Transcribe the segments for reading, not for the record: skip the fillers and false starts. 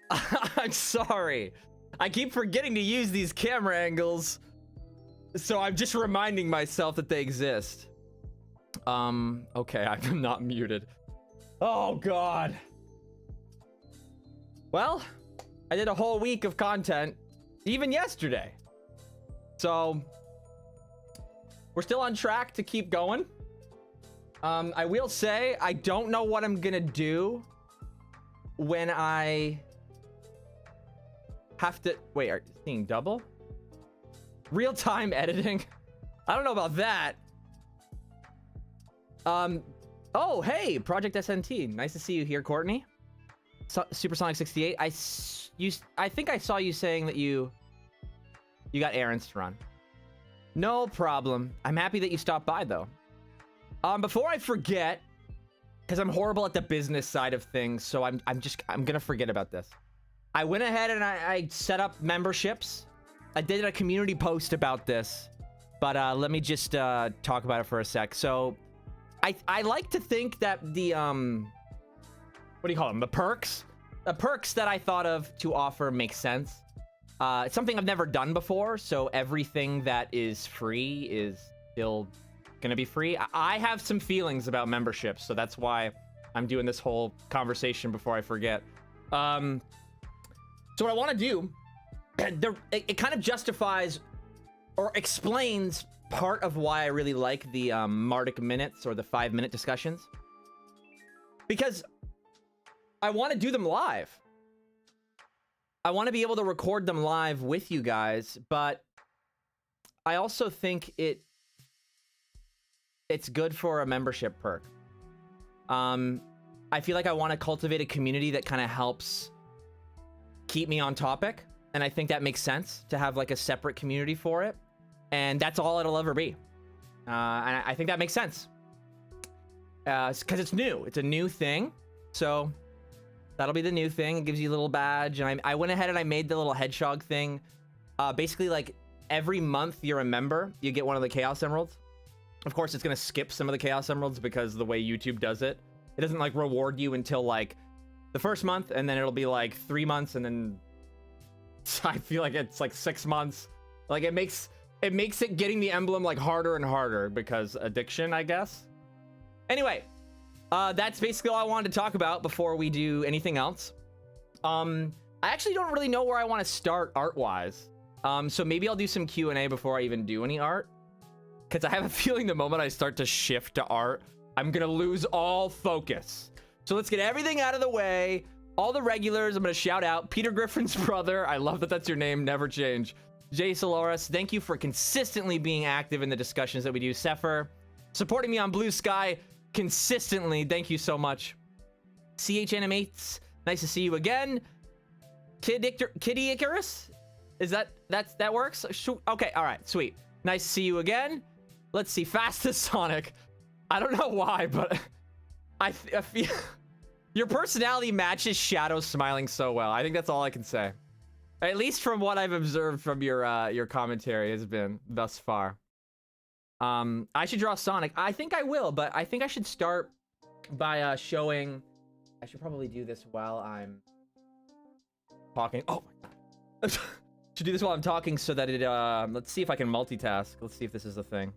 I'm sorry. I keep forgetting to use these camera angles. So I'm just reminding myself that they exist. Okay, I'm not muted. Oh, God. Well, I did a whole week of content, even yesterday. So we're still on track to keep going. I will say, I don't know what I'm gonna do when I have to... Wait, are you seeing double? Real-time editing? I don't know about that. Oh, hey, Project SNT. Nice to see you here, Courtney. Supersonic 68. I think I saw you saying that you got errands to run. No problem. I'm happy that you stopped by, though. Before I forget, because I'm horrible at the business side of things, so I'm gonna forget about this. I went ahead and I set up memberships. I did a community post about this, but let me just talk about it for a sec. So I like to think that the what do you call them? The perks that I thought of to offer make sense. It's something I've never done before, so everything that is free is still gonna be free. I have some feelings about memberships, so that's why I'm doing this whole conversation before I forget. So what I want to do, it kind of justifies or explains part of why I really like the Mardic minutes or the 5-minute discussions, because I want to do them live. I want to be able to record them live with you guys, but I also think it's good for a membership perk. I feel like I want to cultivate a community that kind of helps keep me on topic, and I think that makes sense to have like a separate community for it, and that's all it'll ever be. And I think that makes sense because it's new. It's a new thing, so that'll be the new thing. It gives you a little badge, and I went ahead and I made the little hedgehog thing. Basically, like every month you're a member, you get one of the Chaos Emeralds. Of course, it's gonna skip some of the Chaos Emeralds because the way YouTube does it, it doesn't like reward you until like the first month, and then it'll be like 3 months, and then I feel like it's like 6 months. Like it makes it getting the emblem like harder and harder because addiction, I guess. Anyway, that's basically all I wanted to talk about before we do anything else. I actually don't really know where I want to start art-wise. So maybe I'll do some Q&A before I even do any art, because I have a feeling the moment I start to shift to art, I'm gonna lose all focus. So let's get everything out of the way. All the regulars, I'm going to shout out. Peter Griffin's brother. I love that that's your name. Never change. Jay Soloris, thank you for consistently being active in the discussions that we do. Sepher, supporting me on Blue Sky consistently. Thank you so much. CH Animates, nice to see you again. Kitty Icarus? Is that works? Okay, all right, sweet. Nice to see you again. Let's see. Fastest Sonic. I don't know why, but I feel your personality matches Shadow's smiling so well. I think that's all I can say. At least from what I've observed from your commentary has been thus far. I should draw Sonic. I think I will, but I think I should start by showing. I should probably do this while I'm talking. Oh my god. Should do this while I'm talking so that it let's see if I can multitask. Let's see if this is a thing.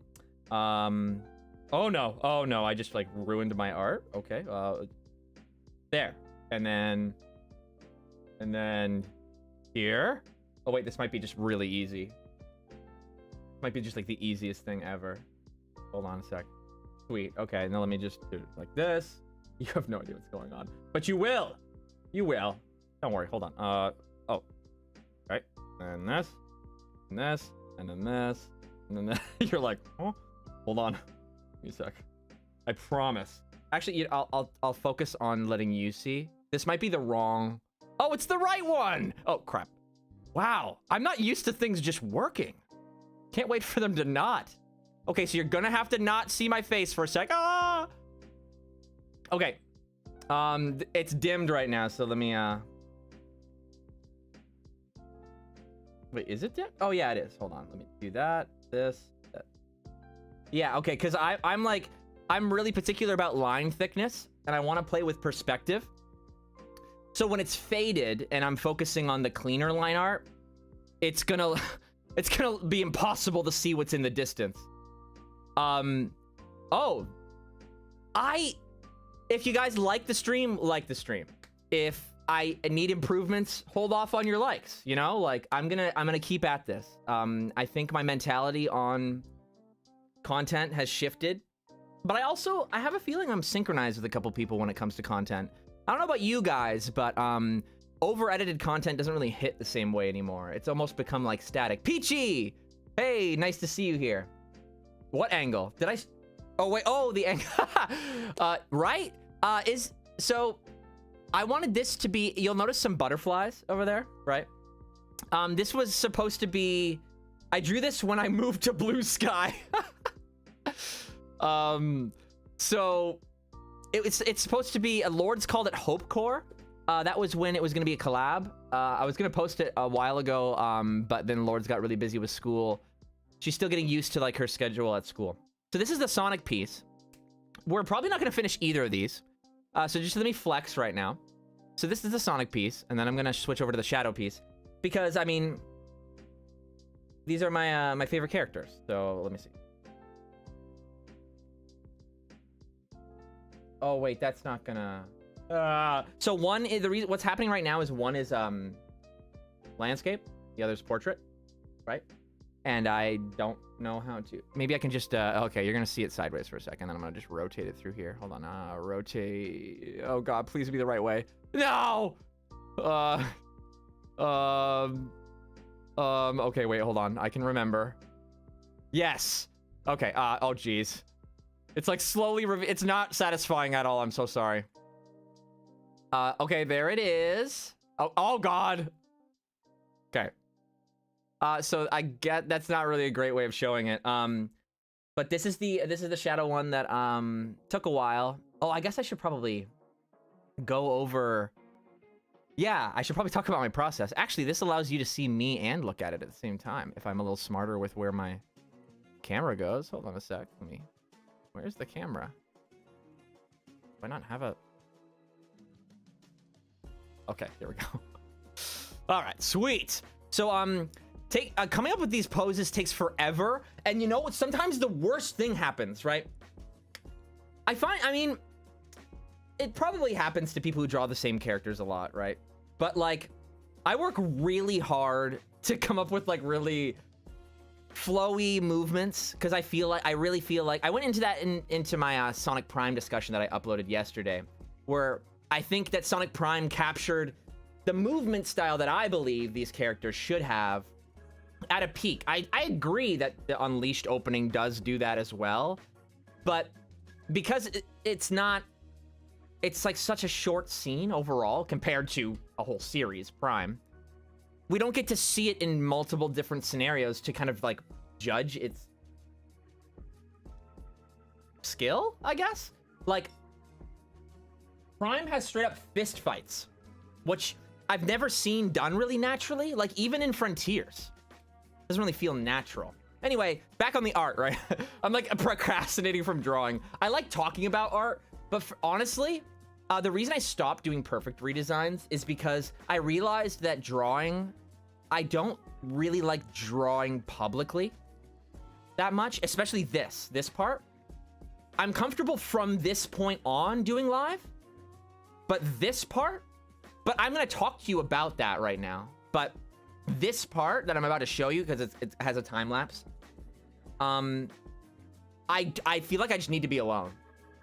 Oh no, I just like ruined my art. Okay, there, and then here. Oh wait, this might be just really easy. Might be just like the easiest thing ever. Hold on a sec. Sweet. Okay, now let me just do it like this. You have no idea what's going on, but you will. You will. Don't worry. Hold on. Oh. Right. And this, and this, and then this, and then this. You're like, oh. Hold on. Give me a sec. I promise. Actually, I'll focus on letting you see. This might be the wrong. Oh, it's the right one. Oh crap. Wow. I'm not used to things just working. Can't wait for them to not. Okay, so you're gonna have to not see my face for a sec. Ah. Okay. It's dimmed right now, so let me wait, is it dimmed? Oh yeah, it is. Hold on. Let me do that. This. That. Yeah, okay, because I'm really particular about line thickness, and I want to play with perspective. So when it's faded and I'm focusing on the cleaner line art, it's gonna be impossible to see what's in the distance. If you guys like the stream, like the stream. If I need improvements, hold off on your likes, you know? Like, I'm gonna keep at this. I think my mentality on content has shifted, but I have a feeling I'm synchronized with a couple people when it comes to content. I don't know about you guys, but over-edited content doesn't really hit the same way anymore. It's almost become like static. Peachy! Hey, nice to see you here. What angle? Did I... Oh, wait. Oh, the angle. Right? So, I wanted this to be... You'll notice some butterflies over there, right? This was supposed to be... I drew this when I moved to Blue Sky. So... It's supposed to be... Lords called it Hope Core. That was when it was going to be a collab. I was going to post it a while ago, but then Lords got really busy with school. She's still getting used to, like, her schedule at school. So this is the Sonic piece. We're probably not going to finish either of these. So just let me flex right now. So this is the Sonic piece, and then I'm going to switch over to the Shadow piece. Because, I mean, these are my my favorite characters. So let me see. Oh, wait, that's not gonna... So one is the reason... What's happening right now is one is landscape. The other's portrait, right? And I don't know how to... Maybe I can just... okay, you're gonna see it sideways for a second, then I'm gonna just rotate it through here. Hold on. Rotate... Oh, God, please be the right way. No! Okay, wait, hold on. I can remember. Yes! Okay, oh, geez. It's like slowly... It's not satisfying at all. I'm so sorry. Okay, there it is. Oh, God. Okay. So I get that's not really a great way of showing it. But this is the shadow one that took a while. Oh, I guess I should probably go over... Yeah, I should probably talk about my process. Actually, this allows you to see me and look at it at the same time, if I'm a little smarter with where my camera goes. Hold on a sec. Where's the camera? Do I not have a... Okay, here we go. All right, sweet. So, coming up with these poses takes forever. And you know what? Sometimes the worst thing happens, right? I mean, it probably happens to people who draw the same characters a lot, right? But, like, I work really hard to come up with, like, really flowy movements, because I really feel like I went into that into my Sonic Prime discussion that I uploaded yesterday, where I think that Sonic Prime captured the movement style that I believe these characters should have at a peak. I agree that the Unleashed opening does do that as well, but because it's like such a short scene overall compared to a whole series, Prime, we don't get to see it in multiple different scenarios to kind of like judge its skill, I guess. Like, Prime has straight up fist fights, which I've never seen done really naturally. Like, even in Frontiers, doesn't really feel natural. Anyway, back on the art, right? I'm like procrastinating from drawing. I like talking about art, but honestly, the reason I stopped doing perfect redesigns is because I realized that drawing, I don't really like drawing publicly that much, especially this part. I'm comfortable from this point on doing live, but this part, but I'm going to talk to you about that right now. But this part that I'm about to show you, because it has a time lapse, I feel like I just need to be alone.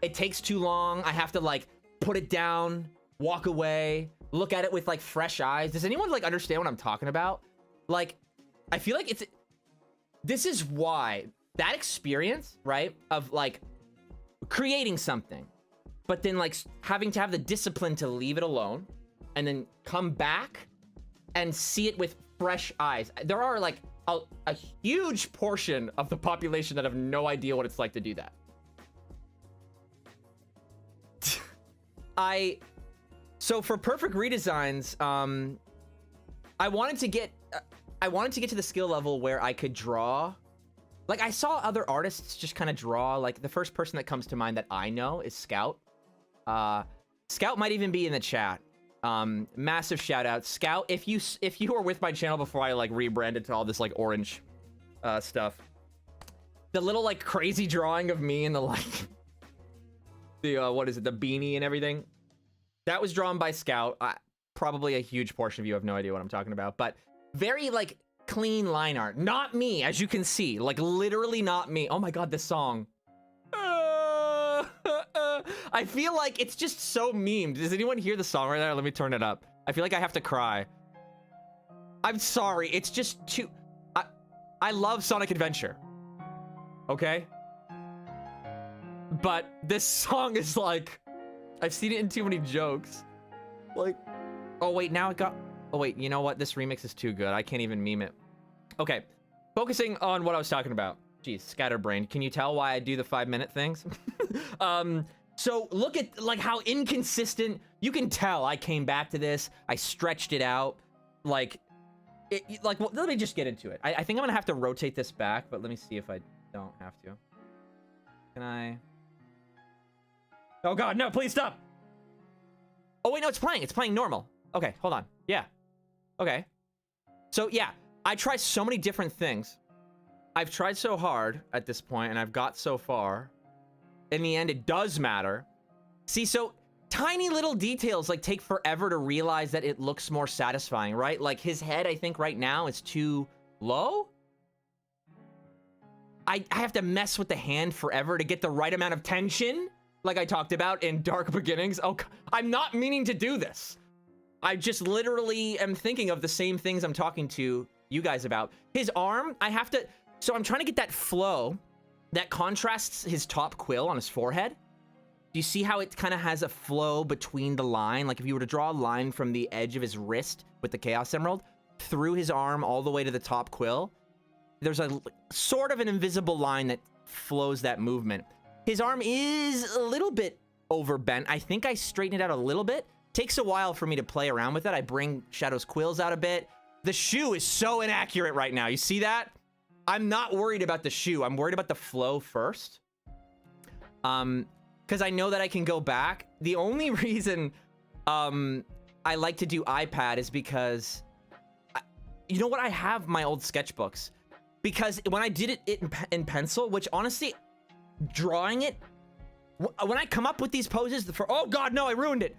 It takes too long. I have to like put it down, walk away, look at it with like fresh eyes. Does anyone like understand what I'm talking about? Like, I feel like this is why that experience, right, of like creating something, but then like having to have the discipline to leave it alone and then come back and see it with fresh eyes. There are like a huge portion of the population that have no idea what it's like to do that. So for perfect redesigns, I wanted to get to the skill level where I could draw. Like, I saw other artists just kind of draw. Like, the first person that comes to mind that I know is Scout. Scout might even be in the chat. Massive shout out. Scout, if you were with my channel before I like rebranded to all this like orange stuff, the little like crazy drawing of me and the like the what is it, the beanie and everything, that was drawn by Scout. Probably a huge portion of you have no idea what I'm talking about, but very like clean line art. Not me, as you can see, like literally not me. Oh my god, this song. I feel like it's just so memed. Does anyone hear the song right there? Let me turn it up. I feel like I have to cry. I'm sorry. It's just too... I love Sonic Adventure. Okay? But this song is like... I've seen it in too many jokes. Like... Oh, wait. Now it got... Oh, wait. You know what? This remix is too good. I can't even meme it. Okay. Focusing on what I was talking about. Jeez, scatterbrained. Can you tell why I do the 5-minute things? So look at like how inconsistent. You can tell I came back to this. I stretched it out. Like, well, let me just get into it. I think I'm gonna have to rotate this back, but let me see if I don't have to. Can I? Oh god, no! Please stop. Oh wait, no, it's playing. It's playing normal. Okay, hold on. Yeah. Okay. So yeah, I try so many different things. I've tried so hard at this point, and I've got so far. In the end, it does matter. See, so tiny little details like take forever to realize that it looks more satisfying, right? Like his head, I think right now is too low. I have to mess with the hand forever to get the right amount of tension, like I talked about in Dark Beginnings. Oh, I'm not meaning to do this. I just literally am thinking of the same things I'm talking to you guys about. His arm, I have to... So I'm trying to get that flow that contrasts his top quill on his forehead. Do you see how it kind of has a flow between the line? Like if you were to draw a line from the edge of his wrist with the Chaos Emerald through his arm all the way to the top quill, there's a sort of an invisible line that flows that movement. His arm is a little bit overbent. I think I straightened it out a little bit. Takes a while for me to play around with it. I bring Shadow's quills out a bit. The shoe is so inaccurate right now. You see that? I'm not worried about the shoe. I'm worried about the flow first. Because I know that I can go back. The only reason I like to do iPad is because, you know what? I have my old sketchbooks. Because when I did it in pencil, which honestly, drawing it, when I come up with these poses, oh god, no, I ruined it.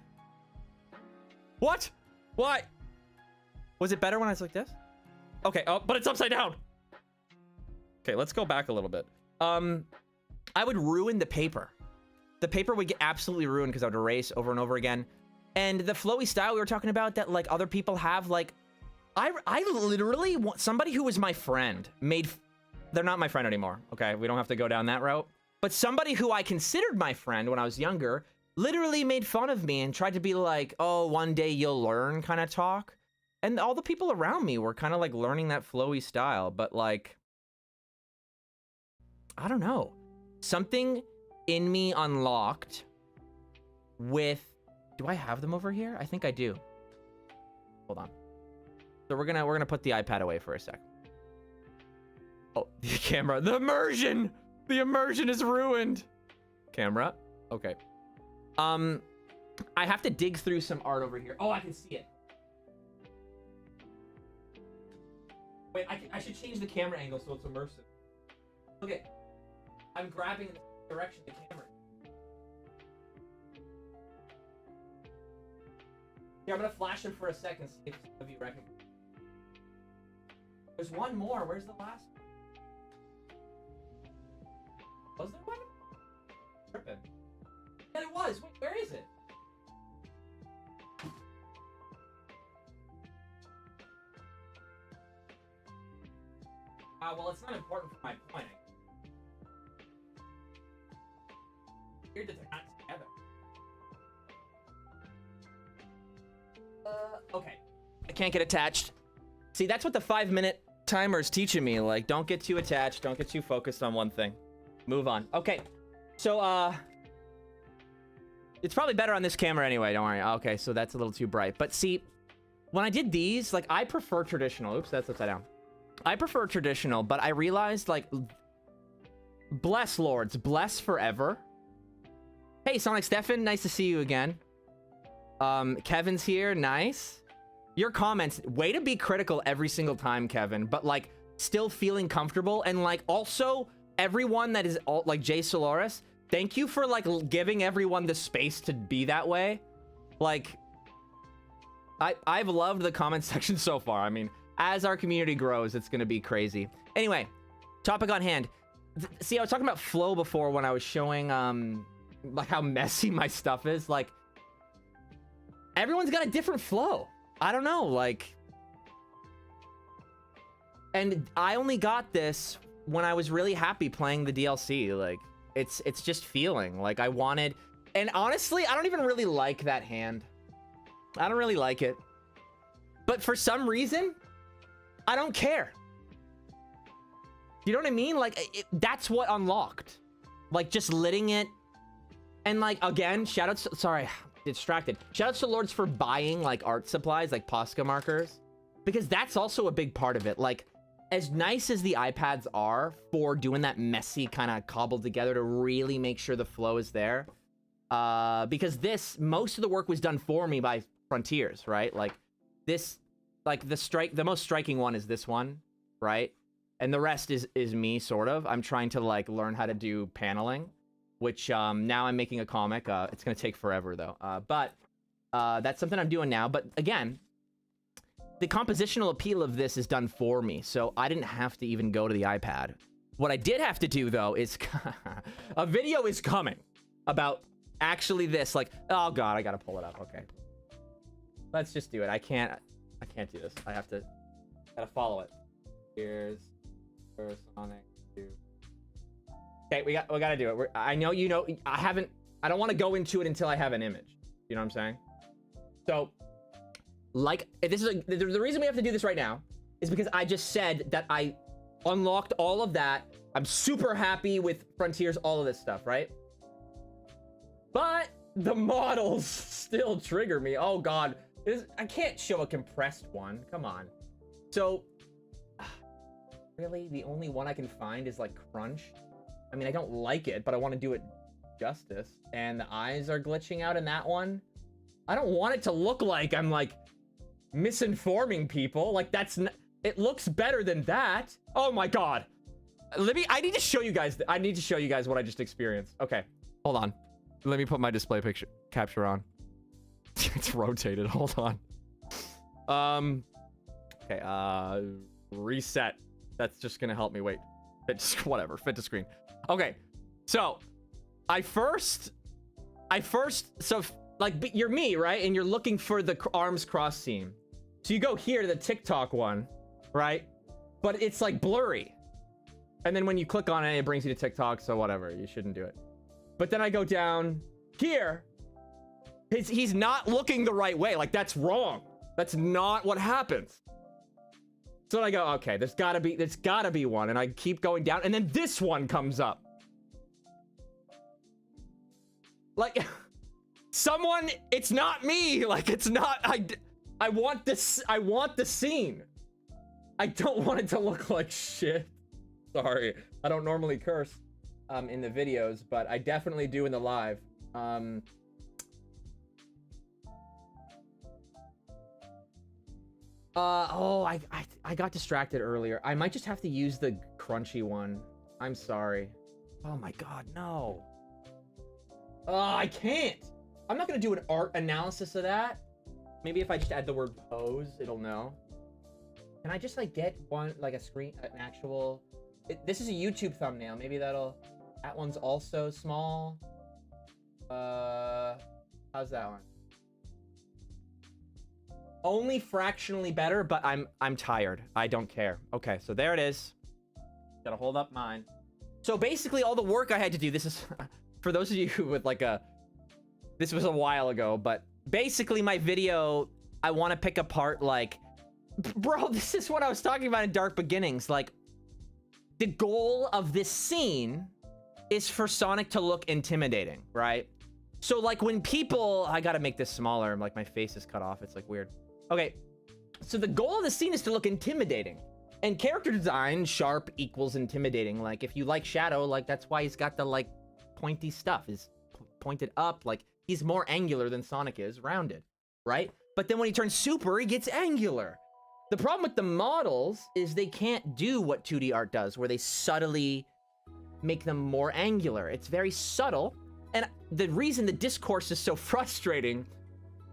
What? Why? Was it better when I was like this? Okay, oh, but it's upside down. Okay, let's go back a little bit. I would ruin the paper. The paper would get absolutely ruined because I would erase over and over again. And the flowy style we were talking about that like other people have, like, I literally want somebody who was my friend they're not my friend anymore. Okay, we don't have to go down that route. But somebody who I considered my friend when I was younger literally made fun of me and tried to be like, oh, one day you'll learn kind of talk. And all the people around me were kind of like learning that flowy style, but like, I don't know. Something in me unlocked with... Do I have them over here? I think I do. Hold on. So we're gonna put the iPad away for a sec. Oh, the camera. The immersion! The immersion is ruined! Camera. Okay. I have to dig through some art over here. Oh, I can see it. Wait, I should change the camera angle so it's immersive. Okay. I'm grabbing in the direction of the camera. Here, I'm gonna flash him for a second, see if some of you recognize. There's one more. Where's the last one? Was there one? Tripping. Yeah, there was. Wait, where is it? Well, it's not important for my pointing. Weird that they're not together. Okay. I can't get attached. See, that's what the 5-minute timer is teaching me. Like, don't get too attached. Don't get too focused on one thing. Move on. Okay. So, it's probably better on this camera anyway. Don't worry. Okay, so that's a little too bright. But see, when I did these, like, I prefer traditional. Oops, that's upside down. I prefer traditional, but I realized, like, bless lords, bless forever. Hey, Sonic Stefan, nice to see you again. Kevin's here. Nice. Your comments, way to be critical every single time, Kevin, but like still feeling comfortable. And like also everyone that is all, like Jay Solaris, thank you for like giving everyone the space to be that way. Like I've loved the comment section so far. I mean, as our community grows, it's going to be crazy. Anyway, topic on hand. See, I was talking about flow before when I was showing like how messy my stuff is. Like everyone's got a different flow. I don't know, like, and I only got this when I was really happy playing the DLC. Like it's just feeling like I wanted, and honestly, I don't even really like that hand. I don't really like it, but for some reason, I don't care. You know what I mean? Like that's what unlocked, like just litting it. And like, again, shout outs, sorry, distracted. Shout outs to Lords for buying like art supplies, like Posca markers, because that's also a big part of it. Like as nice as the iPads are for doing that messy kind of cobbled together to really make sure the flow is there. Because most of the work was done for me by Frontiers, right? Like this, like the most striking one is this one, right? And the rest is me, sort of. I'm trying to like learn how to do paneling, which now I'm making a comic. It's gonna take forever though. But that's something I'm doing now. But again, the compositional appeal of this is done for me, so I didn't have to even go to the iPad. What I did have to do though is a video is coming about actually this. Like, oh god, I gotta pull it up. Okay, let's just do it. I can't do this. I have to gotta follow it. Here's Sonic 2. Okay, we gotta do it. I know you know. I don't want to go into it until I have an image. You know what I'm saying? So, like, this is the reason we have to do this right now is because I just said that I unlocked all of that. I'm super happy with Frontiers, all of this stuff, right? But the models still trigger me. Oh god, I can't show a compressed one. Come on. So, really, the only one I can find is like Crunch. I mean, I don't like it, but I want to do it justice. And the eyes are glitching out in that one. I don't want it to look like I'm like misinforming people. Like it looks better than that. Oh my god. I need to show you guys. I need to show you guys what I just experienced. Okay, hold on. Let me put my display capture on. It's rotated. Hold on. Okay. Reset. That's just gonna help me. Wait. Whatever. Fit to screen. Okay. So, so like you're me, right? And you're looking for the arms cross seam. So you go here to the TikTok one, right? But it's like blurry. And then when you click on it, it brings you to TikTok. So whatever, you shouldn't do it. But then I go down here. He's not looking the right way. Like that's wrong. That's not what happens. So I go, okay, there's gotta be one. And I keep going down. And then this one comes up. Like someone, it's not me. Like it's not, I want this, I want the scene. I don't want it to look like shit. Sorry, I don't normally curse in the videos, but I definitely do in the live. Oh, I got distracted earlier. I might just have to use the crunchy one. I'm sorry. Oh my god, no. I can't. I'm not gonna do an art analysis of that. Maybe if I just add the word pose, it'll know. Can I just like get one, like a screen, an actual... this is a YouTube thumbnail. Maybe that one's also small. How's that one? Only fractionally better, but I'm tired. I don't care. Okay, so there it is. Gotta hold up mine. So basically all the work I had to do, this is for those of you who with like this was a while ago, but basically my video, I want to pick apart like, bro, this is what I was talking about in Dark Beginnings. Like the goal of this scene is for Sonic to look intimidating, right? So like when people, I gotta make this smaller, like my face is cut off, it's like weird. Okay, so the goal of the scene is to look intimidating. And character design, sharp equals intimidating. Like if you like Shadow, like that's why he's got the like pointy stuff, is pointed up. Like He's more angular than Sonic is rounded, right? But then when he turns super, he gets angular. The problem with the models is they can't do what 2D art does, where they subtly make them more angular. It's very subtle. And the reason the discourse is so frustrating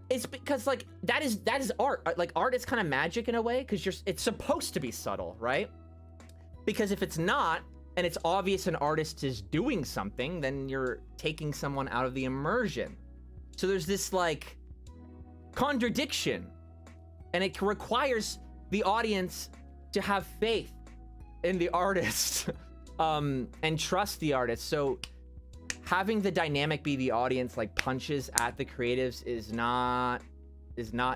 is because, like, that is art. Like, art is kind of magic in a way, because it's supposed to be subtle, right? Because if it's not, and it's obvious an artist is doing something, then you're taking someone out of the immersion. So there's this, like, contradiction. And it requires the audience to have faith in the artist and trust the artist. So having the dynamic be the audience, like, punches at the creatives is not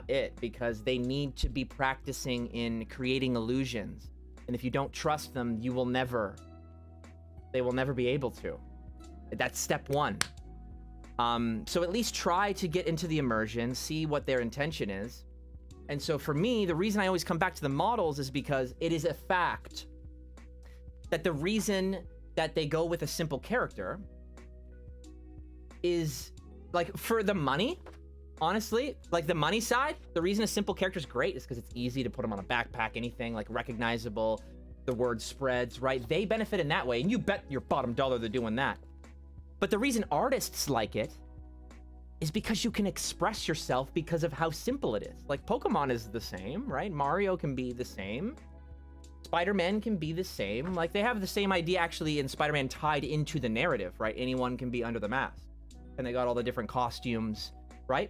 it, because they need to be practicing in creating illusions. And if you don't trust them, they will never be able to. That's step one. So at least try to get into the immersion, see what their intention is. And so for me, the reason I always come back to the models is because it is a fact that the reason that they go with a simple character is, like, for the money, honestly, like, the money side, the reason a simple character is great is because it's easy to put them on a backpack, anything, like, recognizable, the word spreads, right? They benefit in that way, and you bet your bottom dollar they're doing that. But the reason artists like it is because you can express yourself because of how simple it is. Like, Pokemon is the same, right? Mario can be the same. Spider-Man can be the same. Like, they have the same idea, actually, in Spider-Man tied into the narrative, right? Anyone can be under the mask. And they got all the different costumes, right?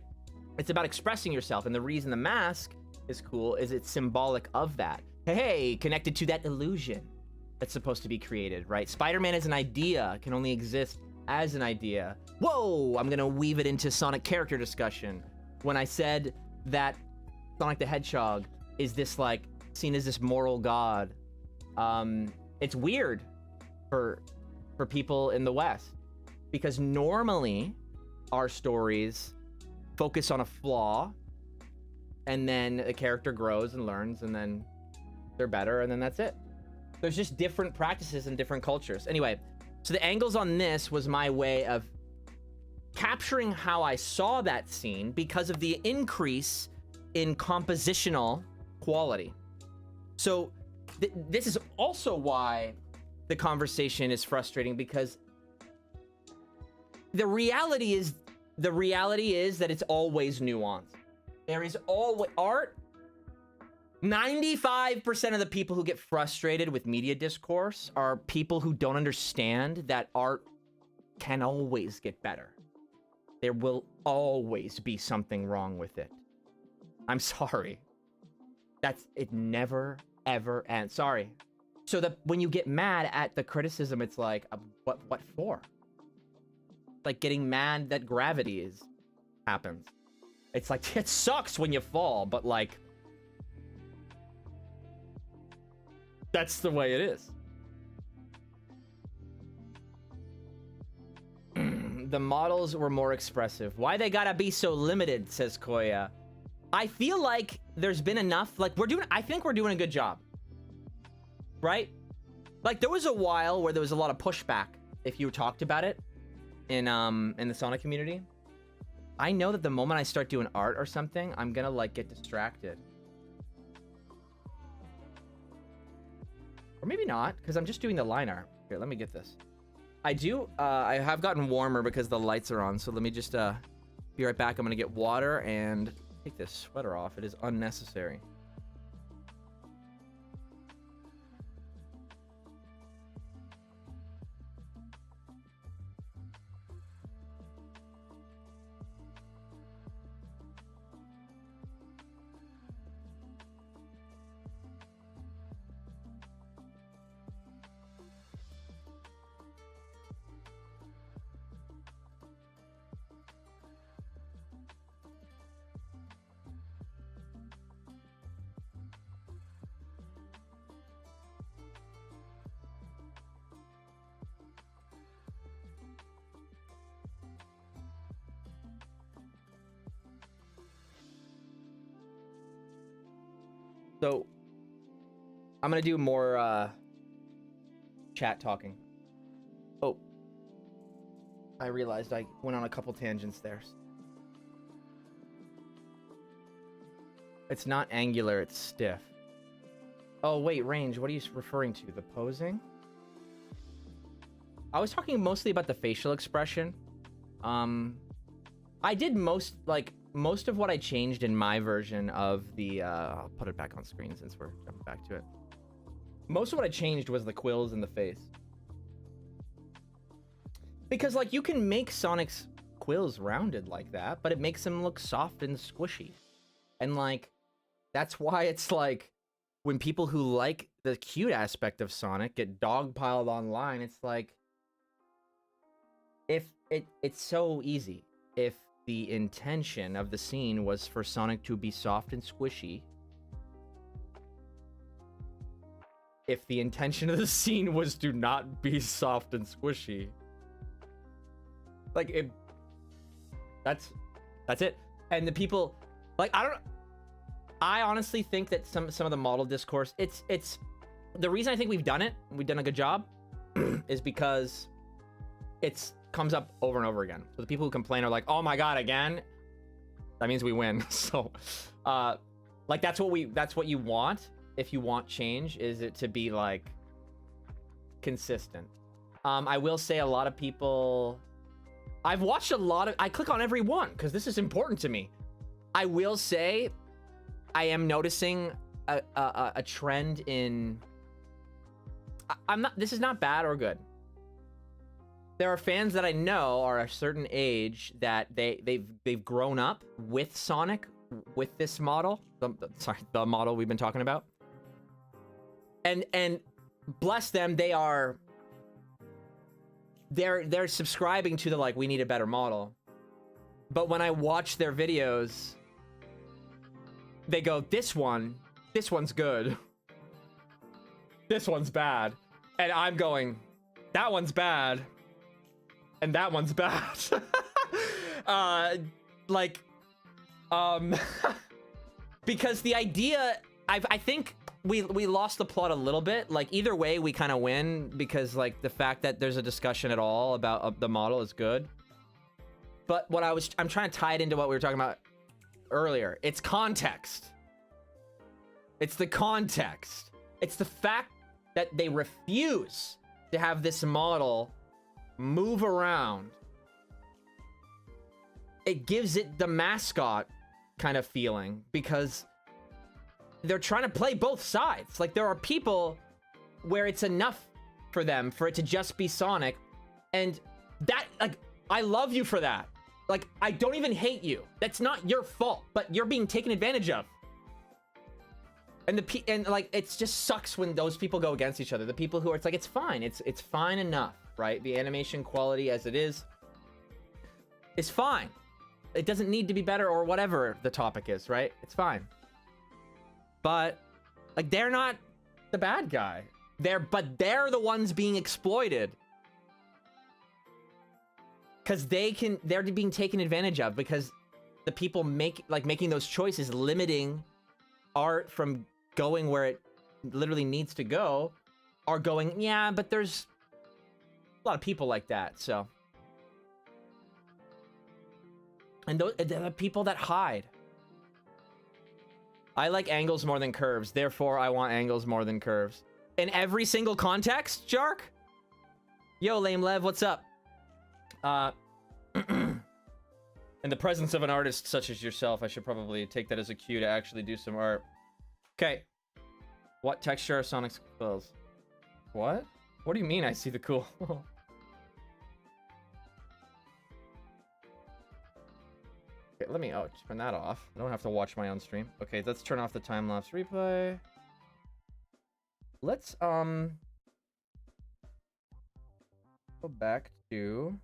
It's about expressing yourself. And the reason the mask is cool is it's symbolic of that. Hey, connected to that illusion that's supposed to be created, right? Spider-Man as an idea can only exist as an idea. Whoa, I'm gonna weave it into Sonic character discussion. When I said that Sonic the Hedgehog is this, like, seen as this moral god, it's weird for people in the West, because normally our stories focus on a flaw, and then a character grows and learns, and then they're better, and then that's it. There's just different practices in different cultures. Anyway, so the angles on this was my way of capturing how I saw that scene because of the increase in compositional quality. So this is also why the conversation is frustrating, because the reality is that it's always nuanced. There is always art. 95% of the people who get frustrated with media discourse are people who don't understand that art can always get better. There will always be something wrong with it. I'm sorry. It never, ever ends. Sorry. So that when you get mad at the criticism, it's like, what for? Like getting mad that gravity happens. It's like, it sucks when you fall, but, like, that's the way it is. The models were more expressive. Why they gotta be so limited, says Koya. I feel like there's been enough, like, I think we're doing a good job. Right? Like, there was a while where there was a lot of pushback if you talked about it in the Sonic community. I know that the moment I start doing art or something, I'm gonna, like, get distracted. Or maybe not, because I'm just doing the line art. Here, let me get this. I have gotten warmer because the lights are on, so let me just be right back. I'm gonna get water and take this sweater off. It is unnecessary. So, I'm gonna do more chat talking. Oh. I realized I went on a couple tangents there. It's not angular, it's stiff. Oh, wait, range. What are you referring to? The posing? I was talking mostly about the facial expression. I did most of what I changed in my version of the, I'll put it back on screen since we're jumping back to it. Most of what I changed was the quills in the face. Because, like, you can make Sonic's quills rounded like that, but it makes them look soft and squishy. And, like, that's why it's, like, when people who like the cute aspect of Sonic get dogpiled online, it's like, it's so easy. If the intention of the scene was for Sonic to be soft and squishy, if the intention of the scene was to not be soft and squishy, like, that's it. And the people, like, I honestly think that some of the model discourse, it's the reason I think we've done a good job is because it's comes up over and over again. So the people who complain are like, oh my god, again, that means we win. So like, that's what you want. If you want change, is it to be, like, consistent. I will say a lot of people, I've watched a lot of, I click on every one because this is important to me. I will say I am noticing a trend in, this is not bad or good. There are fans that I know are a certain age that they've grown up with Sonic, with this model, the model we've been talking about. And bless them, they're subscribing to the, like, we need a better model. But when I watch their videos, they go, this one's good. This one's bad. And I'm going, that one's bad. And that one's bad. Because the idea, I think we lost the plot a little bit. Like, either way, we kind of win because, like, the fact that there's a discussion at all about the model is good. But what I'm trying to tie it into what we were talking about earlier. It's context. It's the context. It's the fact that they refuse to have this model move around. It gives it the mascot kind of feeling because they're trying to play both sides. Like, there are people where it's enough for them for it to just be Sonic, and that, like, I love you for that. Like, I don't even hate you. That's not your fault, but you're being taken advantage of. And like, it just sucks when those people go against each other. The people who are, it's like, it's fine. It's fine enough, right? The animation quality as it is fine. It doesn't need to be better or whatever the topic is, right? It's fine. But, like, they're not the bad guy. But they're the ones being exploited. Because they're being taken advantage of because the people making those choices, limiting art from going where it literally needs to go, are going, yeah, but there's a lot of people like that, so. And they're the people that hide. I like angles more than curves, therefore I want angles more than curves. In every single context, Jark? Yo, Lame Lev, what's up? In the presence of an artist such as yourself, I should probably take that as a cue to actually do some art. Okay. What texture are Sonic's quills? What? What do you mean I see the cool? Okay, let me turn that off. I don't have to watch my own stream. Okay, let's turn off the time-lapse replay. Let's go back to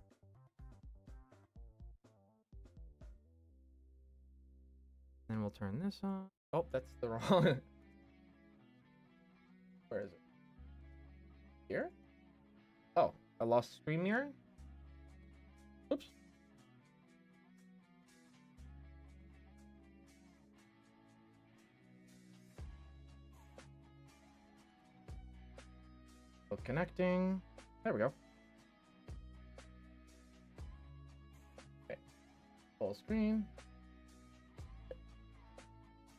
and we'll turn this on. Oh, that's the wrong. Where is it? Here? Oh, I lost stream mirroring? Oops. Connecting. There we go. full screen.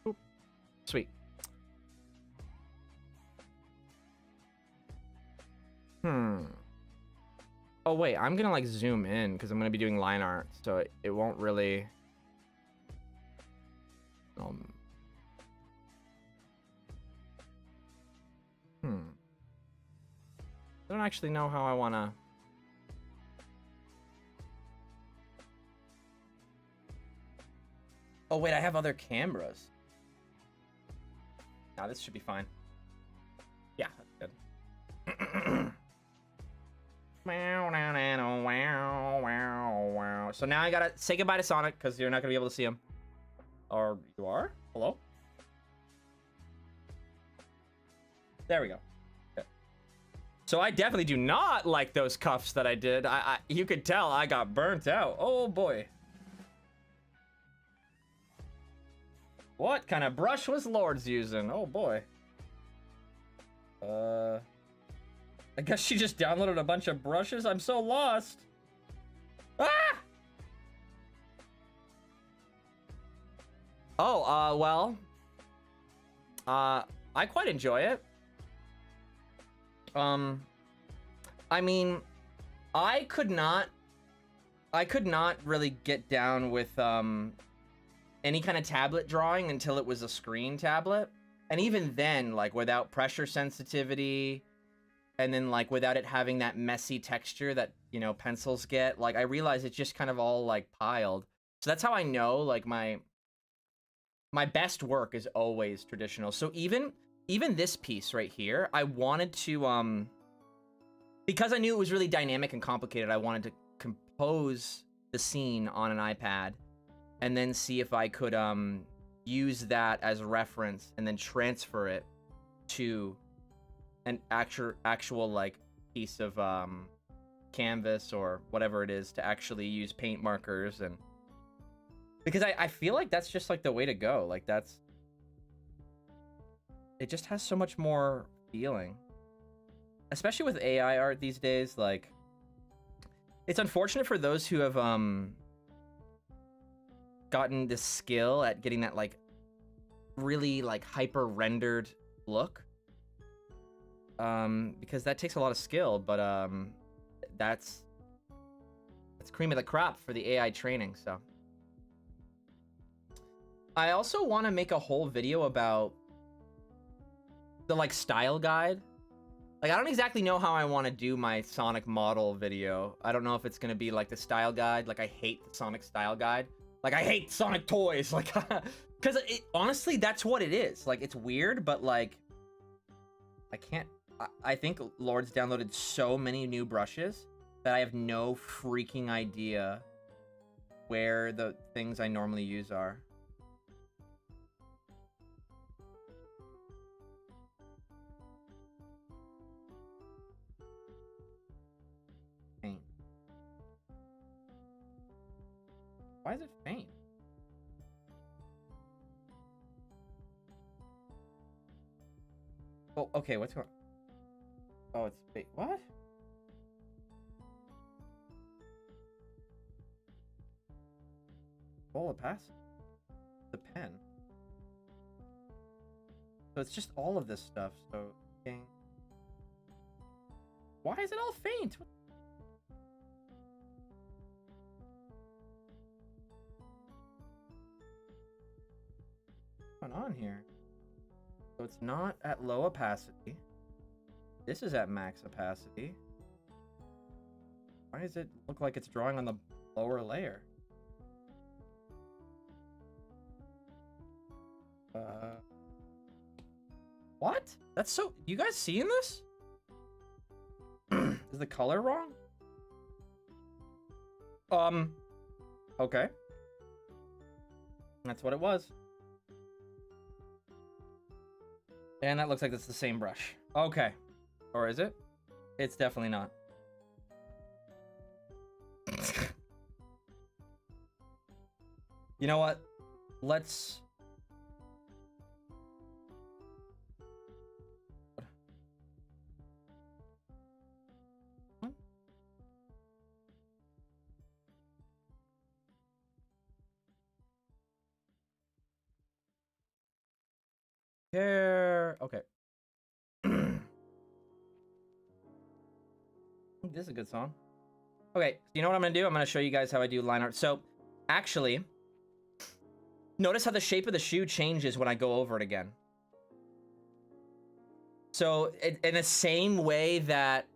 Oop. Sweet. Oh wait, I'm gonna like zoom in because I'm gonna be doing line art, so it won't really. I don't actually know how I wanna. Oh wait, I have other cameras. Nah, this should be fine. Yeah, that's good. So now I gotta say goodbye to Sonic because you're not gonna be able to see him. Or you are? Hello? There we go. Okay. So I definitely do not like those cuffs that I did. You could tell I got burnt out. Oh boy. What kind of brush was Lord's using? Oh boy. I guess she just downloaded a bunch of brushes. I'm so lost. Ah! Oh, well. I quite enjoy it. I mean, I could not really get down with, any kind of tablet drawing until it was a screen tablet. And even then, like, without pressure sensitivity, and then, like, without it having that messy texture that, you know, pencils get, like, I realized it's just kind of all, like, piled. So that's how I know, like, my best work is always traditional. So even this piece right here, I wanted to, because I knew it was really dynamic and complicated, I wanted to compose the scene on an iPad and then see if I could, use that as reference and then transfer it to an actual like piece of canvas or whatever it is to actually use paint markers. And because I feel like that's just like the way to go. Like it just has so much more feeling, especially with AI art these days. Like, it's unfortunate for those who have gotten this skill at getting that like really like hyper rendered look, because that takes a lot of skill. But that's cream of the crop for the AI training. So I also want to make a whole video about the like style guide. Like, I don't exactly know how I want to do my Sonic model video. I don't know if it's gonna be like the style guide. Like, I hate the Sonic style guide. Like, I hate Sonic toys. Like, because honestly, that's what it is. Like, it's weird, but like, I think Lord's downloaded so many new brushes that I have no freaking idea where the things I normally use are. Paint. Why is it faint? Oh, okay, what's going on? Oh, it's fake. What? Full opacity. The pen. So it's just all of this stuff. So, okay. Why is it all faint? What's going on here? So it's not at low opacity. This is at max opacity. Why does it look like it's drawing on the lower layer? What? That's so... You guys seeing this? Is the color wrong? Okay. That's what it was. And that looks like it's the same brush. Okay. Or is it? It's definitely not. You know what? Let's... care. Okay. This is a good song. Okay, you know what I'm gonna do? I'm gonna show you guys how I do line art. So, actually, notice how the shape of the shoe changes when I go over it again. So, in the same way that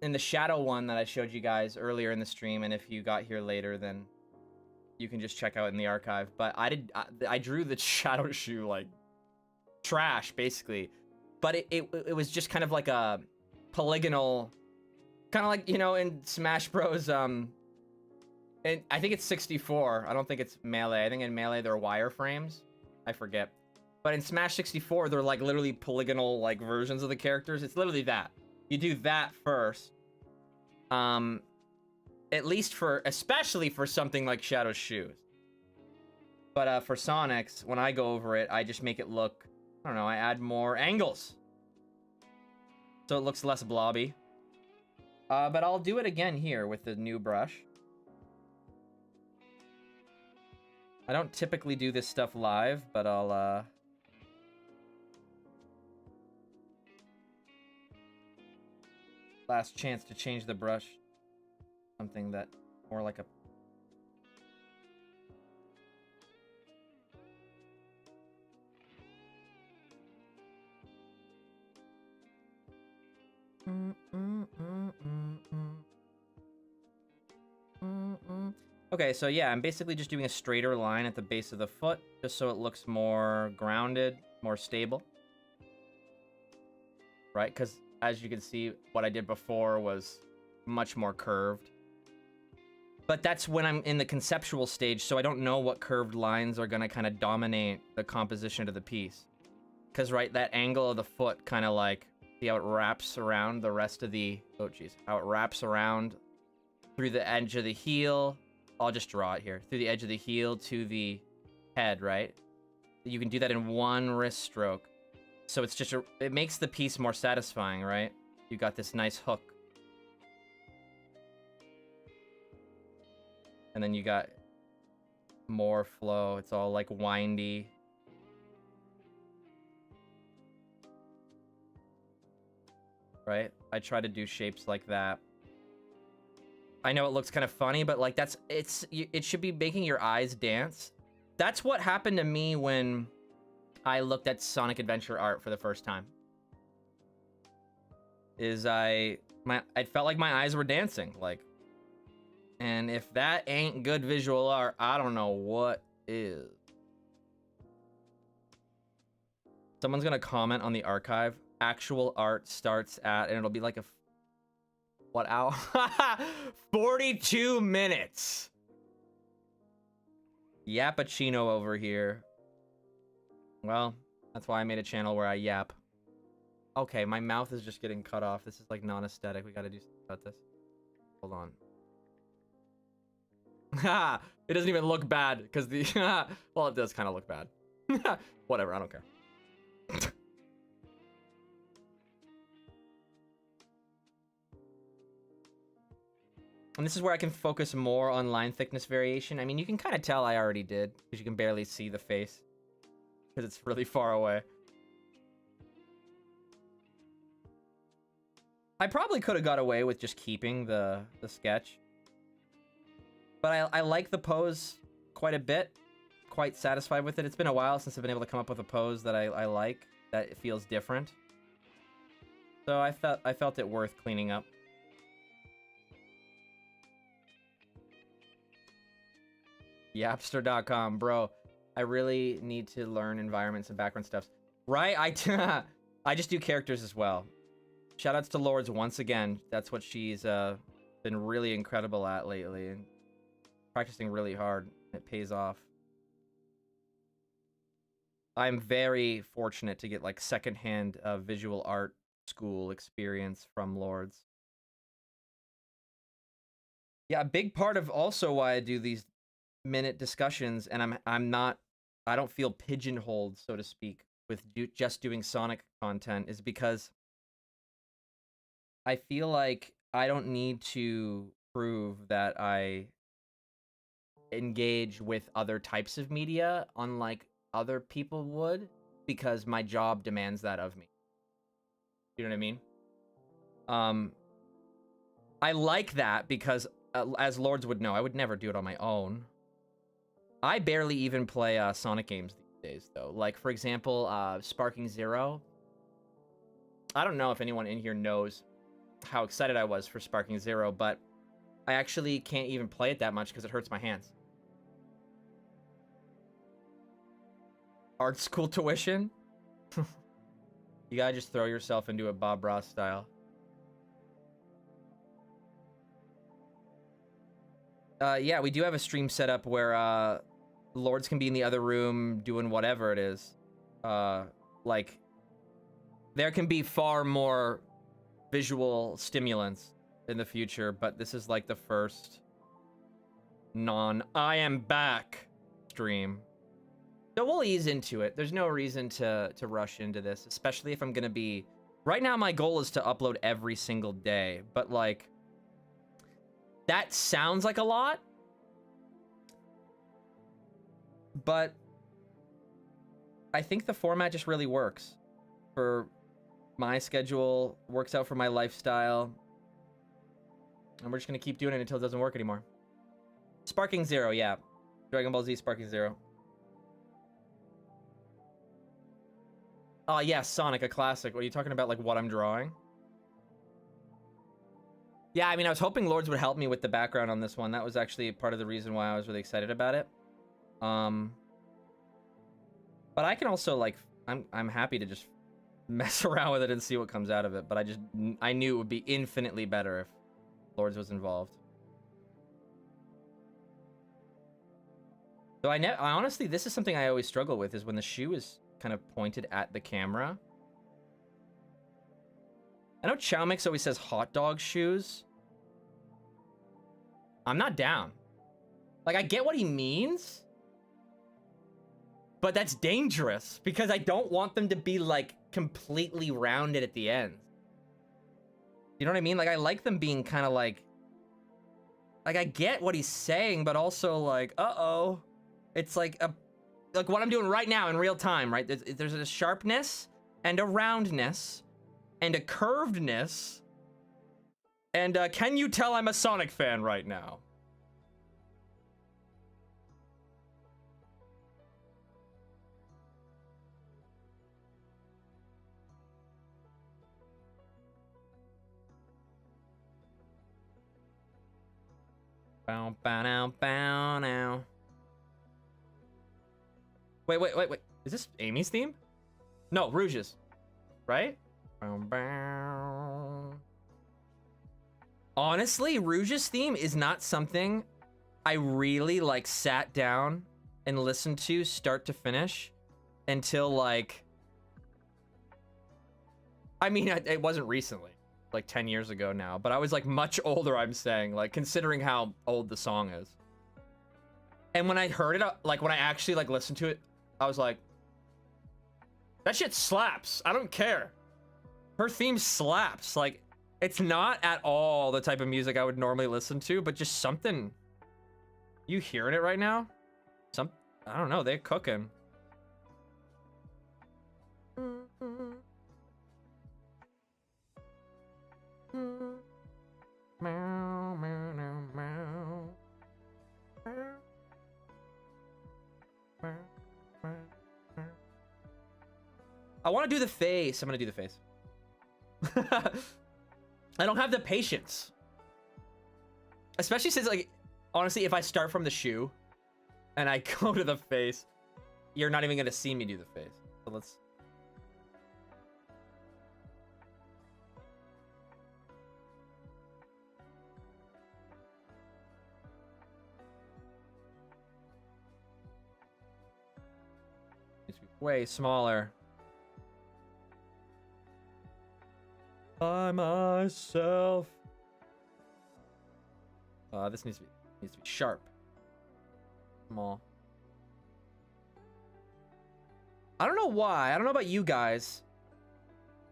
in the shadow one that I showed you guys earlier in the stream, and if you got here later, then you can just check out in the archive. But I drew the shadow shoe like trash, basically. But it was just kind of like a polygonal, kind of like, you know, in Smash Bros. And I think it's 64. I don't think it's Melee. I think in Melee they're wireframes. I forget. But in Smash 64, they're like literally polygonal like versions of the characters. It's literally that. You do that first. At least especially for something like Shadow's shoes. But for Sonic's, when I go over it, I just make it look, I don't know, I add more angles. So it looks less blobby. But I'll do it again here with the new brush. I don't typically do this stuff live, but I'll last chance to change the brush. Something that more like a Okay, so yeah, I'm basically just doing a straighter line at the base of the foot, just so it looks more grounded, more stable. Right? Because as you can see, what I did before was much more curved. But that's when I'm in the conceptual stage, so I don't know what curved lines are going to kind of dominate the composition of the piece. Because, right, that angle of the foot kind of like, see how it wraps around the rest of the, oh geez, how it wraps around through the edge of the heel. I'll just draw it here. Through the edge of the heel to the head, right? You can do that in one wrist stroke. So it's just, it makes the piece more satisfying, right? You got this nice hook. And then you got more flow. It's all like windy. Right? I try to do shapes like that. I know it looks kind of funny, but like it should be making your eyes dance. That's what happened to me when I looked at Sonic Adventure art for the first time. I felt like my eyes were dancing, like. And if that ain't good visual art, I don't know what is. Someone's gonna comment on the archive. Actual art starts at, and it'll be like what hour? 42 minutes. Yappuccino over here. Well, that's why I made a channel where I yap. Okay, my mouth is just getting cut off. This is like non-aesthetic. We gotta do something about this. Hold on. Ha! It doesn't even look bad because the well, it does kind of look bad. Whatever, I don't care. And this is where I can focus more on line thickness variation. I mean, you can kind of tell I already did because you can barely see the face because it's really far away. I probably could have got away with just keeping the sketch. But I like the pose quite a bit. Quite satisfied with it. It's been a while since I've been able to come up with a pose that I like. That it feels different. So I felt it worth cleaning up. Yapster.com, bro. I really need to learn environments and background stuff. Right? I just do characters as well. Shoutouts to Lords once again. That's what she's been really incredible at lately. And practicing really hard. It pays off. I'm very fortunate to get like secondhand visual art school experience from Lords. Yeah, a big part of also why I do these minute discussions, and I don't feel pigeonholed, so to speak, with just doing Sonic content, is because I feel like I don't need to prove that I engage with other types of media, unlike other people would. because my job demands that of me. You know what I mean? I like that because, as Lords would know, I would never do it on my own. I barely even play Sonic games these days, though. Like, for example, Sparking Zero. I don't know if anyone in here knows how excited I was for Sparking Zero, but I actually can't even play it that much because it hurts my hands. Art school tuition? You gotta just throw yourself into it Bob Ross style. Yeah, we do have a stream set up where Lords can be in the other room doing whatever it is. Like, there can be far more visual stimulants in the future, but this is like the first non-I am back stream. So we'll ease into it. There's no reason to rush into this, especially if I'm gonna be... Right now, my goal is to upload every single day, but like... That sounds like a lot, but I think the format just really works for my schedule, works out for my lifestyle, and we're just gonna keep doing it until it doesn't work anymore. Sparking Zero, yeah. Dragon Ball Z Sparking Zero. Oh yeah, Sonic, a classic. What are you talking about, like what I'm drawing? Yeah, I mean, I was hoping Lords would help me with the background on this one. That was actually part of the reason why I was really excited about it. But I can also, like, I'm happy to just mess around with it and see what comes out of it. But I knew it would be infinitely better if Lords was involved. So I honestly, this is something I always struggle with, is when the shoe is kind of pointed at the camera. I know Chowmix always says hot dog shoes. I'm not down. Like, I get what he means, but that's dangerous because I don't want them to be like completely rounded at the end. You know what I mean? Like, I like them being kind of like I get what he's saying, but also like, uh-oh. It's like what I'm doing right now in real time, right? There's a sharpness and a roundness and a curvedness, and can you tell I'm a Sonic fan right now? Bow, bow, now, bow, now. Wait. Is this Amy's theme? No, Rouge's. Right? Honestly, Rouge's theme is not something I really like sat down and listened to start to finish until like, I mean, it wasn't recently, like 10 years ago now, but I was like much older, I'm saying, like considering how old the song is. And when I heard it, like when I actually like listened to it, I was like, that shit slaps. I don't care. Her theme slaps. Like, it's not at all the type of music I would normally listen to, but just something. You hearing it right now? I don't know, they're cooking. I want to do the face. I'm gonna do the face. I don't have the patience. Especially since, like, honestly, if I start from the shoe and I go to the face, you're not even gonna see me do the face. So let's... Needs to be way smaller. By myself. This needs to be sharp. Small. I don't know why. I don't know about you guys.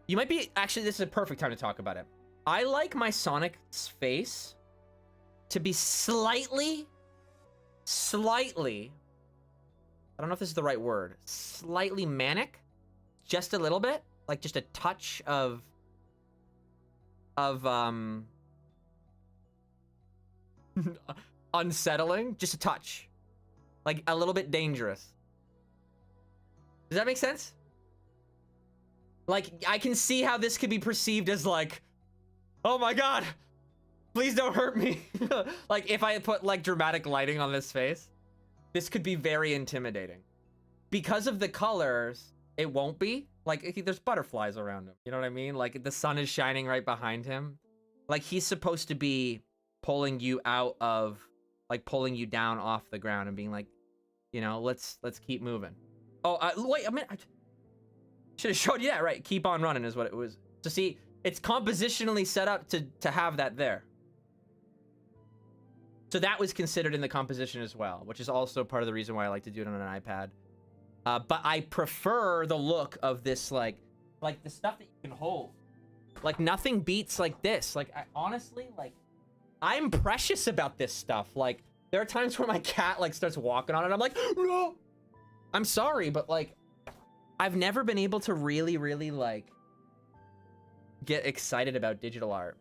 You might be... Actually, this is a perfect time to talk about it. I like my Sonic's face to be slightly... I don't know if this is the right word. Slightly manic. just a little bit, like just a touch of unsettling, just a touch, like a little bit dangerous. Does that make sense? Like, I can see how this could be perceived as like, oh my god, please don't hurt me. Like, if I put like dramatic lighting on this face, this could be very intimidating. Because of the colors, it won't be. Like, there's butterflies around him. You know what I mean? Like, the sun is shining right behind him. Like, he's supposed to be pulling you out of, like, pulling you down off the ground and being like, you know, let's keep moving. Oh, wait a minute. I should have showed you that, right? Keep on running is what it was. So see, it's compositionally set up to have that there. So that was considered in the composition as well, which is also part of the reason why I like to do it on an iPad. But I prefer the look of this, like the stuff that you can hold. Like, nothing beats like this. Like, honestly, like, I'm precious about this stuff. Like, there are times where my cat, like, starts walking on it. I'm like, no! I'm sorry, but, like, I've never been able to really, really, like, get excited about digital art.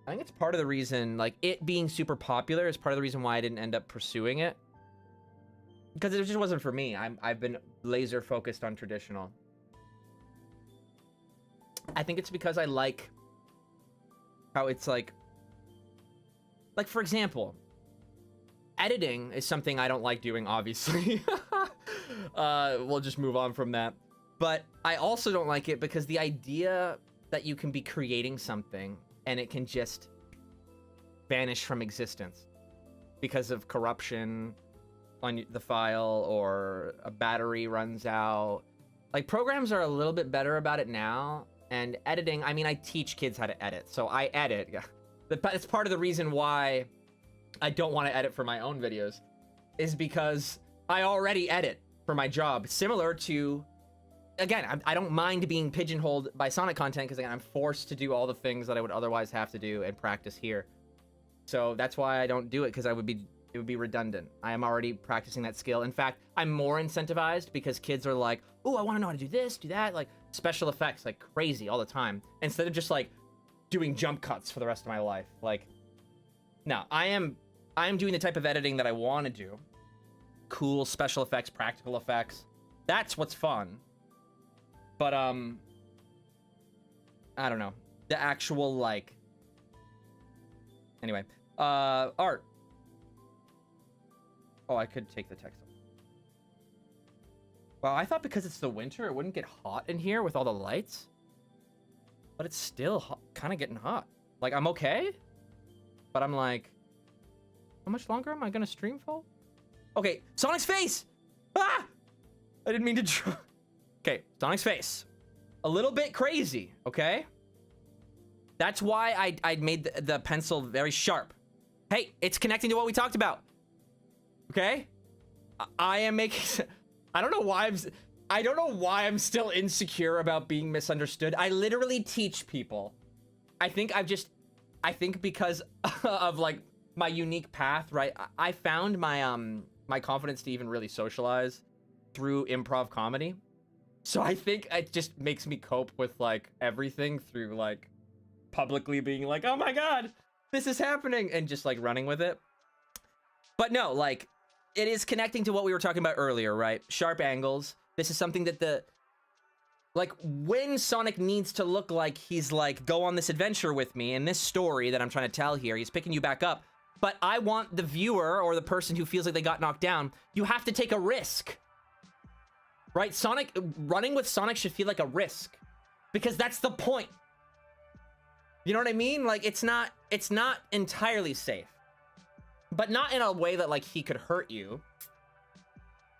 I think it's part of the reason, like, it being super popular is part of the reason why I didn't end up pursuing it. Because it just wasn't for me. I've been laser focused on traditional. I think it's because I like how it's like for example, editing is something I don't like doing, obviously. We'll just move on from that. But I also don't like it because the idea that you can be creating something and it can just vanish from existence because of corruption on the file or a battery runs out. Like, programs are a little bit better about it now. And editing, I mean, I teach kids how to edit, so I edit. It's part of the reason why I don't want to edit for my own videos, is because I already edit for my job. Similar to, again, I don't mind being pigeonholed by Sonic content, because again, I'm forced to do all the things that I would otherwise have to do and practice here. So that's why I don't do it, because it would be redundant. I am already practicing that skill. In fact, I'm more incentivized because kids are like, oh, I want to know how to do this, do that, like special effects like crazy all the time, instead of just like doing jump cuts for the rest of my life. Like, no, I am doing the type of editing that I want to do. Cool special effects, practical effects. That's what's fun. But I don't know. The actual, like, anyway, art. Oh, I could take the text off. Well, I thought because it's the winter, it wouldn't get hot in here with all the lights. But it's still kind of getting hot. Like, I'm okay. But I'm like, how much longer am I going to stream for? Okay, Sonic's face! Ah! I didn't mean to draw. Okay, Sonic's face. A little bit crazy, okay? That's why I made the pencil very sharp. Hey, it's connecting to what we talked about. Okay? I am making... I don't know why I'm still insecure about being misunderstood. I literally teach people. I think because of, like, my unique path, right? I found my my confidence to even really socialize through improv comedy. So I think it just makes me cope with, like, everything through, like, publicly being like, oh my god, this is happening, and just, like, running with it. But no, like, it is connecting to what we were talking about earlier, right? Sharp angles. This is something that like, when Sonic needs to look like he's like, go on this adventure with me in this story that I'm trying to tell here, he's picking you back up. But I want the viewer or the person who feels like they got knocked down, you have to take a risk. Right? Running with Sonic should feel like a risk. Because that's the point. You know what I mean? Like, it's not entirely safe. But not in a way that, like, he could hurt you.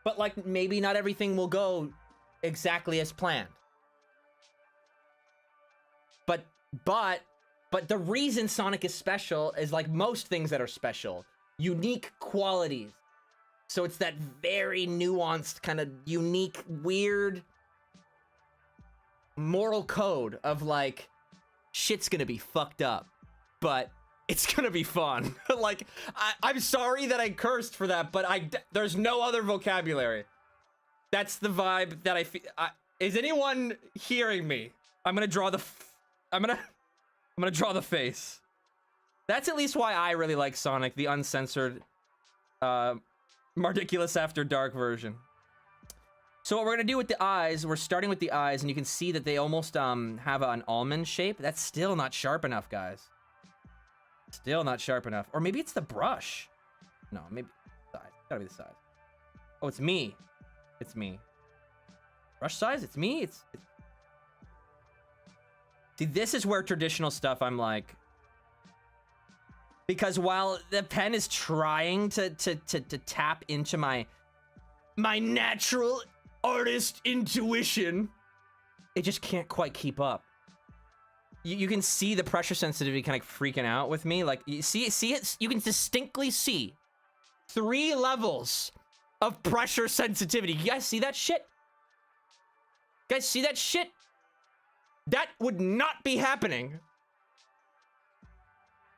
But, like, maybe not everything will go exactly as planned. But the reason Sonic is special is, like most things that are special, unique qualities. So it's that very nuanced, kind of unique, weird moral code of, like, shit's gonna be fucked up, but it's gonna be fun. Like, I'm sorry that I cursed for that, but there's no other vocabulary. That's the vibe that I feel. Is anyone hearing me? I'm gonna draw the. I'm gonna draw the face. That's at least why I really like Sonic, the uncensored, Ridiculous After Dark version. So what we're gonna do with the eyes, we're starting with the eyes, and you can see that they almost have an almond shape. That's still not sharp enough, guys. Still not sharp enough. Or maybe it's the brush. No, maybe the size. It's gotta be the size. Oh, it's me. It's me. Brush size? It's me? It's... See, this is where traditional stuff I'm like... Because while the pen is trying to tap into my natural artist intuition, it just can't quite keep up. You can see the pressure sensitivity kind of freaking out with me. Like, you see it? You can distinctly see 3 levels of pressure sensitivity. You guys see that shit? Guys see that shit? That would not be happening.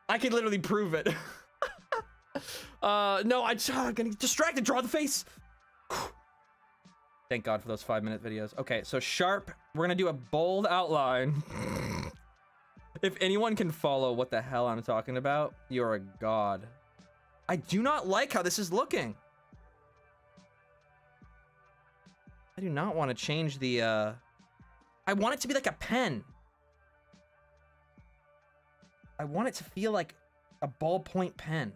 I could literally prove it. No, I'm getting distracted. Draw the face. Thank God for those 5-minute videos. Okay, so sharp. We're gonna do a bold outline. If anyone can follow what the hell I'm talking about, you're a god. I do not like how this is looking. I do not want to change the, I want it to be like a pen. I want it to feel like a ballpoint pen.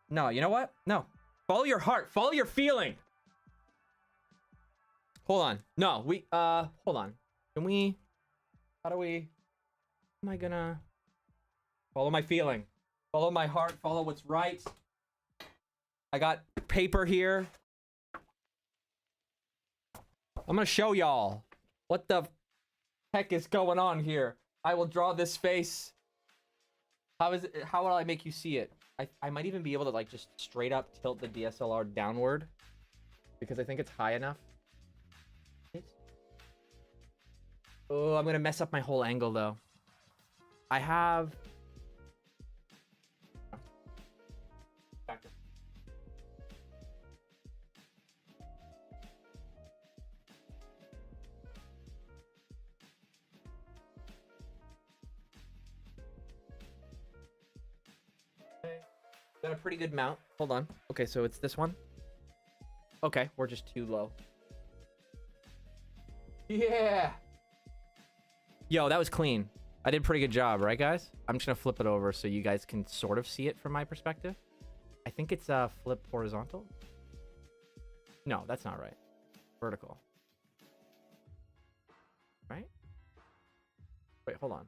No, you know what? No. Follow your heart. Follow your feeling. Hold on. No, hold on. Can we, how do we, am I gonna follow my feeling? Follow my heart. Follow what's right. I got paper here. I'm gonna show y'all what the heck is going on here. I will draw this face. How will I make you see it? I might even be able to like just straight up tilt the DSLR downward because I think it's high enough. Oh, I'm gonna mess up my whole angle though. I have... Got a pretty good mount. Hold on. Okay, so it's this one. Okay, we're just too low. Yeah. Yo, that was clean. I did a pretty good job, right, guys? I'm just gonna flip it over so you guys can sort of see it from my perspective. I think it's flip horizontal. No, that's not right. Vertical. Right? Wait, hold on.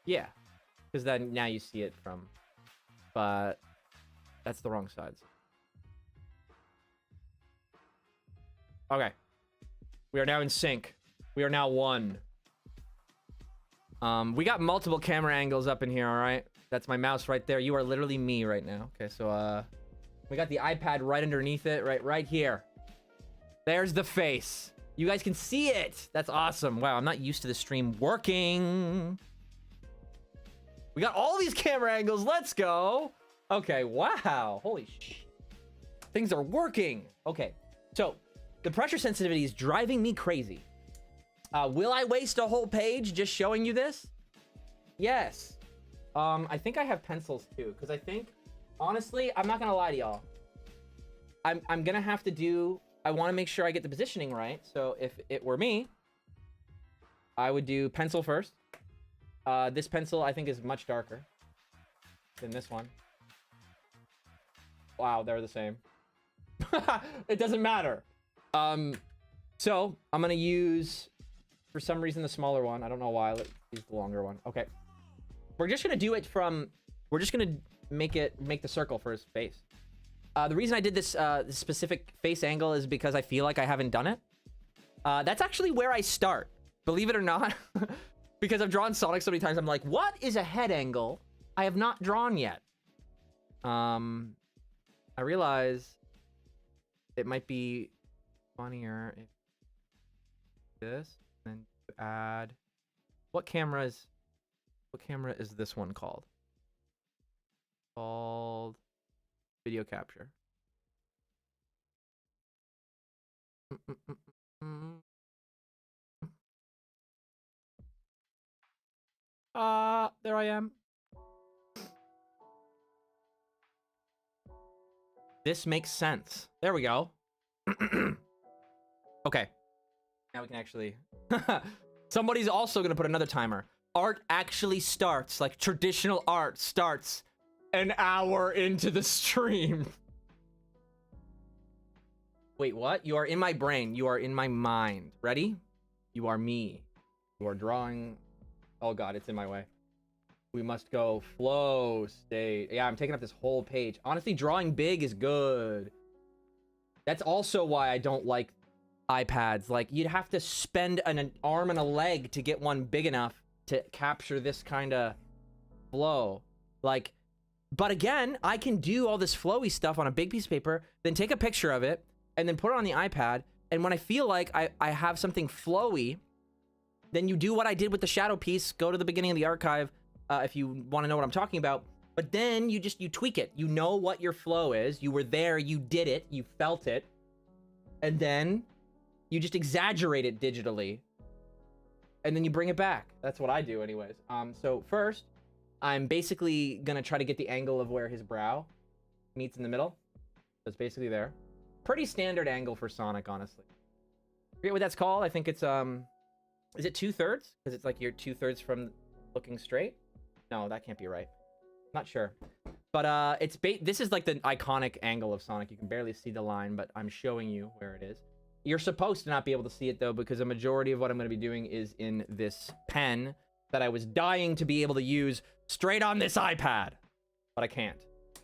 Yeah, because then now you see it from... But that's the wrong sides. Okay. We are now in sync. We are now one. We got multiple camera angles up in here, all right? That's my mouse right there. You are literally me right now. Okay, so we got the iPad right underneath it, right here. There's the face. You guys can see it. That's awesome. Wow, I'm not used to the stream working. We got all these camera angles. Let's go. Okay, wow. Holy shit. Things are working. Okay, so the pressure sensitivity is driving me crazy. Will I waste a whole page just showing you this? Yes. I think I have pencils too, because I think, honestly, I'm not gonna lie to y'all. I'm gonna have to do, I want to make sure I get the positioning right. So if it were me, I would do pencil first. This pencil I think is much darker than this one. Wow, they're the same. It doesn't matter. So I'm gonna use, for some reason, the smaller one. I don't know why. Let's use the longer one. Okay. We're just gonna do it from, we're just gonna make the circle for his face. The reason I did this specific face angle is because I feel like I haven't done it. That's actually where I start, believe it or not. Because I've drawn Sonic so many times, I'm like, what is a head angle I have not drawn yet? I realize it might be funnier if this, and then add, what camera is this one called? Called video capture. There I am. This makes sense. There we go. Okay. Now we can actually... Somebody's also going to put another timer. Art actually starts, like traditional art starts an hour into the stream. Wait, what? You are in my brain. You are in my mind. Ready? You are me. You are drawing... Oh god, it's in my way. We must go flow state. Yeah, I'm taking up this whole page. Honestly, drawing big is good. That's also why I don't like iPads. Like, you'd have to spend an arm and a leg to get one big enough to capture this kind of flow. Like, but again, I can do all this flowy stuff on a big piece of paper, then take a picture of it, and then put it on the iPad. And when I feel like I have something flowy, then you do what I did with the shadow piece. Go to the beginning of the archive if you want to know what I'm talking about. But then you tweak it. You know what your flow is. You were there. You did it. You felt it. And then you just exaggerate it digitally. And then you bring it back. That's what I do anyways. So first, I'm basically going to try to get the angle of where his brow meets in the middle. So it's basically there. Pretty standard angle for Sonic, honestly. Forget what that's called. I think it's, is it 2/3? Because it's like you're 2/3 from looking straight. No, that can't be right. Not sure. But this is like the iconic angle of Sonic. You can barely see the line, but I'm showing you where it is. You're supposed to not be able to see it though, because a majority of what I'm going to be doing is in this pen that I was dying to be able to use straight on this iPad. But I can't.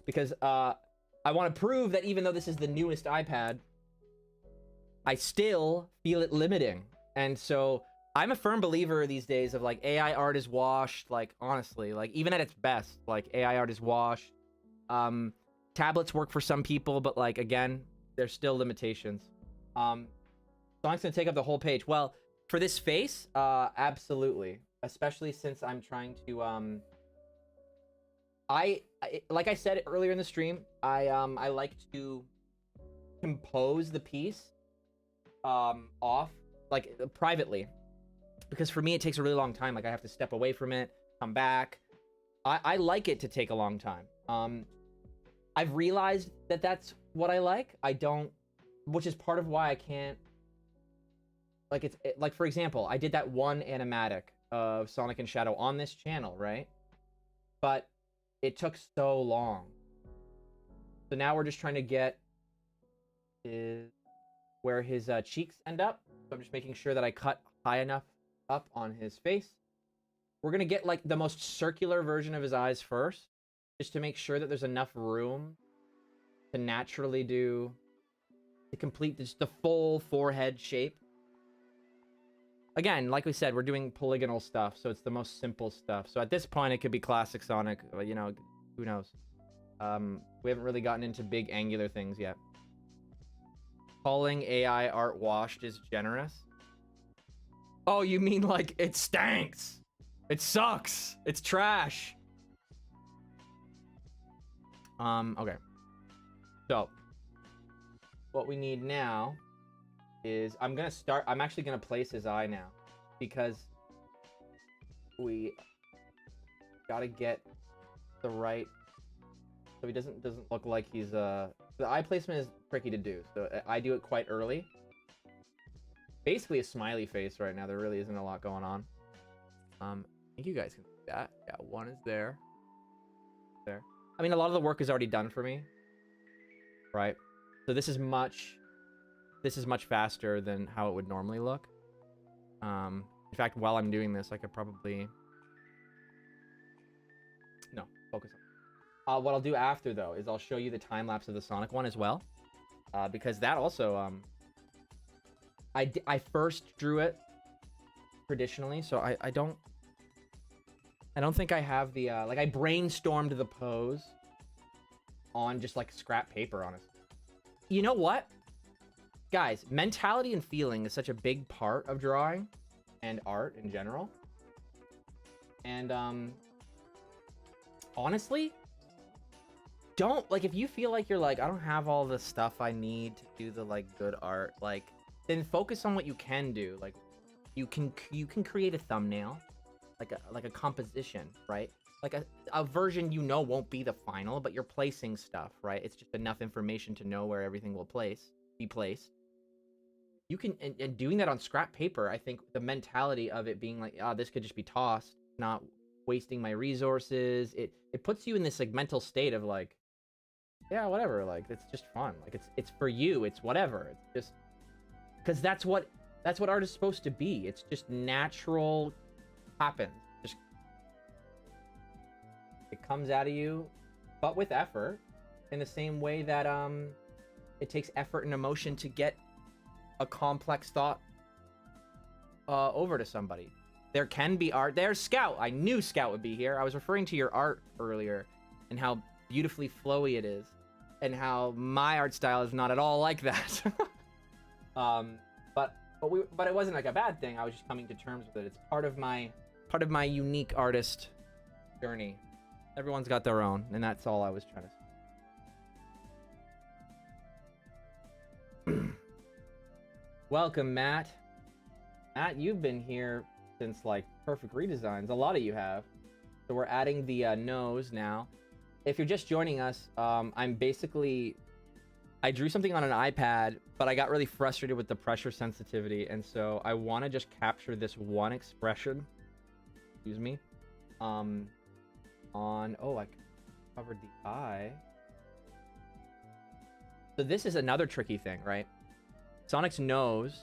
Because I want to prove that even though this is the newest iPad, I still feel it limiting. And so I'm a firm believer these days of like AI art is washed. Like, honestly, like even at its best, like AI art is washed. Tablets work for some people, but like, again, there's still limitations. Sonic's gonna take up the whole page. Well, for this face, absolutely. Especially since I'm trying to, like I said earlier in the stream, I like to compose the piece, off, like privately. Because for me, it takes a really long time. Like, I have to step away from it, come back. I like it to take a long time. I've realized that that's what I like. I don't, which is part of why I can't, like, like, for example, I did that one animatic of Sonic and Shadow on this channel, right? But it took so long. So now we're just trying to get where his cheeks end up. So I'm just making sure that I cut high enough up on his face. We're gonna get like the most circular version of his eyes first, just to make sure that there's enough room to naturally to complete just the full forehead shape. Again, like we said, we're doing polygonal stuff, so it's the most simple stuff. So at this point, it could be classic Sonic, you know, who knows? We haven't really gotten into big angular things yet. Calling AI art washed is generous. Oh, you mean like it stinks? It sucks. It's trash. Okay. So, what we need now is I'm actually gonna place his eye now, because we gotta get the right, so he doesn't look like he's the eye placement is tricky to do, so I do it quite early. Basically a smiley face right now. There really isn't a lot going on. I think you guys can see that. Yeah, one is there. There. I mean, a lot of the work is already done for me. Right? So this is much faster than how it would normally look. In fact, while I'm doing this, I could probably... No, focus on. What I'll do after, though, is I'll show you the time-lapse of the Sonic one as well. Because that also... I first drew it traditionally, so I don't think I have the like, I brainstormed the pose on just like scrap paper, honestly. You know what, guys, mentality and feeling is such a big part of drawing and art in general. And honestly, don't, like, if you feel like you're like, I don't have all the stuff I need to do the like good art, like, then focus on what you can do. Like you can create a thumbnail, like a composition, right? Like a version you know won't be the final, but you're placing stuff, right? It's just enough information to know where everything will be placed. You can, and doing that on scrap paper, I think the mentality of it being like, this could just be tossed, not wasting my resources. It puts you in this like mental state of like, yeah, whatever. Like it's just fun. Like it's for you. It's whatever. It's just because that's what art is supposed to be. It's just natural, happens. Just it comes out of you, but with effort. In the same way that it takes effort and emotion to get a complex thought over to somebody. There can be art. There's Scout. I knew Scout would be here. I was referring to your art earlier and how beautifully flowy it is, and how my art style is not at all like that. But it wasn't like a bad thing. I was just coming to terms with it. It's part of my unique artist journey. Everyone's got their own, and that's all I was trying to say. Welcome, Matt. Matt, you've been here since like Perfect Redesigns. A lot of you have. So we're adding the nose now. If you're just joining us, I drew something on an iPad, but I got really frustrated with the pressure sensitivity, and so I want to just capture this one expression. Excuse me. I covered the eye. So this is another tricky thing, right? Sonic's nose,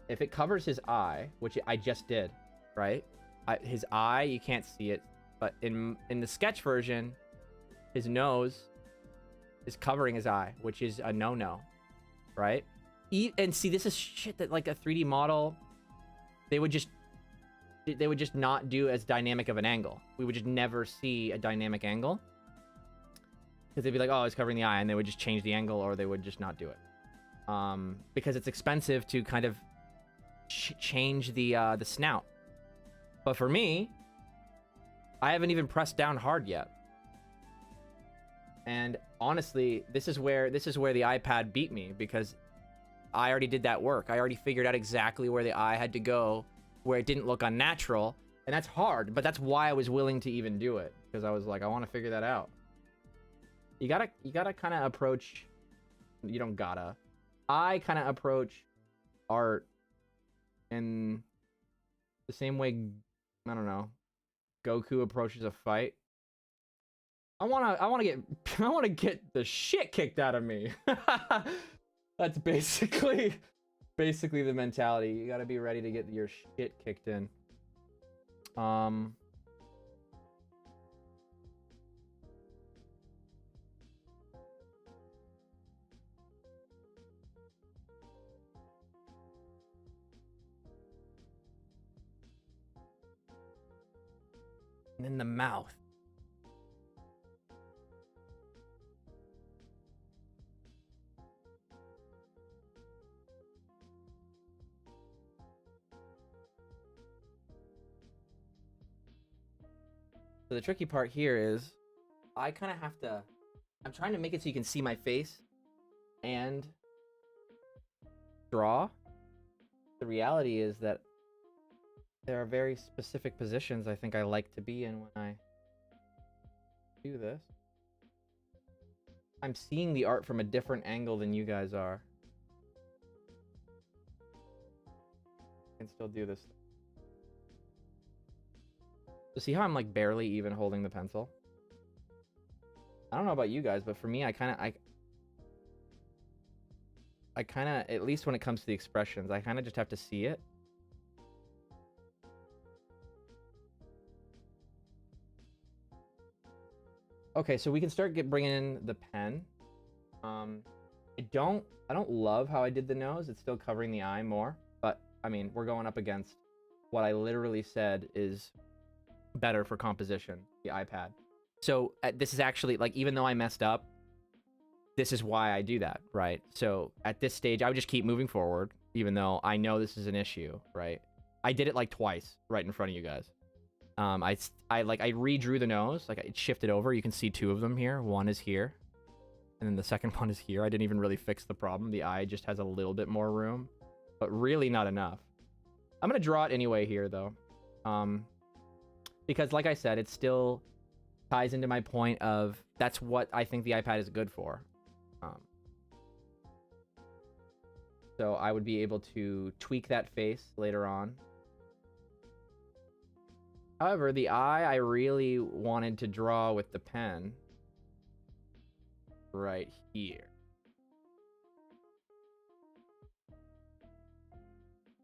if it covers his eye, which I just did, right? His eye, you can't see it, but in the sketch version, his nose is covering his eye, which is a no-no, right? And see, this is shit that like a 3D model, they would just not do as dynamic of an angle. We would just never see a dynamic angle, because they'd be like, oh, it's covering the eye, and they would just change the angle, or they would just not do it. Because it's expensive to kind of change the snout. But for me, I haven't even pressed down hard yet. And honestly, this is where the iPad beat me, because I already did that work. I already figured out exactly where the eye had to go, where it didn't look unnatural. And that's hard, but that's why I was willing to even do it, because I was like, I want to figure that out. You gotta kind of approach, you don't gotta. I kind of approach art in the same way, I don't know, Goku approaches a fight. I want to get the shit kicked out of me. That's basically the mentality. You got to be ready to get your shit kicked in. And then the mouth. So the tricky part here is I kind of have to, I'm trying to make it so you can see my face and draw. The reality is that there are very specific positions I think I like to be in when I do this. I'm seeing the art from a different angle than you guys are. I can still do this. So see how I'm like barely even holding the pencil? I don't know about you guys, but for me, I kind of, at least when it comes to the expressions, I kind of just have to see it. Okay, so we can start bringing in the pen. I don't love how I did the nose. It's still covering the eye more, but I mean, we're going up against what I literally said is better for composition, the iPad. So this is actually, like, even though I messed up, this is why I do that, right? So at this stage, I would just keep moving forward, even though I know this is an issue, right? I did it like twice right in front of you guys. I redrew the nose, like it shifted over. You can see two of them here. One is here. And then the second one is here. I didn't even really fix the problem. The eye just has a little bit more room, but really not enough. I'm going to draw it anyway here, though. Because like I said, it still ties into my point of that's what I think the iPad is good for. So I would be able to tweak that face later on. However, the eye I really wanted to draw with the pen right here.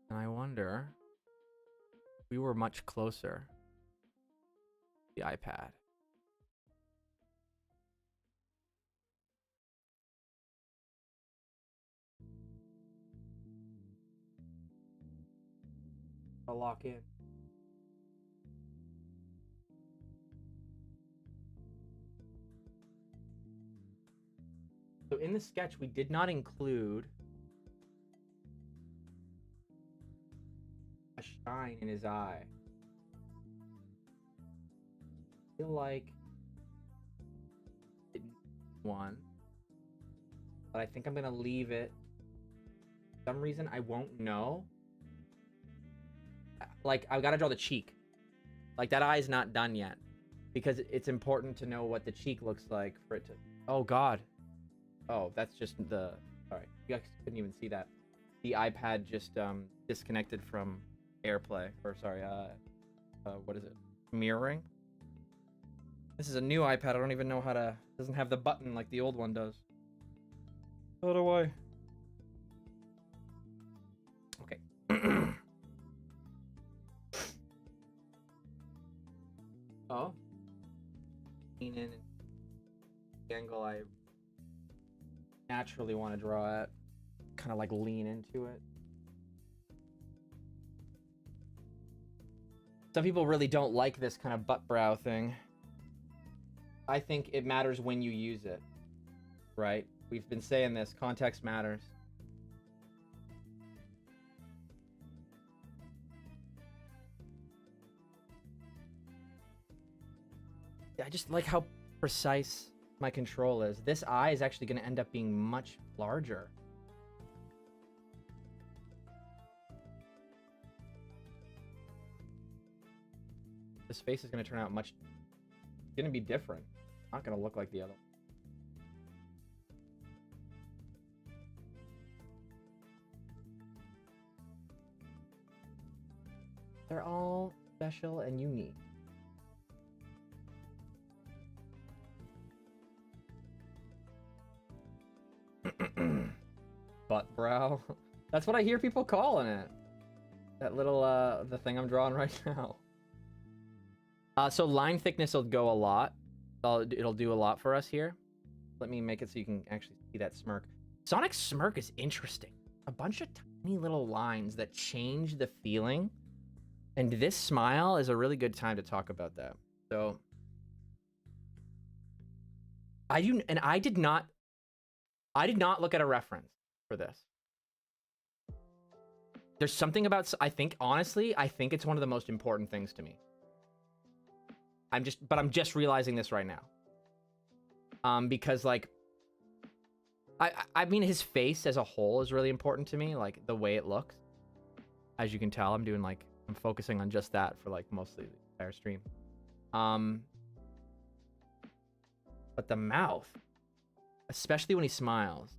And I wonder if we were much closer to the iPad. I'll lock in. So in the sketch, we did not include a shine in his eye. I feel like it needs one, but I think I'm gonna leave it. For some reason, I won't know. Like, I've got to draw the cheek. Like, that eye is not done yet, because it's important to know what the cheek looks like for it to... Oh, God. Oh, that's just the... Sorry, you guys couldn't even see that. The iPad just disconnected from AirPlay. Or, sorry, what is it? Mirroring? This is a new iPad. I don't even know how to... It doesn't have the button like the old one does. How do I... Okay. Oh. Lean in and the angle I naturally want to draw at. Kind of like lean into it. Some people really don't like this kind of butt brow thing. I think it matters when you use it, right? We've been saying this, context matters. I just like how precise my control is. This eye is actually going to end up being much larger. This face is going to turn out much... It's going to be different. Not going to look like the other. They're all special and unique. Butt brow. That's what I hear people calling it. That little, the thing I'm drawing right now. So line thickness will go a lot. It'll do a lot for us here. Let me make it so you can actually see that smirk. Sonic's smirk is interesting. A bunch of tiny little lines that change the feeling. And this smile is a really good time to talk about that. So I did not look at a reference for this. There's something about, honestly, I think it's one of the most important things to me. I'm just realizing this right now. Because like, I mean, his face as a whole is really important to me. Like the way it looks, as you can tell, I'm focusing on just that for like mostly the entire stream. But the mouth, especially when he smiles.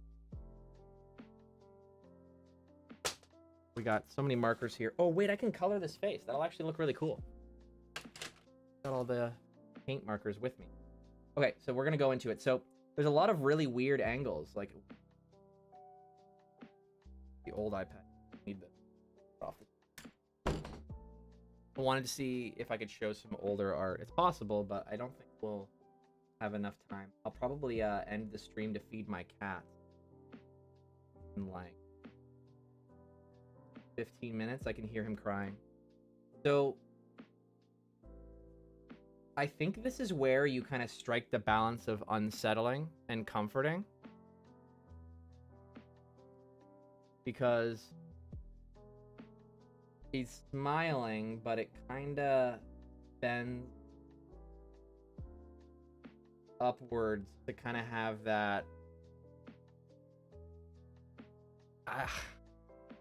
We got so many markers here. Oh, wait, I can color this face. That'll actually look really cool. Got all the paint markers with me. Okay, so we're going to go into it. So there's a lot of really weird angles. Like the old iPad. Need the off. I wanted to see if I could show some older art. It's possible, but I don't think we'll have enough time. I'll probably end the stream to feed my cat in like 15 minutes. I can hear him crying. So I think this is where you kind of strike the balance of unsettling and comforting. Because he's smiling, but it kind of bends upwards to kind of have that I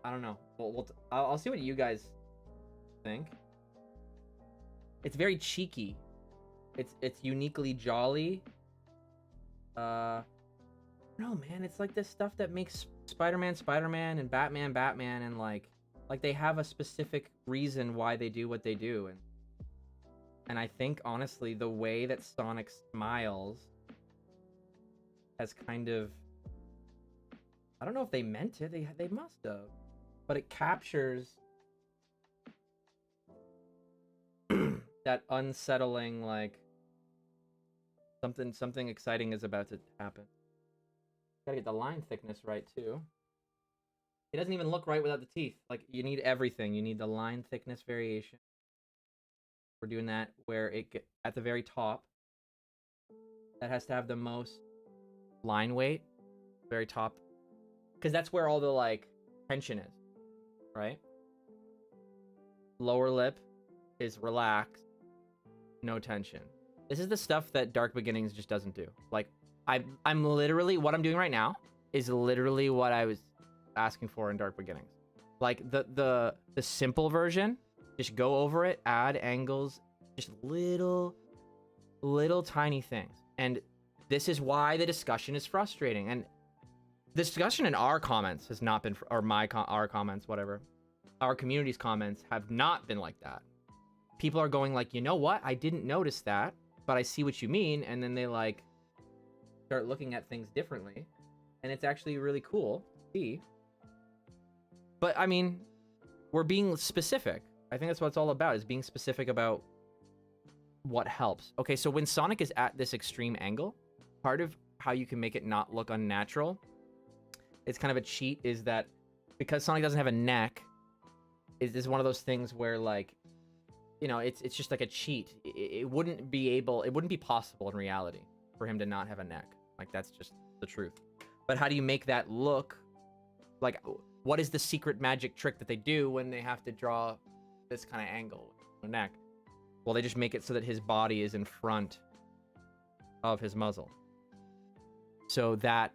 don't know. I'll see what you guys think. It's very cheeky. It's uniquely jolly. No, man, it's like this stuff that makes Spider-Man Spider-Man and Batman Batman, and like they have a specific reason why they do what they do, and I think honestly the way that Sonic smiles has kind of, I don't know if they meant it, they must have, but it captures that unsettling, like something exciting is about to happen. Gotta get the line thickness right too. It doesn't even look right without the teeth. Like, you need everything. You need the line thickness variation. We're doing that where at the very top, that has to have the most line weight, very top, because that's where all the like tension is, right? Lower lip is relaxed, no tension. This is the stuff that Dark Beginnings just doesn't do. Like, I'm literally, what I'm doing right now is literally what I was asking for in Dark Beginnings. Like the simple version, just go over it, add angles, just little tiny things. And this is why the discussion is frustrating. And the discussion in our comments has not been, or our comments, whatever, our community's comments have not been like that. People are going like, you know what? I didn't notice that, but I see what you mean. And then they like start looking at things differently. And it's actually really cool to see. But I mean, we're being specific. I think that's what it's all about, is being specific about what helps. Okay, so when Sonic is at this extreme angle, part of how you can make it not look unnatural, it's kind of a cheat, is that because Sonic doesn't have a neck, is one of those things where, like, you know, it's just like a cheat. It wouldn't be possible in reality for him to not have a neck. Like, that's just the truth. But how do you make that look like, what is the secret magic trick that they do when they have to draw this kind of angle with the neck? Well, they just make it so that his body is in front of his muzzle. So that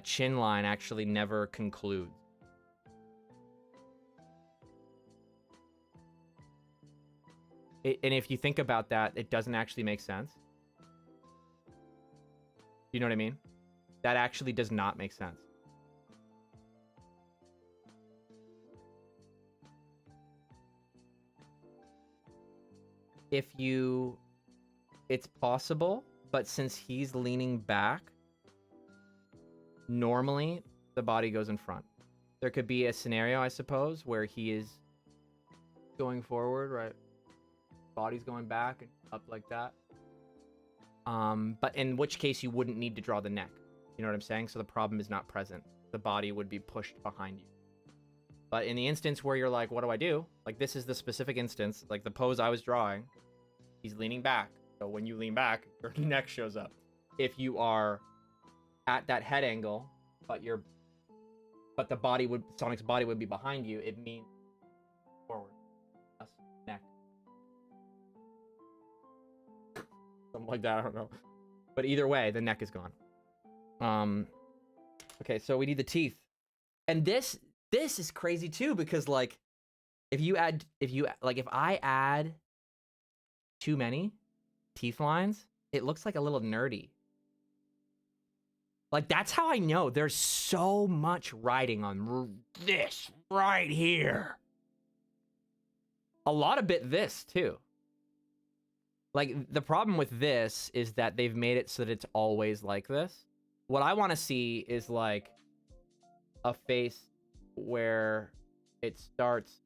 chin line actually never concludes. And if you think about that, it doesn't actually make sense. You know what I mean? That actually does not make sense. It's possible, but since he's leaning back, normally the body goes in front. There could be a scenario, I suppose, where he is going forward, right? Body's going back and up like that. But in which case you wouldn't need to draw the neck. You know what I'm saying? So the problem is not present. The body would be pushed behind you. But in the instance where you're like, what do I do? Like, this is the specific instance, like the pose I was drawing. He's leaning back. So when you lean back, your neck shows up. If you are at that head angle, but Sonic's body would be behind you, it means forward. That's neck. Something like that, I don't know. But either way, the neck is gone. Okay, so we need the teeth. And this is crazy too, because like if I add too many teeth lines, it looks like a little nerdy. Like, that's how I know there's so much writing on this right here. A lot of bit this too. Like, the problem with this is that they've made it so that it's always like this. What I want to see is like a face where it starts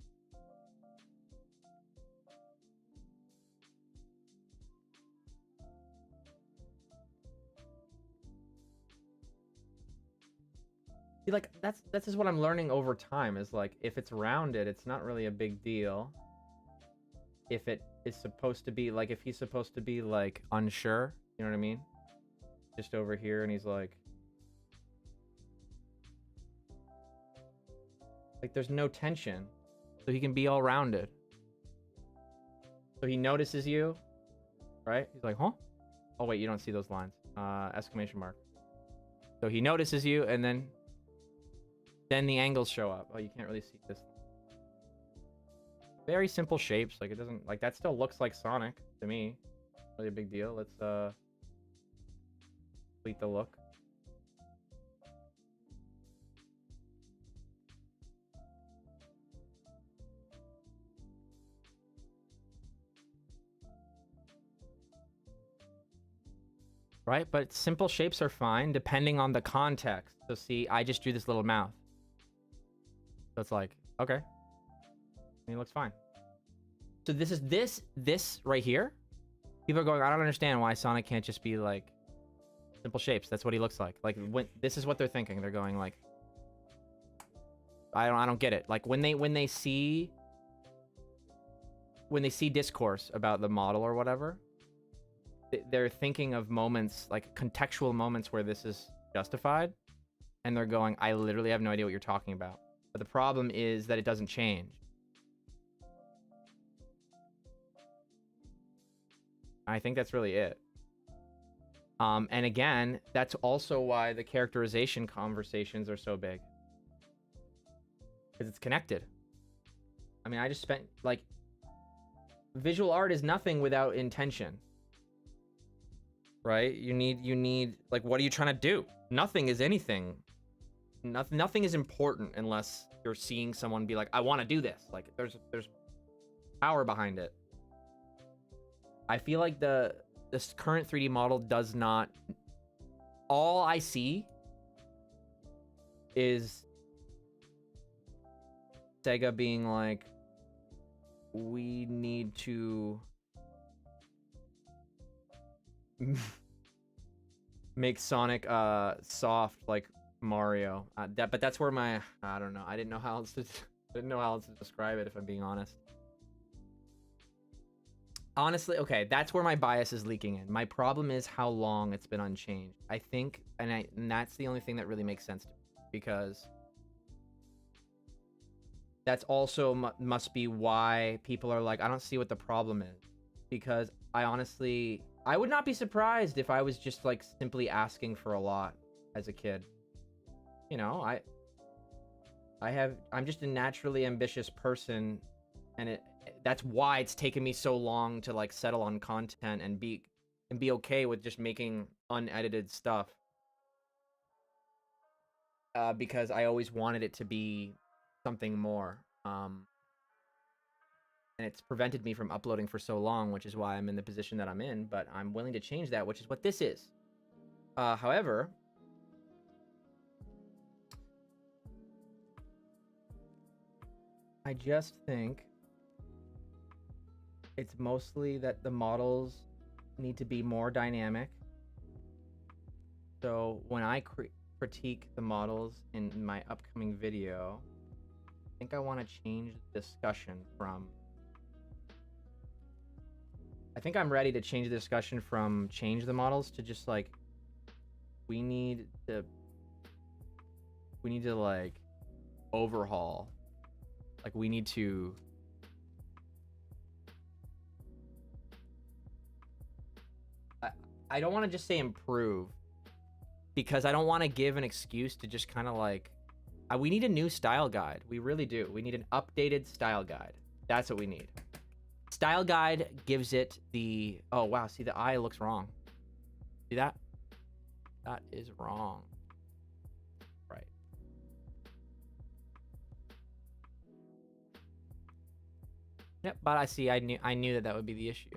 like, that's just what I'm learning over time, is like, if it's rounded, it's not really a big deal. If it is supposed to be like, if he's supposed to be like unsure, you know what I mean? Just over here, and he's like there's no tension, so he can be all rounded. So he notices you, right? He's like, huh? Oh wait, you don't see those lines. Exclamation mark. So he notices you, and then then the angles show up. Oh, you can't really see this. Very simple shapes. Like, it doesn't, like, that still looks like Sonic to me. Really a big deal. Let's complete the look. Right, but simple shapes are fine depending on the context. So see, I just drew this little mouth. So it's like, okay. I mean, it looks fine. So this is this right here. People are going, I don't understand why Sonic can't just be like simple shapes. That's what he looks like. Like, when this is what they're thinking. They're going like, I don't get it. Like when they see discourse about the model or whatever, they're thinking of moments, like contextual moments where this is justified, and they're going, I literally have no idea what you're talking about. But the problem is that it doesn't change. I think that's really it. And again, that's also why the characterization conversations are so big. Because it's connected. I mean, I just spent, like, visual art is nothing without intention. Right? You need, like, what are you trying to do? Nothing is anything. Nothing is important unless you're seeing someone be like, I want to do this. Like, there's power behind it. I feel like this current 3D model does not. All I see is Sega being like, we need to make Sonic soft like Mario. But that's where my, I don't know. I didn't know how else to describe it, if I'm being honest. Honestly, okay, that's where my bias is leaking in. My problem is how long it's been unchanged. I think, and that's the only thing that really makes sense to me, because that's also must be why people are like, I don't see what the problem is. Because I honestly, I would not be surprised if I was just like simply asking for a lot as a kid. You know, I'm just a naturally ambitious person, and that's why it's taken me so long to like settle on content and be okay with just making unedited stuff. Because I always wanted it to be something more. And it's prevented me from uploading for so long, which is why I'm in the position that I'm in, but I'm willing to change that, which is what this is. However, I just think it's mostly that the models need to be more dynamic. So when I critique the models in my upcoming video, I think I want to change the discussion from... I think I'm ready to change the discussion from change the models to just like, we need to like overhaul. Like, we need to... I don't want to just say improve, because I don't want to give an excuse to just kind of like, we need a new style guide. We really do. We need an updated style guide. That's what we need. Style guide gives it the... Oh, wow. See, the eye looks wrong. See that? That is wrong. Right. Yep, but I see. I knew that would be the issue.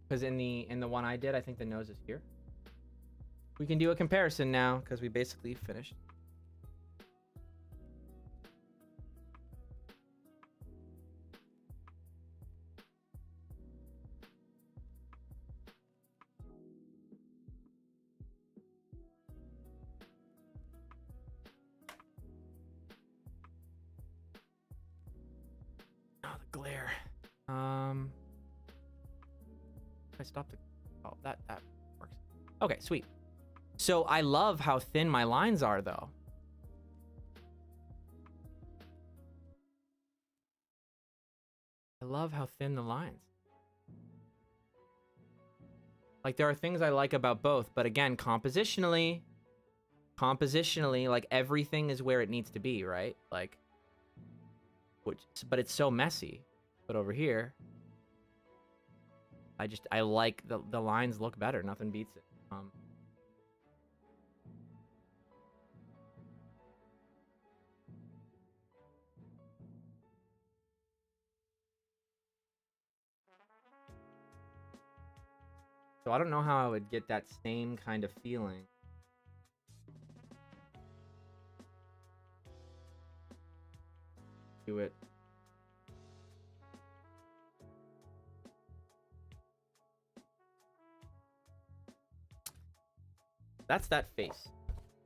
Because in the one I did, I think the nose is here. We can do a comparison now, because we basically finished. Oh, the glare. I stopped the... Oh, that works. Okay, sweet. So I love how thin my lines are, though. I love how thin the lines. Like, there are things I like about both, but again, compositionally, compositionally, like everything is where it needs to be, right? Like, but it's so messy. But over here, I like the lines look better. Nothing beats it. So I don't know how I would get that same kind of feeling. Do it. That's that face.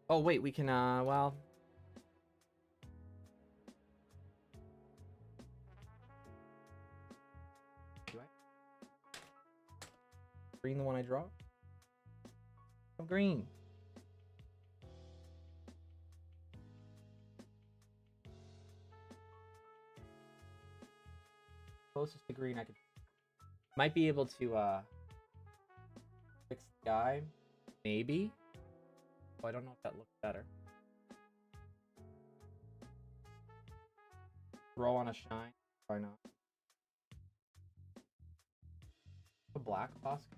Oh wait, we can well. Do I? Green the one I draw? Oh, green. Closest to green I could. Might be able to fix the guy. Maybe. Oh, I don't know if that looks better. Throw on a shine. Why not? A black possible.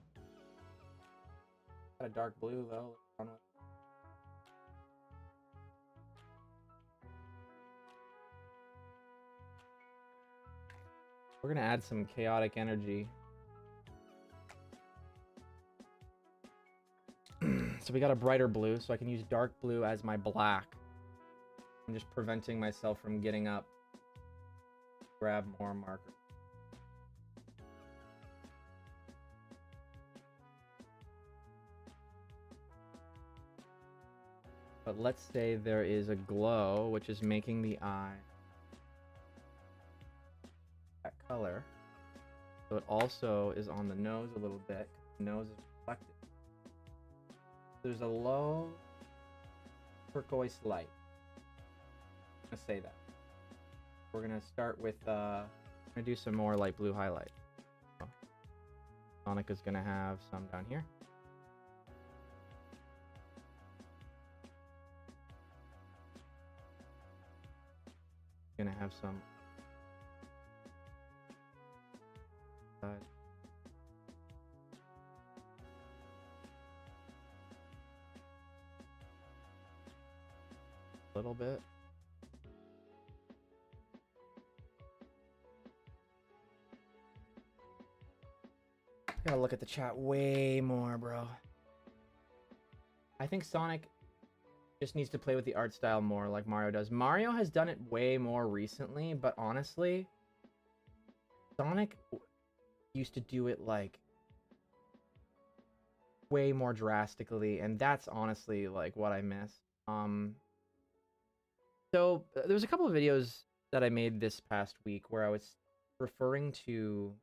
Got a dark blue though. Let's run with it. We're gonna add some chaotic energy. So we got a brighter blue, so I can use dark blue as my black. I'm just preventing myself from getting up. Grab more markers. But let's say there is a glow, which is making the eye that color. So it also is on the nose a little bit. The nose is reflected. There's a low turquoise light. I'm gonna say that. We're gonna start with I'm gonna do some more light blue highlight. Oh. Sonic is gonna have some down here. Gonna have some little bit. Gotta look at the chat way more, bro. I think Sonic just needs to play with the art style more like Mario does. Mario has done it way more recently, but honestly, Sonic used to do it like way more drastically, and that's honestly like what I miss. So there was a couple of videos that I made this past week where I was referring to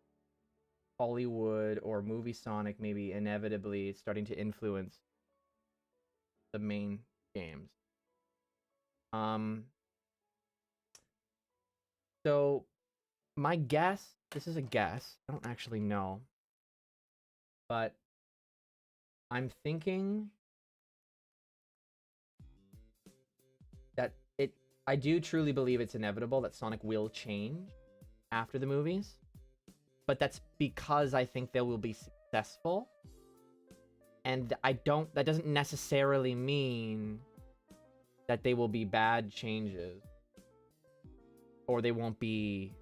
Hollywood or movie Sonic maybe inevitably starting to influence the main games. So my guess, this is a guess, I don't actually know, but I'm thinking that I do truly believe it's inevitable that Sonic will change after the movies, but that's because I think they will be successful. And that doesn't necessarily mean that they will be bad changes or they won't be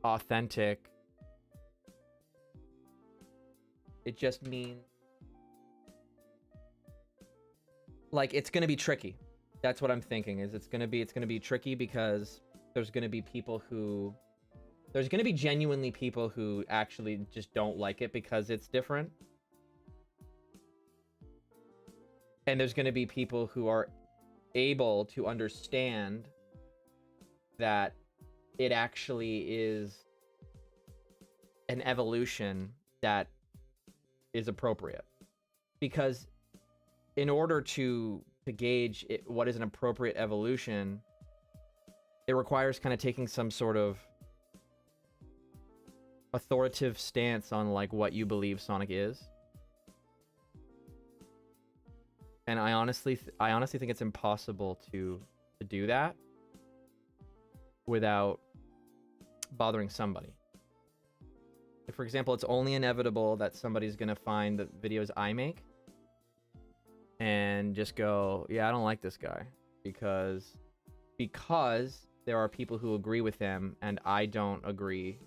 authentic. It just means like it's going to be tricky. That's what I'm thinking is it's going to be tricky because there's going to be genuinely people who actually just don't like it because it's different. And there's going to be people who are able to understand that it actually is an evolution that is appropriate. Because in order to gauge what is an appropriate evolution, it requires kind of taking some sort of authoritative stance on like what you believe Sonic is. And I honestly think it's impossible to do that without bothering somebody. If, for example, it's only inevitable that somebody's gonna find the videos I make and just go, yeah, I don't like this guy because there are people who agree with him and I don't agree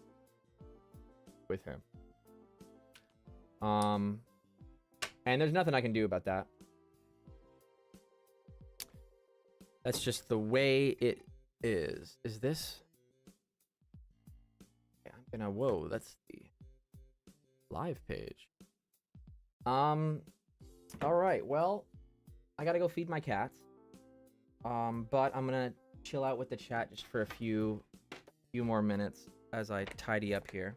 with him. And there's nothing I can do about that. That's just the way it is. Is this? Yeah, I'm gonna, whoa, that's the live page. All right, well, I gotta go feed my cats. But I'm gonna chill out with the chat just for a few more minutes as I tidy up here.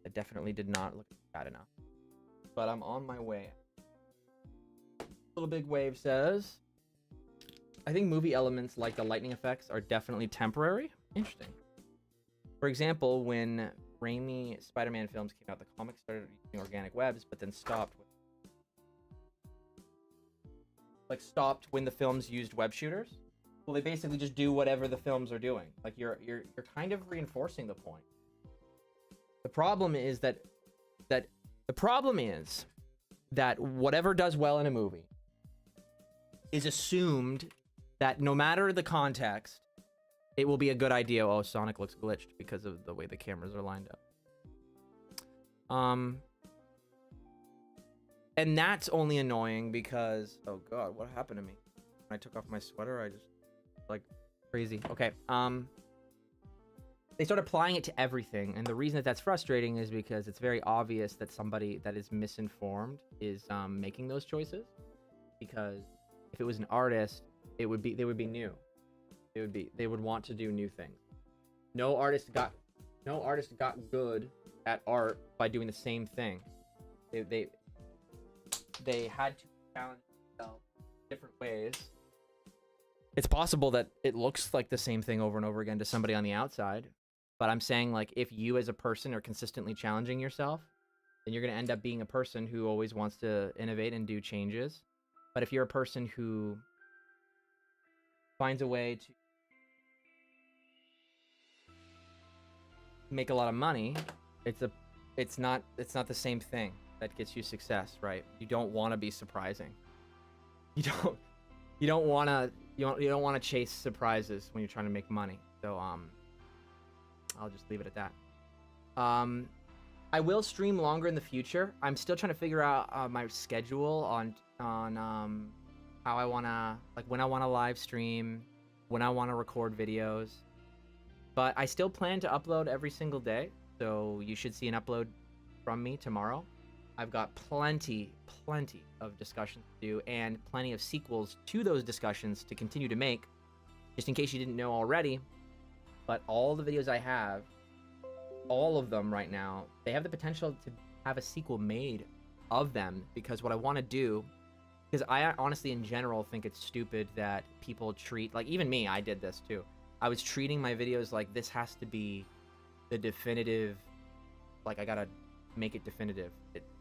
I definitely did not look bad enough, but I'm on my way. Little Big Wave says, I think movie elements like the lightning effects are definitely temporary. Interesting. For example, when Raimi Spider-Man films came out, the comics started using organic webs, but then stopped when the films used web shooters. Well, they basically just do whatever the films are doing. Like you're kind of reinforcing the point. The problem is that whatever does well in a movie is assumed that no matter the context, it will be a good idea. Oh, Sonic looks glitched because of the way the cameras are lined up. And that's only annoying because, oh god, what happened to me? When I took off my sweater, I just, like, crazy. Okay, they start applying it to everything, and the reason that that's frustrating is because it's very obvious that somebody that is misinformed is making those choices. Because if it was an artist, they would be new. They would want to do new things. No artist got good at art by doing the same thing. They had to challenge themselves in different ways. It's possible that it looks like the same thing over and over again to somebody on the outside, but I'm saying, like, if you as a person are consistently challenging yourself, then you're going to end up being a person who always wants to innovate and do changes. But if you're a person who finds a way to make a lot of money, it's not the same thing that gets you success, right? You don't want to be surprising. You don't want to chase surprises when you're trying to make money. So I'll just leave it at that. I will stream longer in the future. I'm still trying to figure out my schedule on how I wanna, like, when I wanna live stream, when I wanna record videos. But I still plan to upload every single day, so you should see an upload from me tomorrow. I've got plenty of discussions to do and plenty of sequels to those discussions to continue to make, just in case you didn't know already. But all the videos I have, all of them right now, they have the potential to have a sequel made of them, because what I want to do, because I honestly in general think it's stupid that people treat, like, even me, I did this too. I was treating my videos like this has to be the definitive, like, I gotta make it definitive.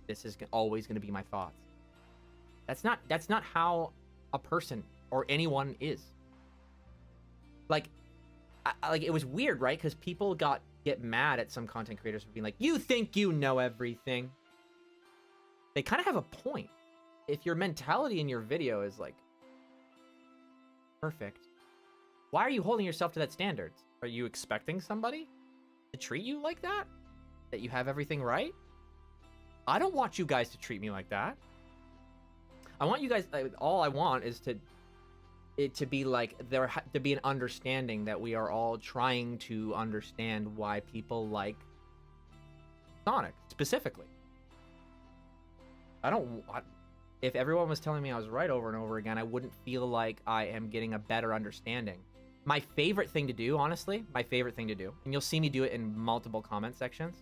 This is always going to be my thoughts. That's not how a person or anyone is. Like, like, it was weird, right? Because people get mad at some content creators for being like, you think you know everything. They kind of have a point. If your mentality in your video is like perfect, why are you holding yourself to that standard? Are you expecting somebody to treat you like that? That you have everything right? I don't want you guys to treat me like that. I want you guys, all I want is it to be like, to be an understanding that we are all trying to understand why people like Sonic specifically. If everyone was telling me I was right over and over again, I wouldn't feel like I am getting a better understanding. My favorite thing to do, honestly, and you'll see me do it in multiple comment sections,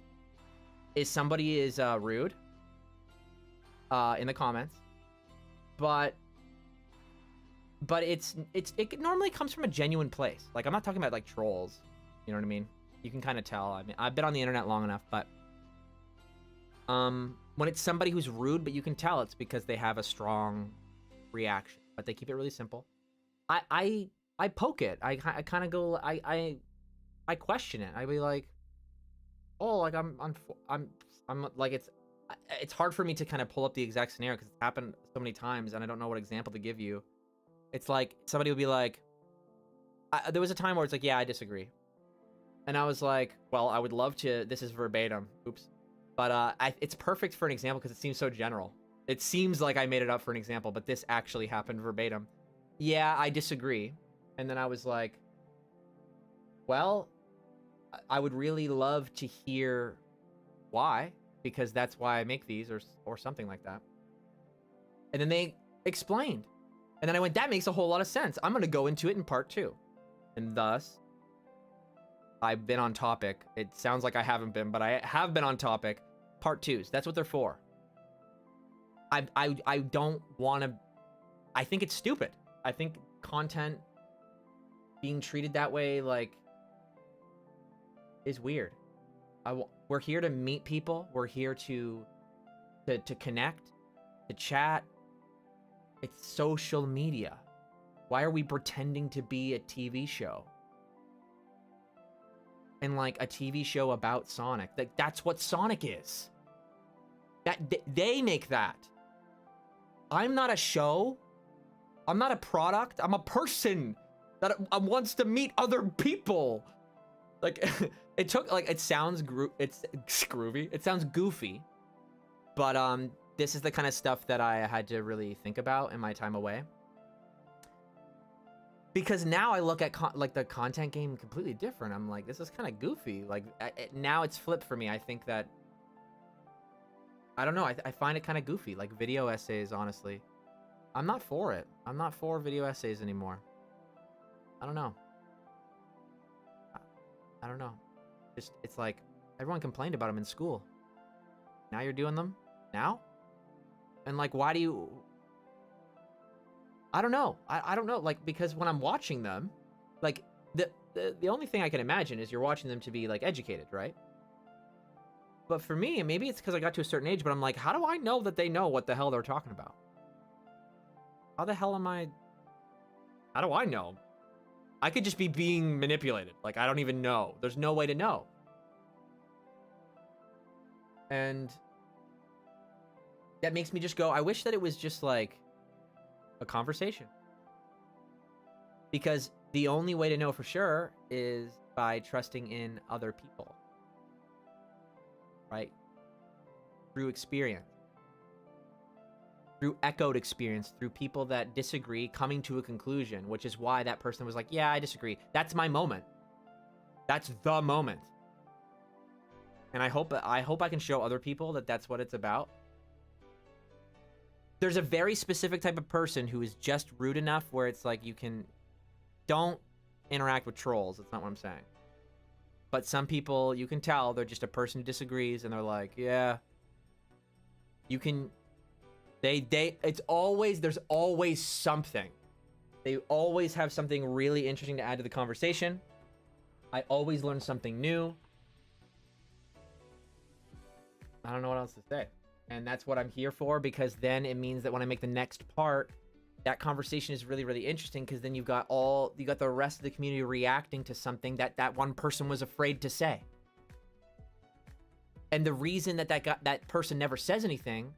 is somebody is rude in the comments, but it normally comes from a genuine place. Like, I'm not talking about like trolls, you know what I mean? You can kind of tell. I mean, I've been on the internet long enough, but when it's somebody who's rude, but you can tell it's because they have a strong reaction, but they keep it really simple. I poke it. I kind of go. I question it. I be like, oh, like I'm like it's hard for me to kind of pull up the exact scenario because it's happened so many times, and I don't know what example to give you. It's like somebody would be like, there was a time where it's like, yeah, I disagree, and I was like, well, I would love to. This is verbatim. Oops, but it's perfect for an example because it seems so general. It seems like I made it up for an example, but this actually happened verbatim. Yeah, I disagree. And then I was like, well, I would really love to hear why, because that's why I make these, or something like that. And then they explained. And then I went, that makes a whole lot of sense. I'm going to go into it in part 2. And thus, I've been on topic. It sounds like I haven't been, but I have been on topic. Part 2s. That's what they're for. I don't want to... I think it's stupid. I think content being treated that way, like, is weird. We're here to meet people. We're here to connect, to chat. It's social media. Why are we pretending to be a TV show? And like a TV show about Sonic. Like, that's what Sonic is. They make that. I'm not a show. I'm not a product. I'm a person that wants to meet other people. Like, it took, like, it sounds it's groovy. It sounds goofy. But this is the kind of stuff that I had to really think about in my time away. Because now I look at like the content game completely different. I'm like, this is kind of goofy. Like, now it's flipped for me. I think that, I don't know. I find it kind of goofy. Like video essays, honestly. I'm not for it. I'm not for video essays anymore. I don't know. I don't know. Just, it's like, everyone complained about them in school. Now you're doing them? Now? And like, why do you... I don't know. I don't know. Like, because when I'm watching them, like, the only thing I can imagine is you're watching them to be, like, educated, right? But for me, and maybe it's because I got to a certain age, but I'm like, how do I know that they know what the hell they're talking about? How the hell am I... How do I know? I could just be being manipulated. Like, I don't even know. There's no way to know. And that makes me just go, I wish that it was just like a conversation. Because the only way to know for sure is by trusting in other people. Right? Through experience. Through echoed experience, through people that disagree, coming to a conclusion, which is why that person was like, yeah, I disagree. That's my moment. That's the moment. And I hope I can show other people that that's what it's about. There's a very specific type of person who is just rude enough where it's like, don't interact with trolls. That's not what I'm saying. But some people, you can tell they're just a person who disagrees and they're like, yeah, you can... there's always something. They always have something really interesting to add to the conversation. I always learn something new. I don't know what else to say. And that's what I'm here for, because then it means that when I make the next part, that conversation is really, really interesting, because then you got the rest of the community reacting to something that one person was afraid to say. And the reason that person never says anything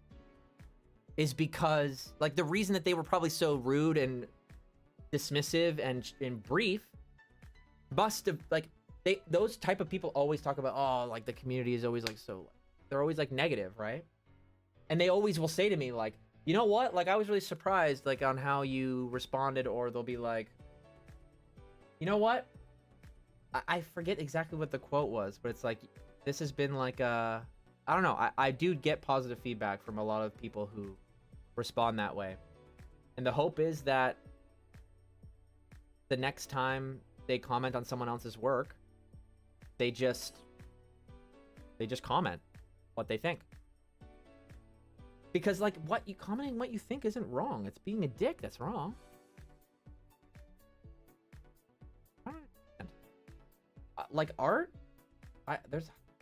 is because, like, the reason that they were probably so rude and dismissive and brief must have, like, those type of people always talk about, oh, like, the community is always, like, so, they're always, like, negative, right? And they always will say to me, like, you know what? Like, I was really surprised, like, on how you responded, or they'll be like, you know what? I forget exactly what the quote was, but it's like, this has been, like, I don't know. I do get positive feedback from a lot of people who respond that way. And the hope is that the next time they comment on someone else's work, they just comment what they think. Because, like, commenting what you think isn't wrong. It's being a dick that's wrong. Like, art? I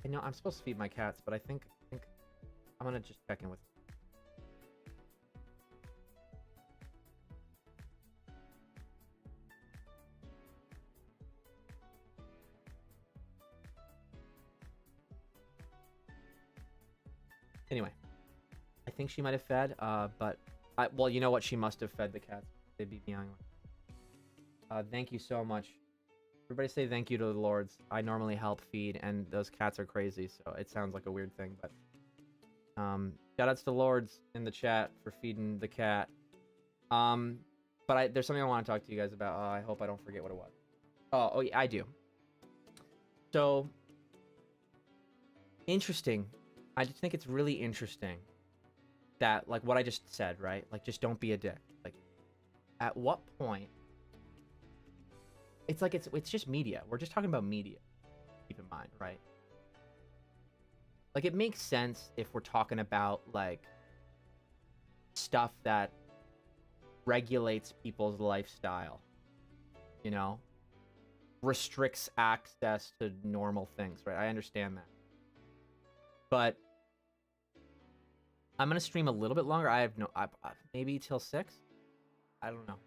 know I'm supposed to feed my cats, but I think I'm gonna just check in with... Anyway, I think she might have fed, but well, you know what? She must have fed the cats. They'd be meowing. Thank you so much. Everybody say thank you to the lords. I normally help feed, and those cats are crazy, so it sounds like a weird thing, but shout outs to lords in the chat for feeding the cat. But there's something I want to talk to you guys about. I hope I don't forget what it was. Oh yeah, I do. So interesting. I just think it's really interesting that, like, what I just said, right? Like, just don't be a dick. Like, at what point? It's like it's just media. We're just talking about media. Keep in mind, right? Like, it makes sense if we're talking about, like, stuff that regulates people's lifestyle, you know? Restricts access to normal things, right? I understand that. But I'm gonna stream a little bit longer. I have no, maybe till 6. I don't know.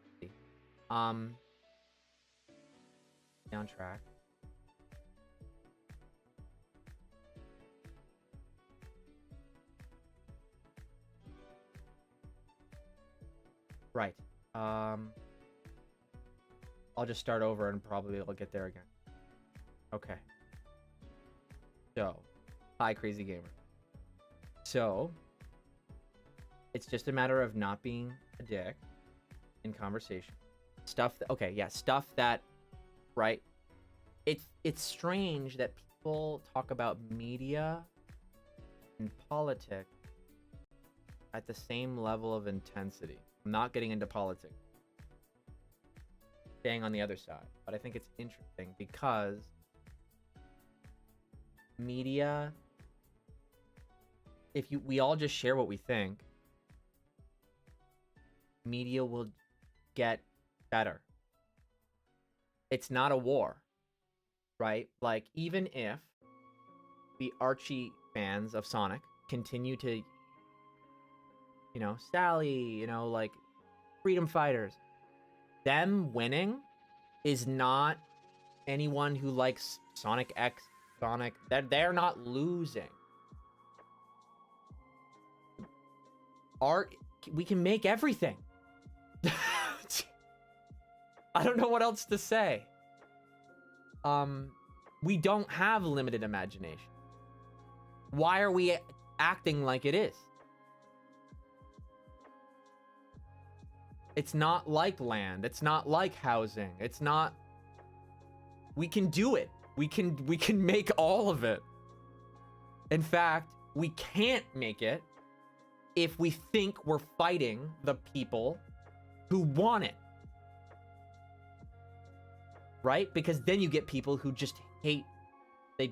Down track. Right. I'll just start over and probably I'll get there again. Okay. So, hi, Crazy Gamer. So, it's just a matter of not being a dick in conversation. Stuff that, okay, yeah, stuff that, right? It's strange that people talk about media and politics at the same level of intensity. I'm not getting into politics. Staying on the other side. But I think it's interesting because media, if we all just share what we think, media will get better. It's not a war, right? Like, even if the Archie fans of Sonic continue to, you know, Sally, you know, like, freedom fighters, them winning is not anyone who likes Sonic X, Sonic, they're not losing. Art, we can make everything. I don't know what else to say. We don't have limited imagination. Why are we acting like it is? It's not like land. It's not like housing. It's not. We can do it. We can make all of it. In fact, we can't make it if we think we're fighting the people who want it. Right? Because then you get people who just hate. They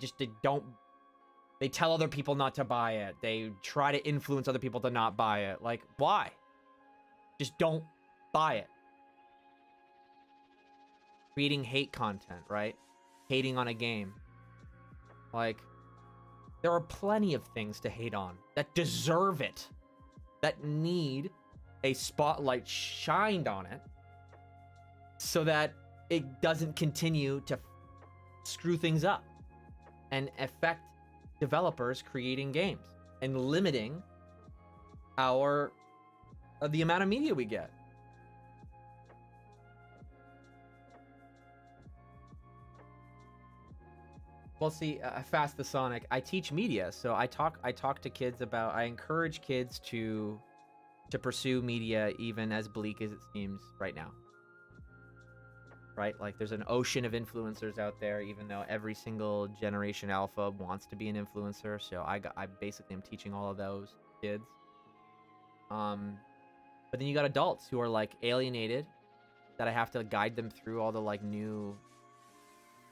tell other people not to buy it. They try to influence other people to not buy it. Like, why? Just don't buy it. Creating hate content, right? Hating on a game. Like, there are plenty of things to hate on that deserve it, that need a spotlight shined on it so that it doesn't continue to screw things up and affect developers creating games and limiting the amount of media we get. Well, see, Fast the Sonic, I teach media, so I talk to kids about, I encourage kids to pursue media even as bleak as it seems right now. Right? Like, there's an ocean of influencers out there, even though every single generation alpha wants to be an influencer. So I basically am teaching all of those kids. But then you got adults who are, like, alienated, that I have to guide them through all the, like, new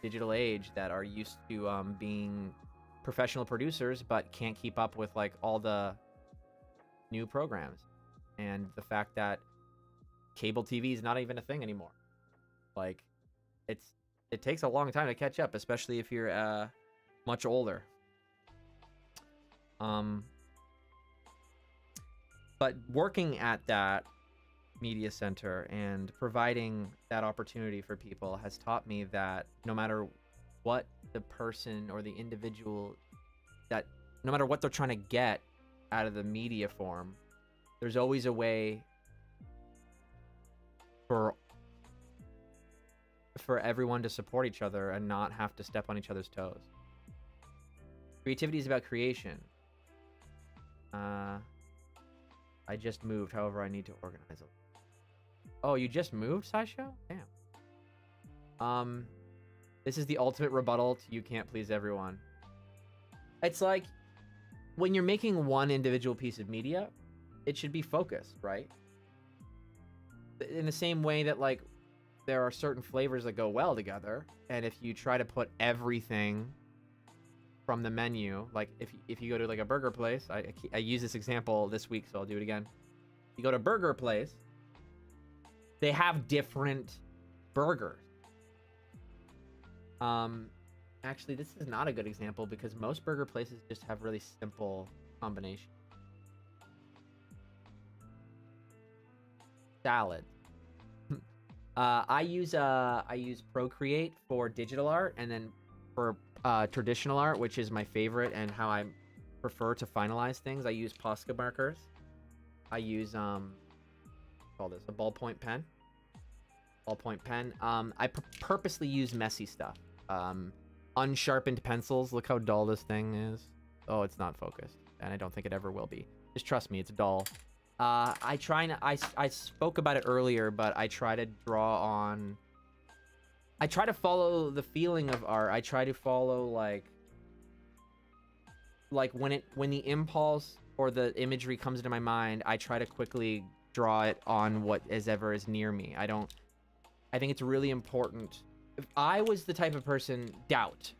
digital age, that are used to being professional producers but can't keep up with, like, all the new programs, and the fact that cable TV is not even a thing anymore. Like, it takes a long time to catch up, especially if you're much older. But working at that media center and providing that opportunity for people has taught me that no matter what the person or the individual, that no matter what they're trying to get out of the media form, there's always a way for everyone to support each other and not have to step on each other's toes. Creativity is about creation. I just moved, however, I need to organize it. Oh, you just moved, Sideshow? Damn. This is the ultimate rebuttal to you can't please everyone. It's like, when you're making one individual piece of media, it should be focused, right? In the same way that, like, there are certain flavors that go well together, and if you try to put everything from the menu, like if you go to like a burger place, I use this example this week, so I'll do it again. You go to a burger place, they have different burgers. Actually, this is not a good example because most burger places just have really simple combinations. Salad. I use Procreate for digital art, and then for traditional art, which is my favorite and how I prefer to finalize things, I use Posca markers. I use call this a ballpoint pen. I purposely use messy stuff. Unsharpened pencils. Look how dull this thing is. Oh, it's not focused, and I don't think it ever will be. Just trust me, it's dull. I spoke about it earlier, but I try to draw on. I try to follow the feeling of art. I try to follow like when the impulse or the imagery comes into my mind, I try to quickly draw it on what is near me. I think it's really important. If I was the type of person, doubt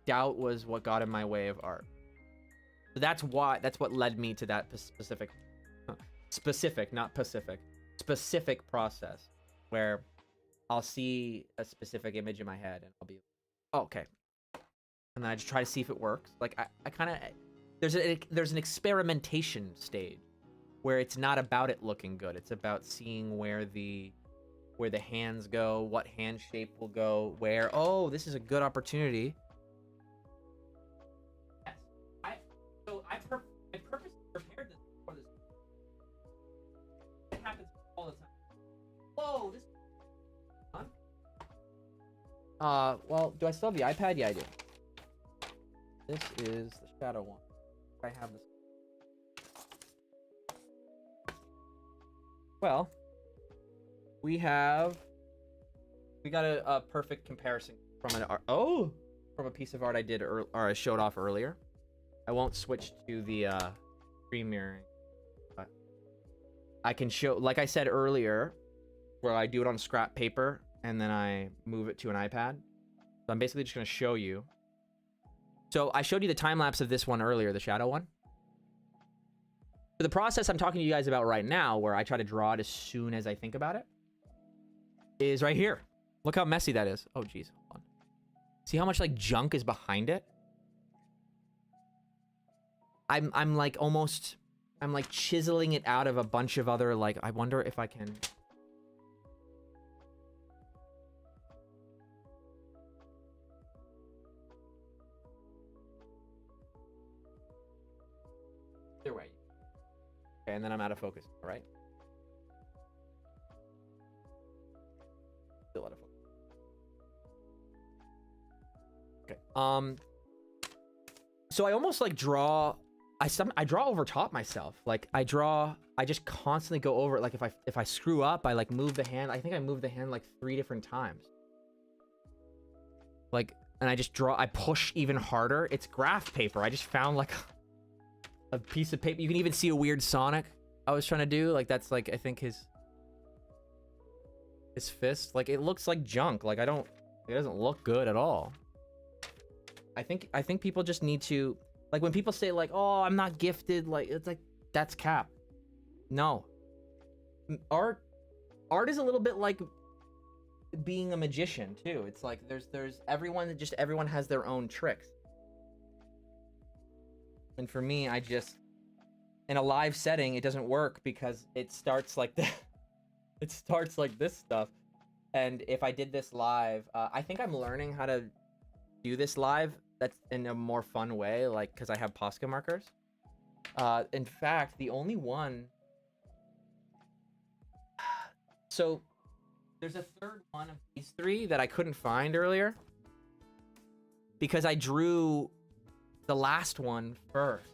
was what got in my way of art. So that's what led me to that specific process where I'll see a specific image in my head and I'll be, oh, okay. And then I just try to see if it works. Like I kind of, there's an experimentation stage where it's not about it looking good. It's about seeing where the hands go, what hand shape will go, where, oh, this is a good opportunity. Yes. I purposely prepared this for this. It happens all the time. Whoa, this fun. Well, do I still have the iPad? Yeah, I do. This is the shadow one. I have this. Well, we got a perfect comparison from from a piece of art I did or I showed off earlier. I won't switch to the screen mirroring, but I can show, like I said earlier, where I do it on scrap paper and then I move it to an iPad. So I'm basically just going to show you. So I showed you the time lapse of this one earlier, the shadow one. So the process I'm talking to you guys about right now, where I try to draw it as soon as I think about it, is right here. Look how messy that is. Oh, geez. Hold on. See how much like junk is behind it? I'm like chiseling it out of a bunch of other, like, I wonder if I can. Either way. Okay, and then I'm out of focus, all right? Still out of focus. Okay. So I almost like draw. I draw over top myself. Like I just constantly go over it. Like if I screw up, I like move the hand. I think I moved the hand like 3 different times. Like, and I just draw. I push even harder. It's graph paper. I just found like a piece of paper. You can even see a weird Sonic I was trying to do. Like that's like, I think his fist. Like it looks like junk. Like it doesn't look good at all. I think people just need to, like when people say like, oh, I'm not gifted, like it's like, that's cap. No. Art is a little bit like being a magician too. It's like there's everyone has their own tricks. And for me, in a live setting, it doesn't work because it starts like that. It starts like this stuff. And if I did this live, I think I'm learning how to do this live. That's in a more fun way, like because I have Posca markers. In fact, the only one... So, there's a third one of these three that I couldn't find earlier. Because I drew the last one first.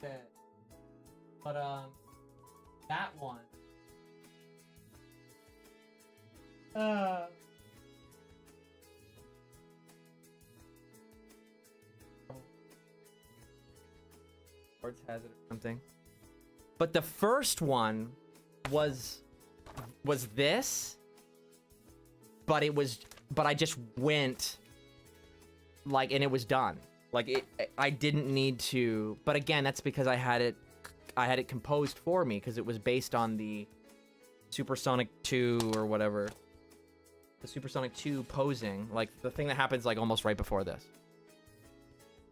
Okay. But, that one... Words has it or something. But the first one was this, but I just went like, and it was done. Like I didn't need to, but again, that's because I had it composed for me because it was based on the Supersonic 2 or whatever. The Supersonic 2 posing, like the thing that happens like almost right before this.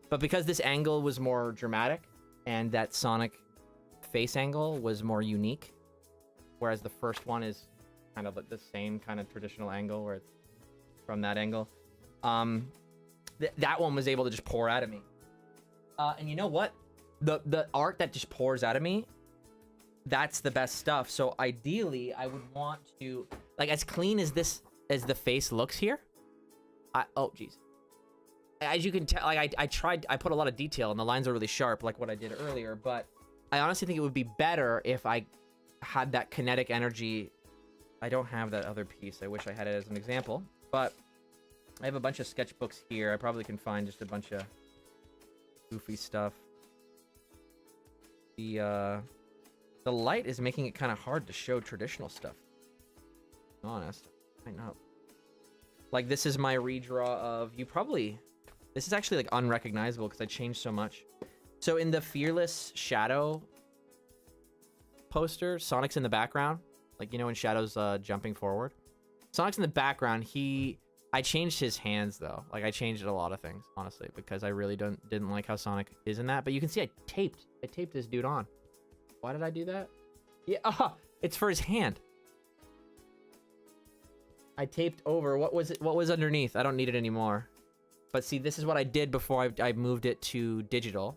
But because this angle was more dramatic and that Sonic face angle was more unique, whereas the first one is kind of the same kind of traditional angle where it's from that angle, that one was able to just pour out of me. And you know what? The art that just pours out of me, that's the best stuff. So ideally, I would want to, like, as clean as the face looks here. Oh, geez. As you can tell, like I put a lot of detail and the lines are really sharp, like what I did earlier, but I honestly think it would be better if I had that kinetic energy. I don't have that other piece. I wish I had it as an example, but I have a bunch of sketchbooks here. I probably can find just a bunch of goofy stuff. The light is making it kind of hard to show traditional stuff. To be honest, I know. Like this is my redraw of this is actually like unrecognizable because I changed so much. So in the Fearless Shadow poster, Sonic's in the background. Like, you know, when Shadow's jumping forward. Sonic's in the background. I changed his hands though. Like I changed a lot of things, honestly, because I really didn't like how Sonic is in that. But you can see I taped this dude on. Why did I do that? Yeah, it's for his hand. I taped over. What was underneath? I don't need it anymore. But see, this is what I did before I moved it to digital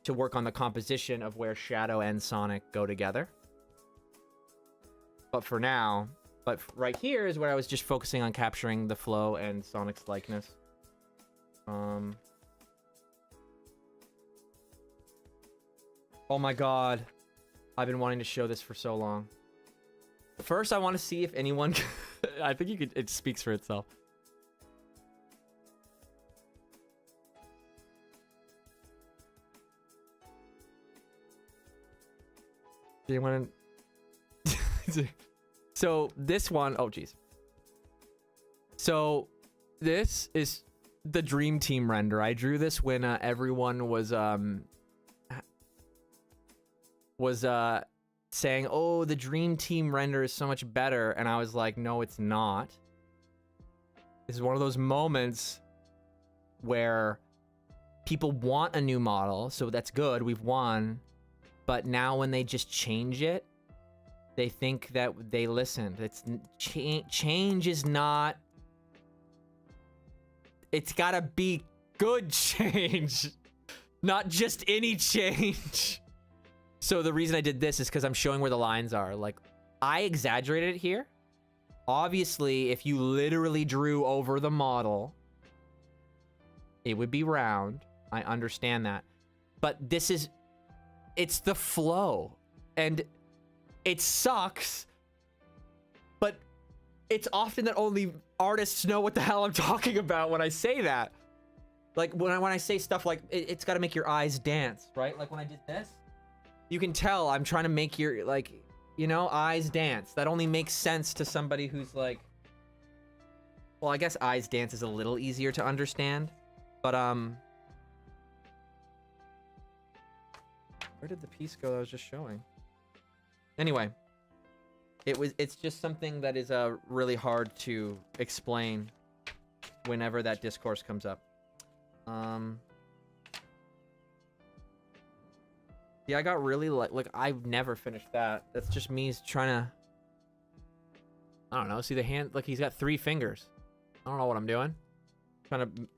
to work on the composition of where Shadow and Sonic go together. But for now, right here is where I was just focusing on capturing the flow and Sonic's likeness. Oh my god. I've been wanting to show this for so long. First, I want to see if anyone... I think it speaks for itself. Do you want to... So this one... Oh, geez. So this is the Dream Team render. I drew this when everyone was saying, oh, the Dream Team render is so much better. And I was like, no, it's not. This is one of those moments where people want a new model. So that's good. We've won. But now when they just change it, they think that they listened. It's change is not... It's gotta be good change. Not just any change. So the reason I did this is because I'm showing where the lines are. Like, I exaggerated it here. Obviously, if you literally drew over the model, it would be round. I understand that. But this is... It's the flow. And it sucks. But it's often that only artists know what the hell I'm talking about when I say that. Like, when I say stuff like, it's got to make your eyes dance, right? Like, when I did this, you can tell I'm trying to make your, like, you know, eyes dance. That only makes sense to somebody who's like... Well, I guess eyes dance is a little easier to understand. But, where did the piece go that I was just showing? Anyway, it's just something that is really hard to explain whenever that discourse comes up. Yeah, I got really like I've never finished that. That's just me trying to, I don't know, see the hand, like he's got 3 fingers. I don't know what I'm doing. Trying to,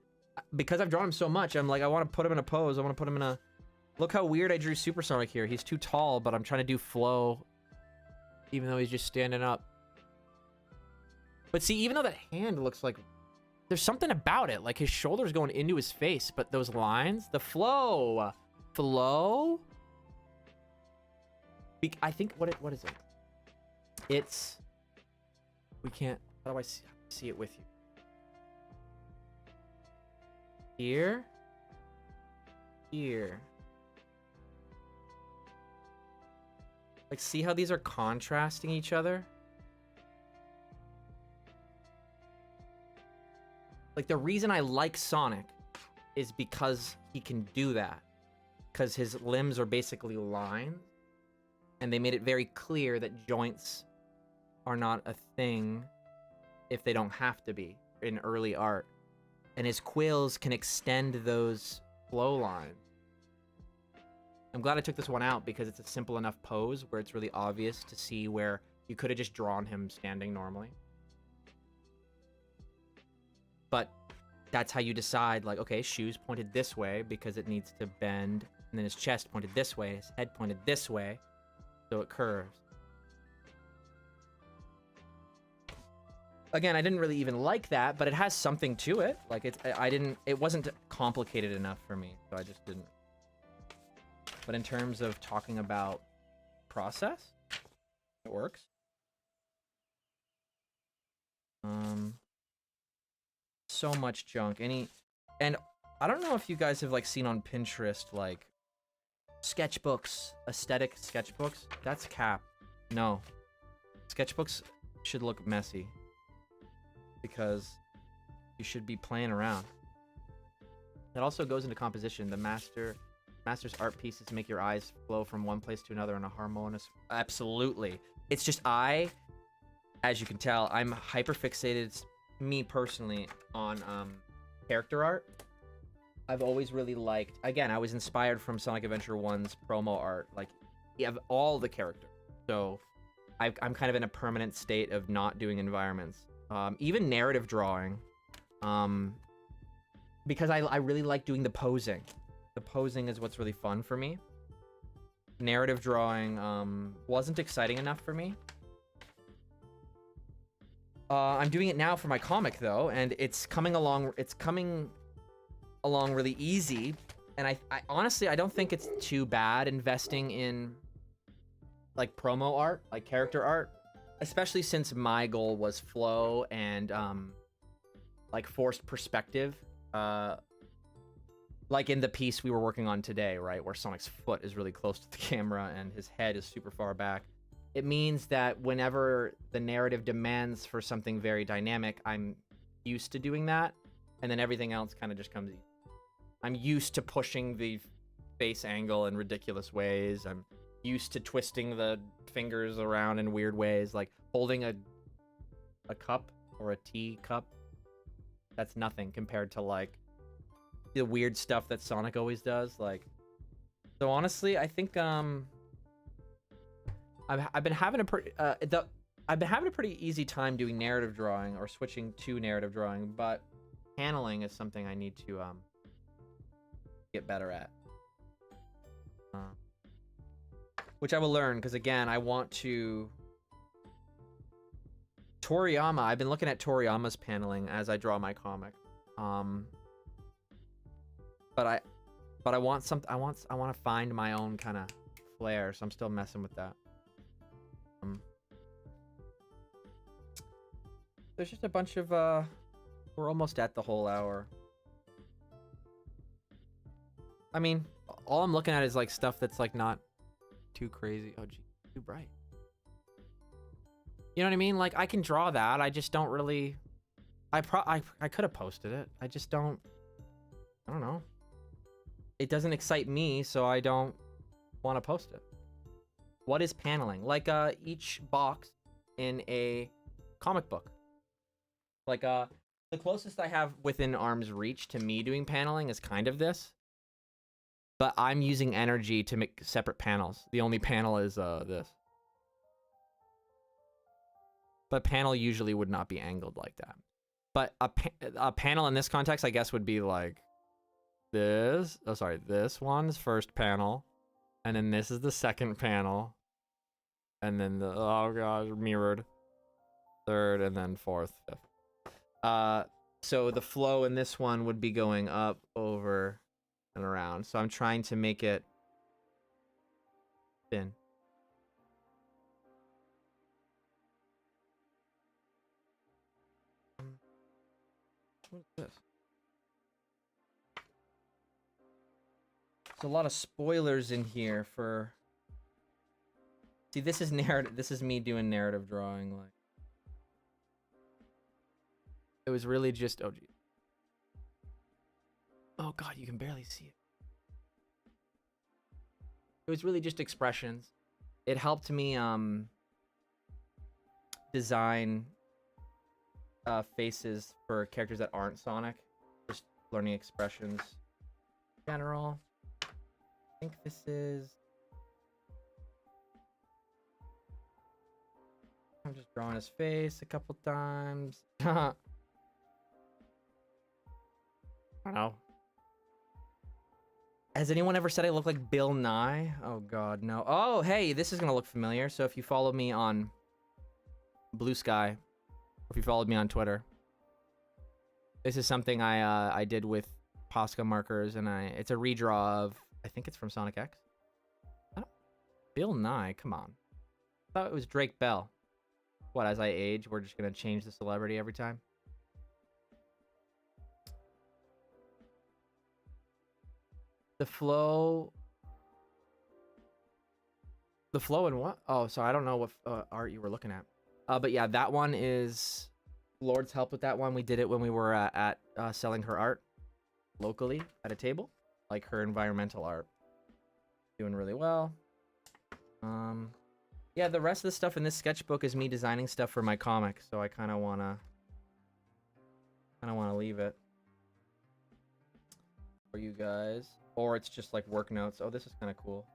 because I've drawn him so much, I'm like, I want to put him in a pose. I want to put him in a Look how weird I drew Supersonic here. He's too tall, but I'm trying to do flow, even though he's just standing up. But see, even though that hand looks like... There's something about it. Like, his shoulder's going into his face, but those lines... The flow! Flow? I think... What is it? It's... We can't... How do I see it with you? Here. Here. Like, see how these are contrasting each other? Like, the reason I like Sonic is because he can do that. Because his limbs are basically lines. And they made it very clear that joints are not a thing if they don't have to be in early art. And his quills can extend those flow lines. I'm glad I took this one out because it's a simple enough pose where it's really obvious to see where you could have just drawn him standing normally. But that's how you decide, like, okay, shoes pointed this way because it needs to bend, and then his chest pointed this way, his head pointed this way, so it curves. Again, I didn't really even like that, but it has something to it. Like, it wasn't complicated enough for me, so I just didn't. But in terms of talking about process, it works. So much junk. And I don't know if you guys have, like, seen on Pinterest, like, sketchbooks, aesthetic sketchbooks. That's cap. No. Sketchbooks should look messy. Because you should be playing around. It also goes into composition. The master's art pieces make your eyes flow from one place to another in a harmonious... Absolutely. It's just as you can tell, I'm hyper-fixated, me personally, on character art. I've always really liked... Again, I was inspired from Sonic Adventure 1's promo art. Like, you have all the characters. So, I'm kind of in a permanent state of not doing environments. Even narrative drawing. Because I really like doing the posing. The posing is what's really fun for me. Narrative drawing wasn't exciting enough for me. I'm doing it now for my comic though, and it's coming along really easy. And I honestly, I don't think it's too bad investing in like promo art, like character art, especially since my goal was flow and like forced perspective. Like in the piece we were working on today, right, where Sonic's foot is really close to the camera and his head is super far back. It means that whenever the narrative demands for something very dynamic, I'm used to doing that, and then everything else kind of just comes easy. I'm used to pushing the face angle in ridiculous ways. I'm used to twisting the fingers around in weird ways, like holding a cup or a tea cup. That's nothing compared to like the weird stuff that Sonic always does. Like, so honestly, I think I've been having a pretty easy time doing narrative drawing or switching to narrative drawing, but paneling is something I need to get better at. Which I will learn, because again, I want to... Toriyama, I've been looking at Toriyama's paneling as I draw my comic. But I want I want to find my own kind of flair, so I'm still messing with that. There's just a bunch of we're almost at the whole hour. I mean, all I'm looking at is like stuff that's like not too crazy. Oh, gee, too bright. You know what I mean? Like, I can draw that. I just don't really... I could have posted it. I just don't... I don't know. It doesn't excite me, so I don't want to post it. What is paneling? Like, each box in a comic book. Like, the closest I have within arm's reach to me doing paneling is kind of this. But I'm using energy to make separate panels. The only panel is, this. But panel usually would not be angled like that. But a panel in this context, I guess, would be like this. Oh, sorry. This one's first panel. And then this is the second panel. And then the, oh gosh, mirrored. Third, and then fourth, fifth. So the flow in this one would be going up, over, and around. So I'm trying to make it thin. What's this? There's a lot of spoilers in here for... See, this is narrative. This is me doing narrative drawing. Like, it was really just... Oh, geez. Oh, God, you can barely see it. It was really just expressions. It helped me design faces for characters that aren't Sonic. Just learning expressions in general. I think this is... I'm just drawing his face a couple times. I don't know. Has anyone ever said I look like Bill Nye? Oh god, no. Oh, hey, this is gonna look familiar. So if you follow me on Blue Sky, or if you followed me on Twitter, this is something I did with Posca markers, and it's a redraw of, I think it's from Sonic X. Oh, Bill Nye, come on. I thought it was Drake Bell. What, as I age, we're just gonna change the celebrity every time? The flow in what? Oh, so I don't know what art you were looking at. But yeah, that one is Lord's help with that one. We did it when we were at selling her art locally at a table, like her environmental art. Doing really well. Yeah, the rest of the stuff in this sketchbook is me designing stuff for my comic, so I kind of wanna leave it for you guys. Or it's just like work notes. Oh, this is kind of cool.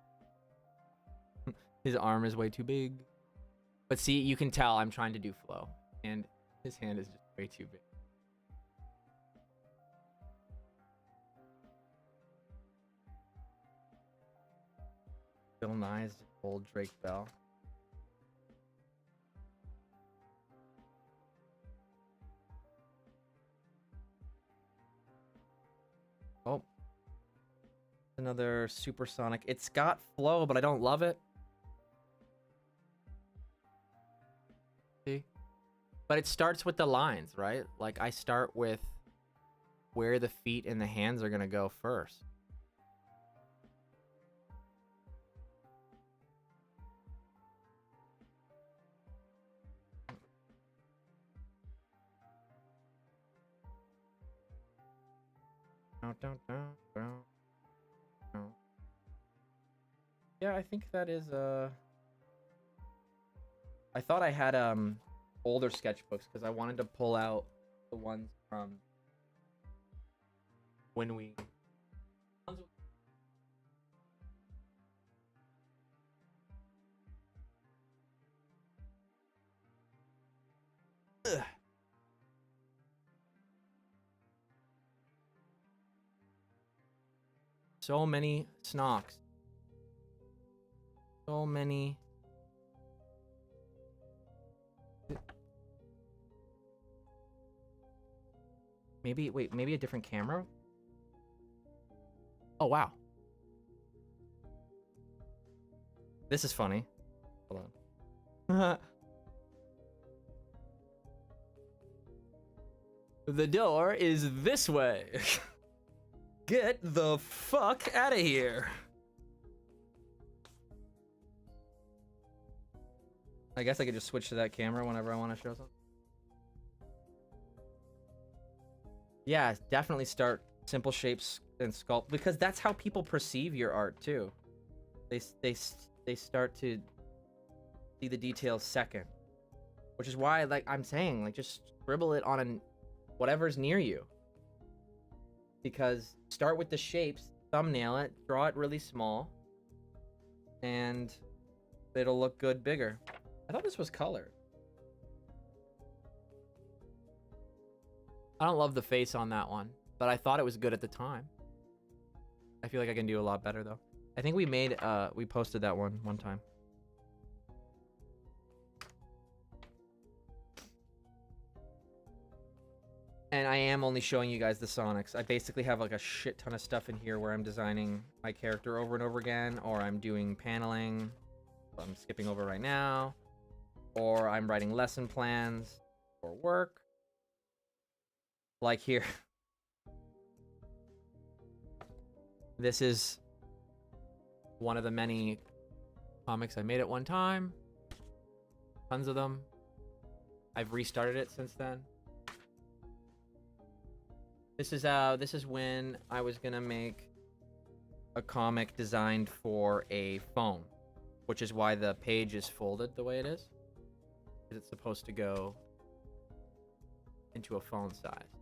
His arm is way too big. But see, you can tell I'm trying to do flow. And his hand is just way too big. Bill Nye's old Drake Bell. Oh. Another supersonic. It's got flow, but I don't love it. See? But it starts with the lines, right? Like, I start with where the feet and the hands are gonna go first. Yeah, I think that is I thought I had older sketchbooks because I wanted to pull out the ones from when we Ugh. So many snocks. So many. Maybe, wait, maybe a different camera? Oh, wow. This is funny. Hold on. The door is this way. Get the fuck out of here. I guess I could just switch to that camera whenever I want to show something. Yeah, definitely start simple shapes and sculpt, because that's how people perceive your art too. They start to see the details second, which is why, like I'm saying, like just scribble it on whatever's near you. Because start with the shapes, thumbnail it, draw it really small, and it'll look good bigger. I thought this was colored. I don't love the face on that one, but I thought it was good at the time. I feel like I can do a lot better though. I think we posted that one time. And I am only showing you guys the Sonics. I basically have like a shit ton of stuff in here where I'm designing my character over and over again, or I'm doing paneling. I'm skipping over right now. Or I'm writing lesson plans for work. Like here. This is one of the many comics I made at one time. Tons of them. I've restarted it since then. This is when I was gonna make a comic designed for a phone, which is why the page is folded the way it is. Because it's supposed to go into a phone size.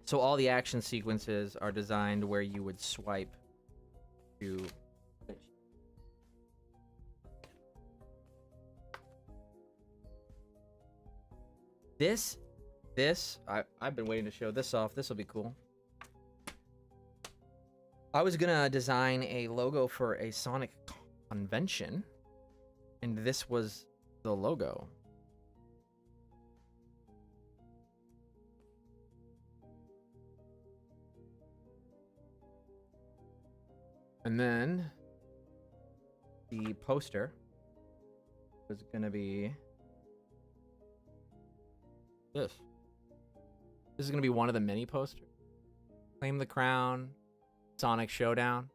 So all the action sequences are designed where you would swipe to finish. I've been waiting to show this off. This will be cool. I was gonna design a logo for a Sonic convention, and this was the logo. And then the poster was gonna be this. This is gonna be one of the mini posters. Claim the Crown, Sonic Showdown,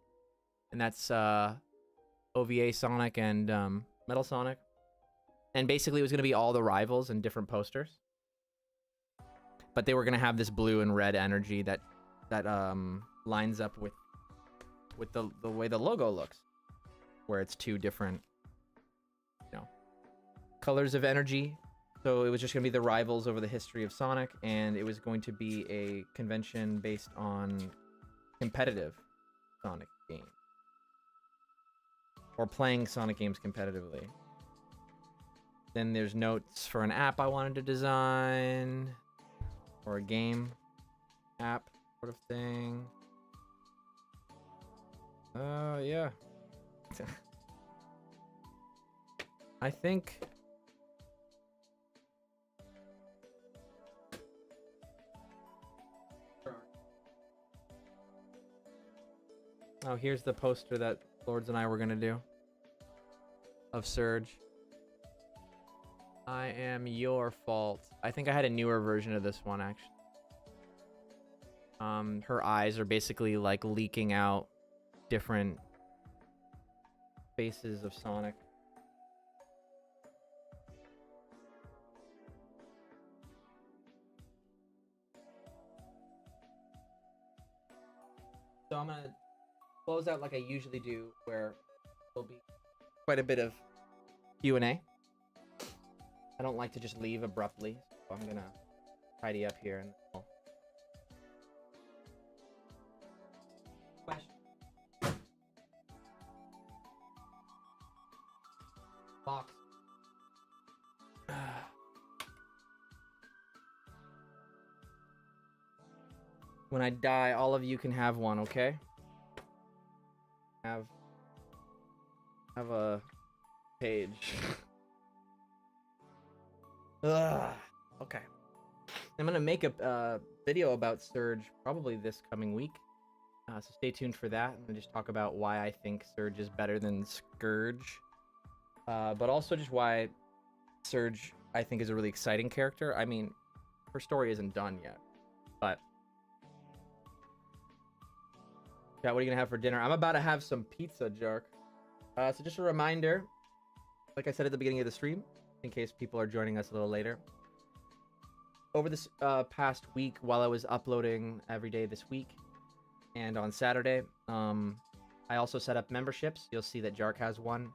and that's OVA Sonic and Metal Sonic. And basically it was gonna be all the rivals in different posters. But they were gonna have this blue and red energy that lines up with the way the logo looks, where it's two different, colors of energy. So it was just gonna be the rivals over the history of Sonic, and it was going to be a convention based on competitive Sonic games, or playing Sonic games competitively. Then there's notes for an app I wanted to design, or a game app sort of thing. Yeah. I think here's the poster that Lords and I were gonna do of Surge. I am your fault. I think I had a newer version of this one, actually. Her eyes are basically like leaking out different faces of Sonic. So I'm gonna close out like I usually do, where there'll be quite a bit of Q&A. I don't like to just leave abruptly, so I'm gonna tidy up here and question. Box. When I die, all of you can have one, okay? Have a page. Ugh. Okay. I'm gonna make a video about Surge probably this coming week. So stay tuned for that. I'm gonna just talk about why I think Surge is better than Scourge. But also just why Surge, I think, is a really exciting character. I mean, her story isn't done yet, but... Chat, what are you gonna have for dinner? I'm about to have some pizza, Jark. So just a reminder, like I said at the beginning of the stream, in case people are joining us a little later. Over this past week, while I was uploading every day this week, and on Saturday, I also set up memberships. You'll see that Jark has one.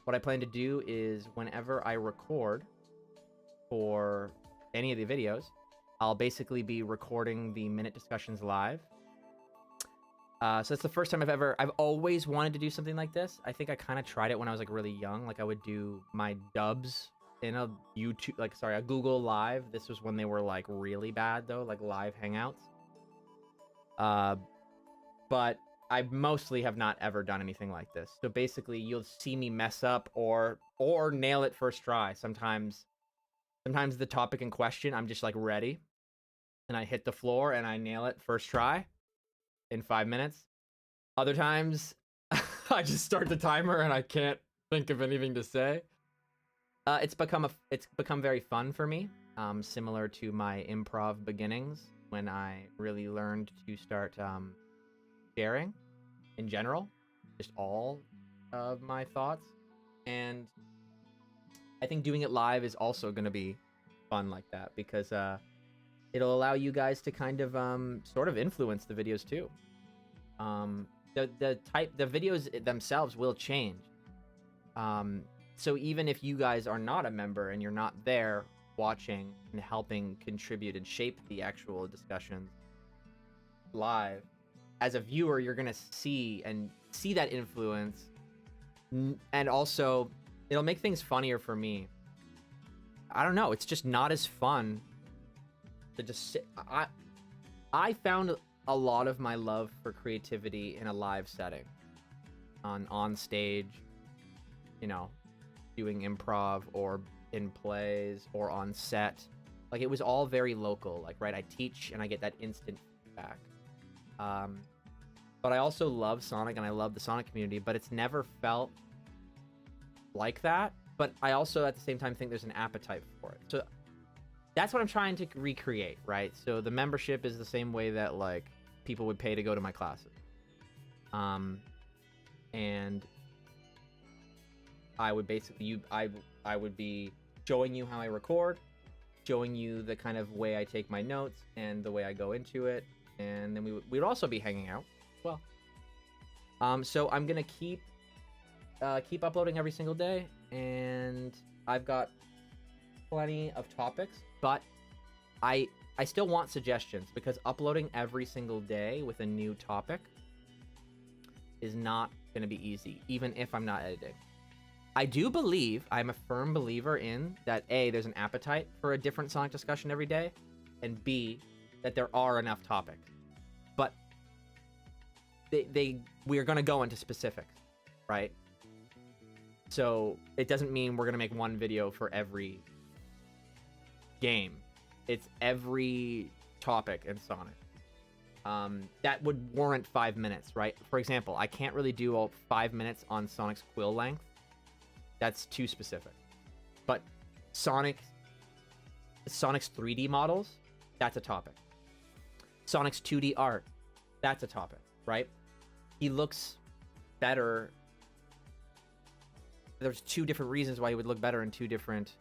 What I plan to do is whenever I record for any of the videos, I'll basically be recording the minute discussions live. So that's the first time I've always wanted to do something like this. I think I kind of tried it when I was like really young. Like I would do my dubs in a a Google Live. This was when they were like really bad though, like live hangouts. But I mostly have not ever done anything like this. So basically, you'll see me mess up or nail it first try. Sometimes the topic in question, I'm just like ready, and I hit the floor and I nail it first try in 5 minutes. Other times, I just start the timer and I can't think of anything to say. It's become very fun for me, similar to my improv beginnings when I really learned to start sharing in general, just all of my thoughts. And I think doing it live is also going to be fun like that, because it'll allow you guys to kind of sort of influence the videos too. The videos themselves will change. So even if you guys are not a member and you're not there watching and helping contribute and shape the actual discussions live, as a viewer, you're gonna see that influence, and also it'll make things funnier for me. I don't know, it's just not as fun to just sit. I found a lot of my love for creativity in a live setting, on stage, you know, doing improv or in plays or on set. Like, it was all very local. Like, right, I teach and I get that instant feedback. But I also love Sonic and I love the Sonic community, but it's never felt like that. But I also at the same time think there's an appetite for it. So that's what I'm trying to recreate, right? So the membership is the same way that like people would pay to go to my classes. And I would basically I would be showing you how I record, showing you the kind of way I take my notes and the way I go into it, and then we'd also be hanging out as well. So I'm gonna keep uploading every single day, and I've got plenty of topics, but I still want suggestions, because uploading every single day with a new topic is not gonna be easy, even if I'm not editing. I do believe, I'm a firm believer in that A, there's an appetite for a different Sonic discussion every day, and B, that there are enough topics. But we are going to go into specifics, right? So it doesn't mean we're going to make one video for every game. It's every topic in Sonic. That would warrant 5 minutes, right? For example, I can't really do all 5 minutes on Sonic's quill length. That's too specific. But Sonic's 3D models, that's a topic. Sonic's 2D art, that's a topic, right? He looks better. There's two different reasons why he would look better in two different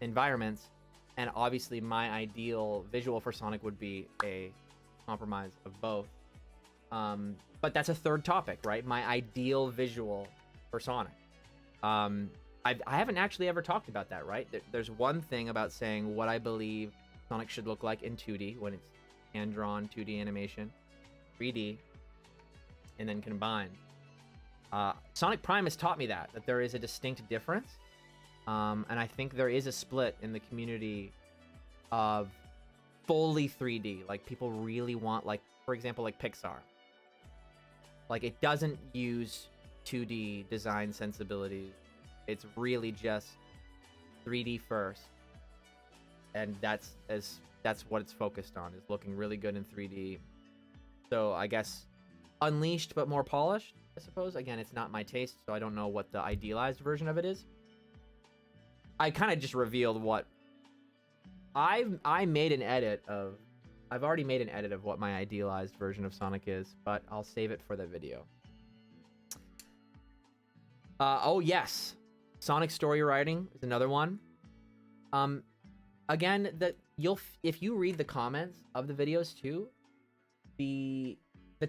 environments. And obviously my ideal visual for Sonic would be a compromise of both. But that's a third topic, right? My ideal visual for Sonic. I haven't actually ever talked about that, right? There's one thing about saying what I believe Sonic should look like in 2D, when it's hand-drawn 2D animation, 3D, and then combined. Sonic Prime has taught me that there is a distinct difference. And I think there is a split in the community of fully 3D. Like, people really want, like, for example, like Pixar. Like, it doesn't use 2D design sensibilities. It's really just 3D first, and that's what it's focused on, is looking really good in 3D. So I guess unleashed but more polished, I suppose. Again, it's not my taste, so I don't know what the idealized version of it is. I kind of just revealed what I made an edit of. I've already made an edit of what my idealized version of Sonic is, but I'll save it for the video. Oh yes, Sonic story writing is another one. Again, if you read the comments of the videos too, the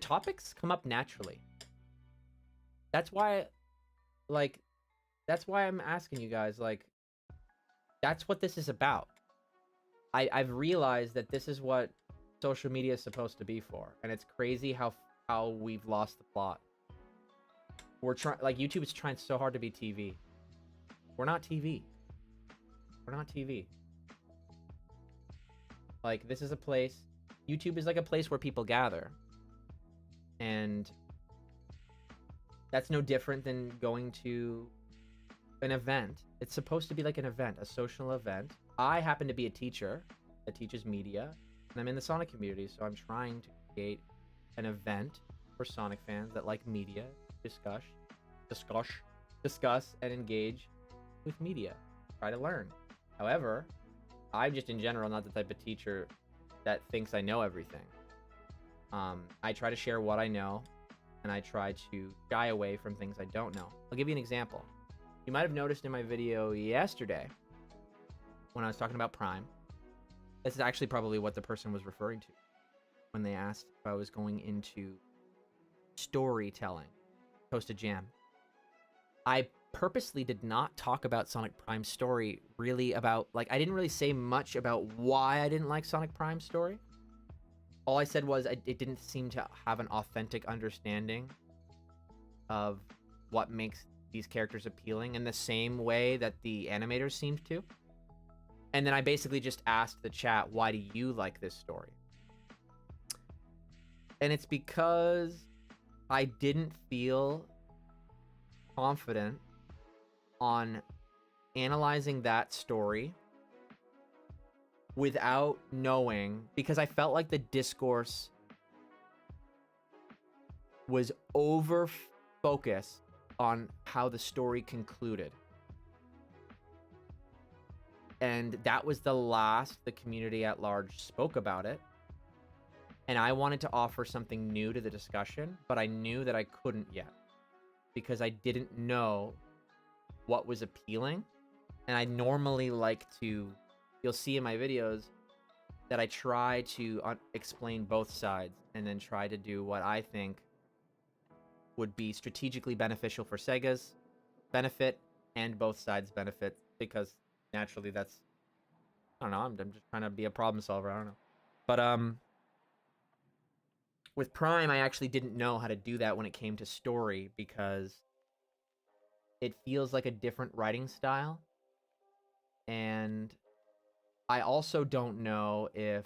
topics come up naturally. That's why I'm asking you guys, like, that's what this is about. I've realized that this is what social media is supposed to be for, and it's crazy how we've lost the plot. We're trying, like, YouTube is trying so hard to be TV. We're not TV. We're not TV. Like, this is a place, YouTube is like a place where people gather. And that's no different than going to an event. It's supposed to be like an event, a social event. I happen to be a teacher that teaches media, and I'm in the Sonic community, so I'm trying to create an event for Sonic fans that like media, discuss, and engage with media. Try to learn. However, I'm just in general not the type of teacher that thinks I know everything. I try to share what I know, and I try to shy away from things I don't know. I'll give you an example. You might have noticed in my video yesterday when I was talking about Prime, this is actually probably what the person was referring to when they asked if I was going into storytelling, Toasted Jam. I purposely did not talk about Sonic Prime's story really about, like, I didn't really say much about why I didn't like Sonic Prime's story. All I said was it didn't seem to have an authentic understanding of what makes these characters appealing in the same way that the animators seemed to. And then I basically just asked the chat, why do you like this story? And it's because I didn't feel confident on analyzing that story without knowing, because I felt like the discourse was over focused on how the story concluded. And that was the last the community at large spoke about it. And I wanted to offer something new to the discussion, but I knew that I couldn't yet because I didn't know what was appealing. And I normally like to, you'll see in my videos that I try to explain both sides and then try to do what I think would be strategically beneficial for Sega's benefit and both sides' benefit, because naturally that's, I don't know, I'm just trying to be a problem solver, I don't know. But with Prime, I actually didn't know how to do that when it came to story, because it feels like a different writing style. And I also don't know if,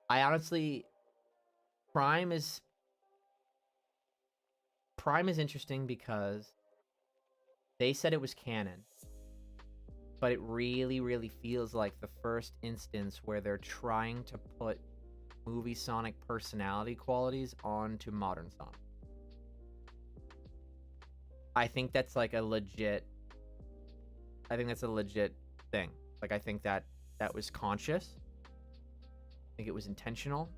I honestly, Prime is interesting because they said it was canon, but it really, really feels like the first instance where they're trying to put movie Sonic personality qualities onto modern Sonic. I think that's like a legit, thing. Like, I think that was conscious. I think it was intentional.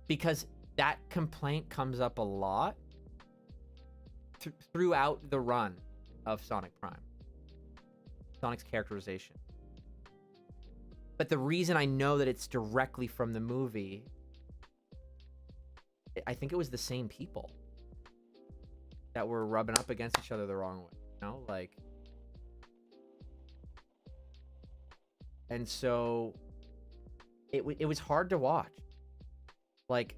Because that complaint comes up a lot throughout the run of Sonic Prime. Sonic's characterization. But the reason I know that it's directly from the movie, I think it was the same people that were rubbing up against each other the wrong way, you know? Like, and so it was hard to watch. Like,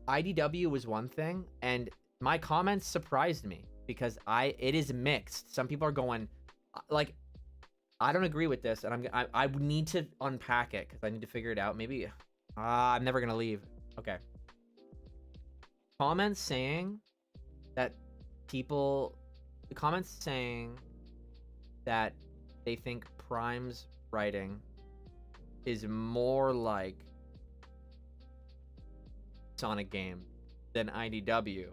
IDW was one thing, and my comments surprised me because it is mixed. Some people are going, like, I don't agree with this, and I need to unpack it because I need to figure it out. Maybe I'm never gonna leave. Okay. Comments saying that they think Prime's writing is more like Sonic game than IDW.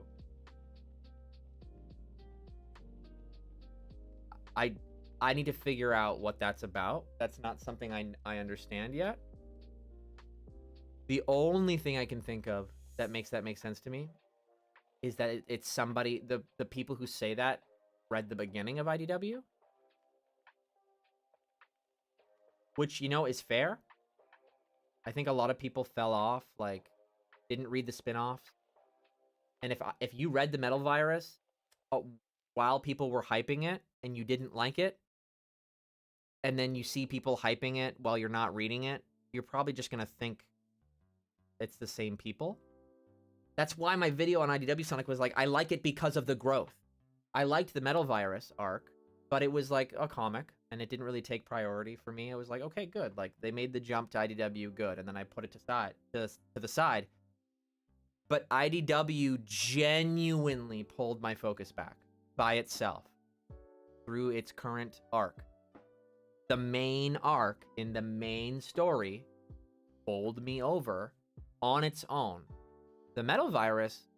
I need to figure out what that's about. That's not something I understand yet. The only thing I can think of that makes sense to me is that it's somebody, the people who say that read the beginning of IDW, which, you know, is fair. I think a lot of people fell off, like, didn't read the spin-offs. And if you read the Metal Virus while people were hyping it and you didn't like it, and then you see people hyping it while you're not reading it, you're probably just going to think it's the same people. That's why my video on IDW Sonic was like, I like it because of the growth. I liked the Metal Virus arc, but it was like a comic, and it didn't really take priority for me. It was like, okay, good. Like, they made the jump to IDW, good, and then I put it to the side. But IDW genuinely pulled my focus back by itself through its current arc. The main arc in the main story bowled me over on its own. The Metal Virus,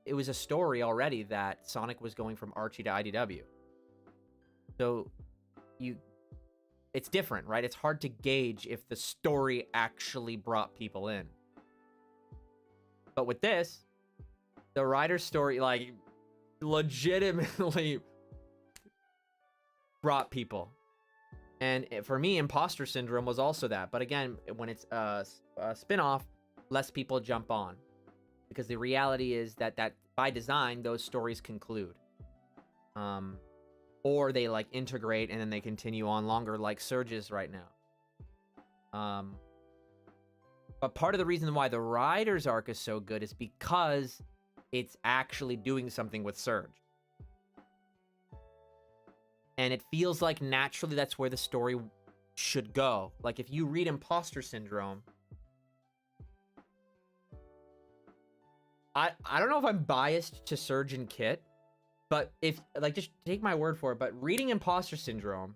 it was a story already that Sonic was going from Archie to IDW. So it's different, right? It's hard to gauge if the story actually brought people in. But with this, the writer's story, like, legitimately brought people. And for me, Imposter Syndrome was also that. But again, when it's a spin-off, less people jump on. Because the reality is that by design, those stories conclude. Or they, like, integrate and then they continue on longer, like Surge's right now. But part of the reason why the writer's arc is so good is because it's actually doing something with Surge. And it feels like naturally that's where the story should go. Like, if you read Imposter Syndrome, I don't know if I'm biased to Surge and Kit, but if, like, just take my word for it, but reading Imposter Syndrome,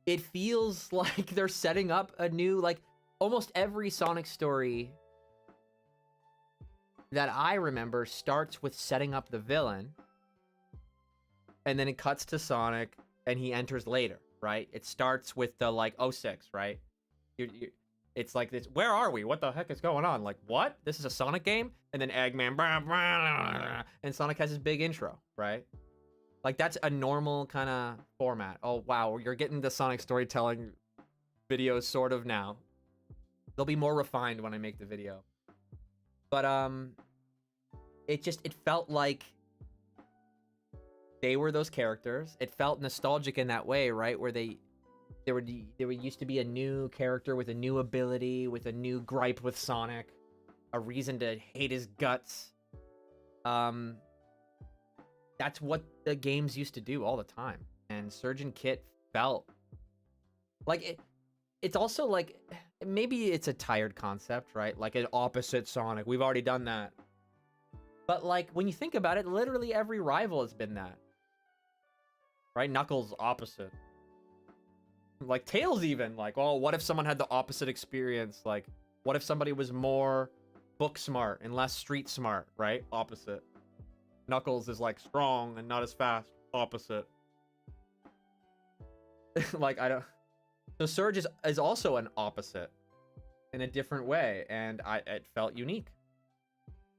it feels like they're setting up a new, like, almost every Sonic story that I remember starts with setting up the villain, and then it cuts to Sonic, and he enters later, right? It starts with the, like, 06, right? It's like this, where are we? What the heck is going on? Like, what? This is a Sonic game? And then Eggman, blah, blah, blah, and Sonic has his big intro, right? Like, that's a normal kind of format. Oh, wow, you're getting the Sonic storytelling videos sort of now. They'll be more refined when I make the video. But, it felt like they were those characters. It felt nostalgic in that way, right? Where there used to be a new character with a new ability, with a new gripe with Sonic, a reason to hate his guts. That's what the games used to do all the time. And Surge and Kit felt like it's also like, maybe it's a tired concept, right? Like an opposite Sonic. We've already done that. But, like, when you think about it, literally every rival has been that. Right? Knuckles, opposite. Like, Tails even. Like, oh, what if someone had the opposite experience? Like, what if somebody was more book smart and less street smart, right? Opposite. Knuckles is, like, strong and not as fast. Opposite. Like, I don't... So Surge is also an opposite in a different way, and it felt unique.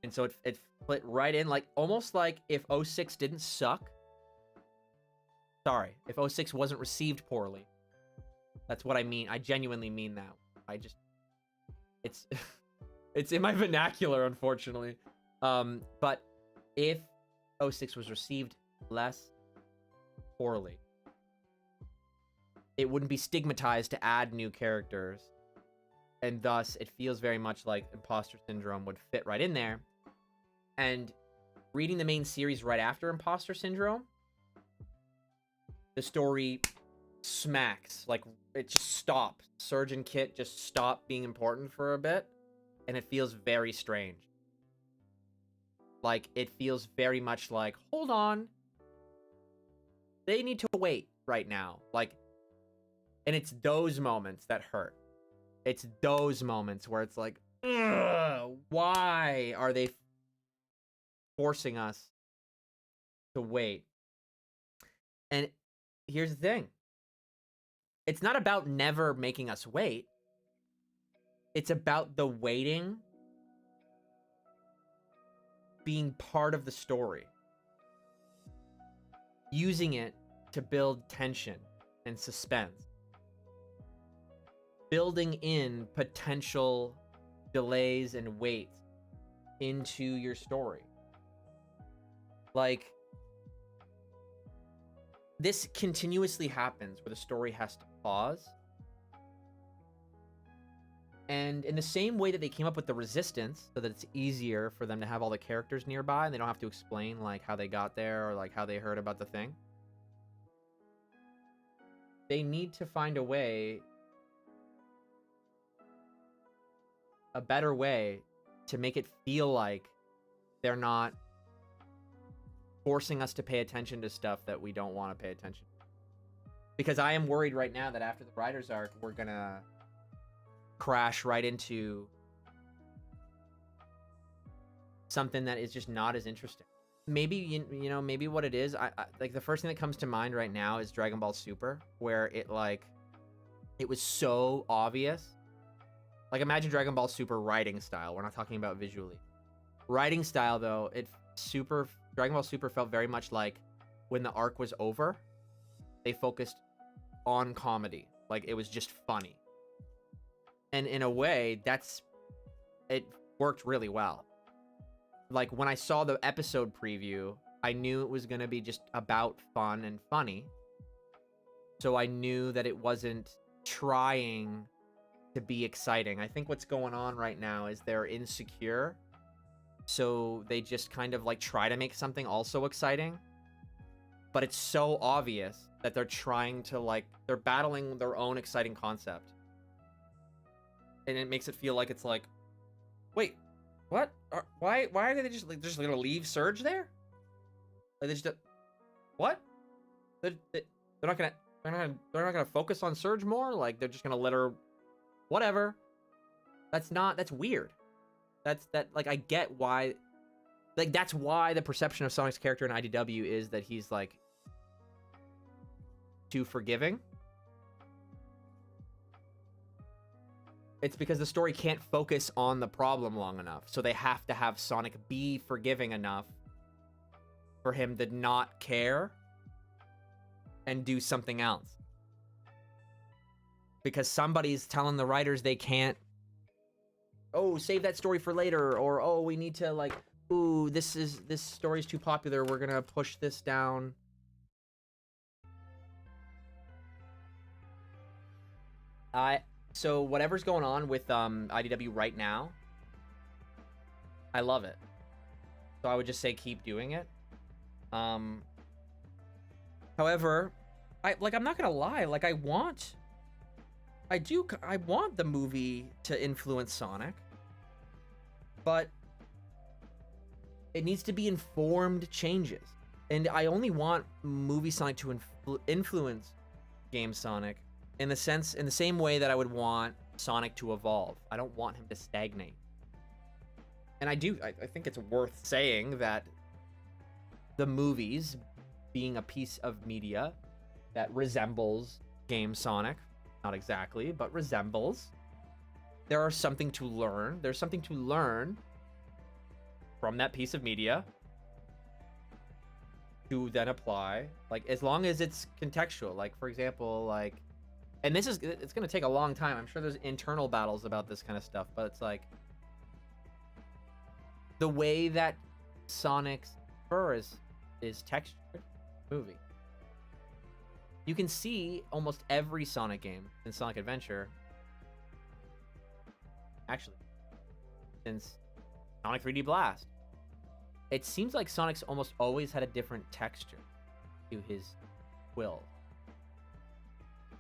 And so it fit right in, like, almost like if 06 didn't suck. Sorry, if 06 wasn't received poorly. That's what I mean. I genuinely mean that. It's it's in my vernacular, unfortunately. But if 06 was received less poorly, it wouldn't be stigmatized to add new characters. And thus, it feels very much like Imposter Syndrome would fit right in there. And reading the main series right after Imposter Syndrome, the story smacks. Like, it just stopped. Surge and Kit just stopped being important for a bit. And it feels very strange. Like, it feels very much like, hold on. They need to wait right now. Like, and it's those moments that hurt. It's those moments where it's like, why are they forcing us to wait? And here's the thing. It's not about never making us wait. It's about the waiting being part of the story. Using it to build tension and suspense. Building in potential delays and waits into your story. Like, this continuously happens where the story has to pause. And in the same way that they came up with the Resistance, so that it's easier for them to have all the characters nearby and they don't have to explain, like, how they got there or, like, how they heard about the thing. they need to find a better way to make it feel like they're not forcing us to pay attention to stuff that we don't want to pay attention to. Because I am worried right now that after the writer's arc, we're gonna crash right into something that is just not as interesting. Maybe, you know, maybe what it is, I like the first thing that comes to mind right now is Dragon Ball Super, where it was so obvious. Like, imagine Dragon Ball Super writing style. We're not talking about visually. Writing style, though, Dragon Ball Super felt very much like when the arc was over, they focused on comedy. Like, it was just funny. And in a way, it worked really well. Like, when I saw the episode preview, I knew it was going to be just about fun and funny. So I knew that it wasn't trying to be exciting. I think what's going on right now is they're insecure. So they just kind of like try to make something also exciting. But it's so obvious that they're trying to they're battling their own exciting concept. And it makes it feel like it's like, wait, what? Why are they just gonna leave Surge there? Like, they just what? They're not gonna focus on Surge more. Like, they're just gonna let her, whatever. That's weird. Like, I get why. Like, that's why the perception of Sonic's character in IDW is that he's like too forgiving. It's because the story can't focus on the problem long enough. So they have to have Sonic be forgiving enough for him to not care and do something else. Because somebody's telling the writers they can't, oh, save that story for later, or oh, we need to ooh, this story's too popular, we're gonna push this down. So whatever's going on with IDW right now, I love it. So I would just say keep doing it. However, I'm not gonna lie, I want the movie to influence Sonic, but it needs to be informed changes. And I only want movie Sonic to influence game Sonic in the same way that I would want Sonic to evolve. I don't want him to stagnate. And I think it's worth saying that the movies, being a piece of media that resembles game Sonic, not exactly, but resembles, there's something to learn from that piece of media to then apply, as long as it's contextual. For example, and it's going to take a long time. I'm sure there's internal battles about this kind of stuff, but it's the way that Sonic's fur is textured movie. You can see almost every Sonic game in Sonic Adventure, actually, since Sonic 3D Blast. It seems like Sonic's almost always had a different texture to his quill.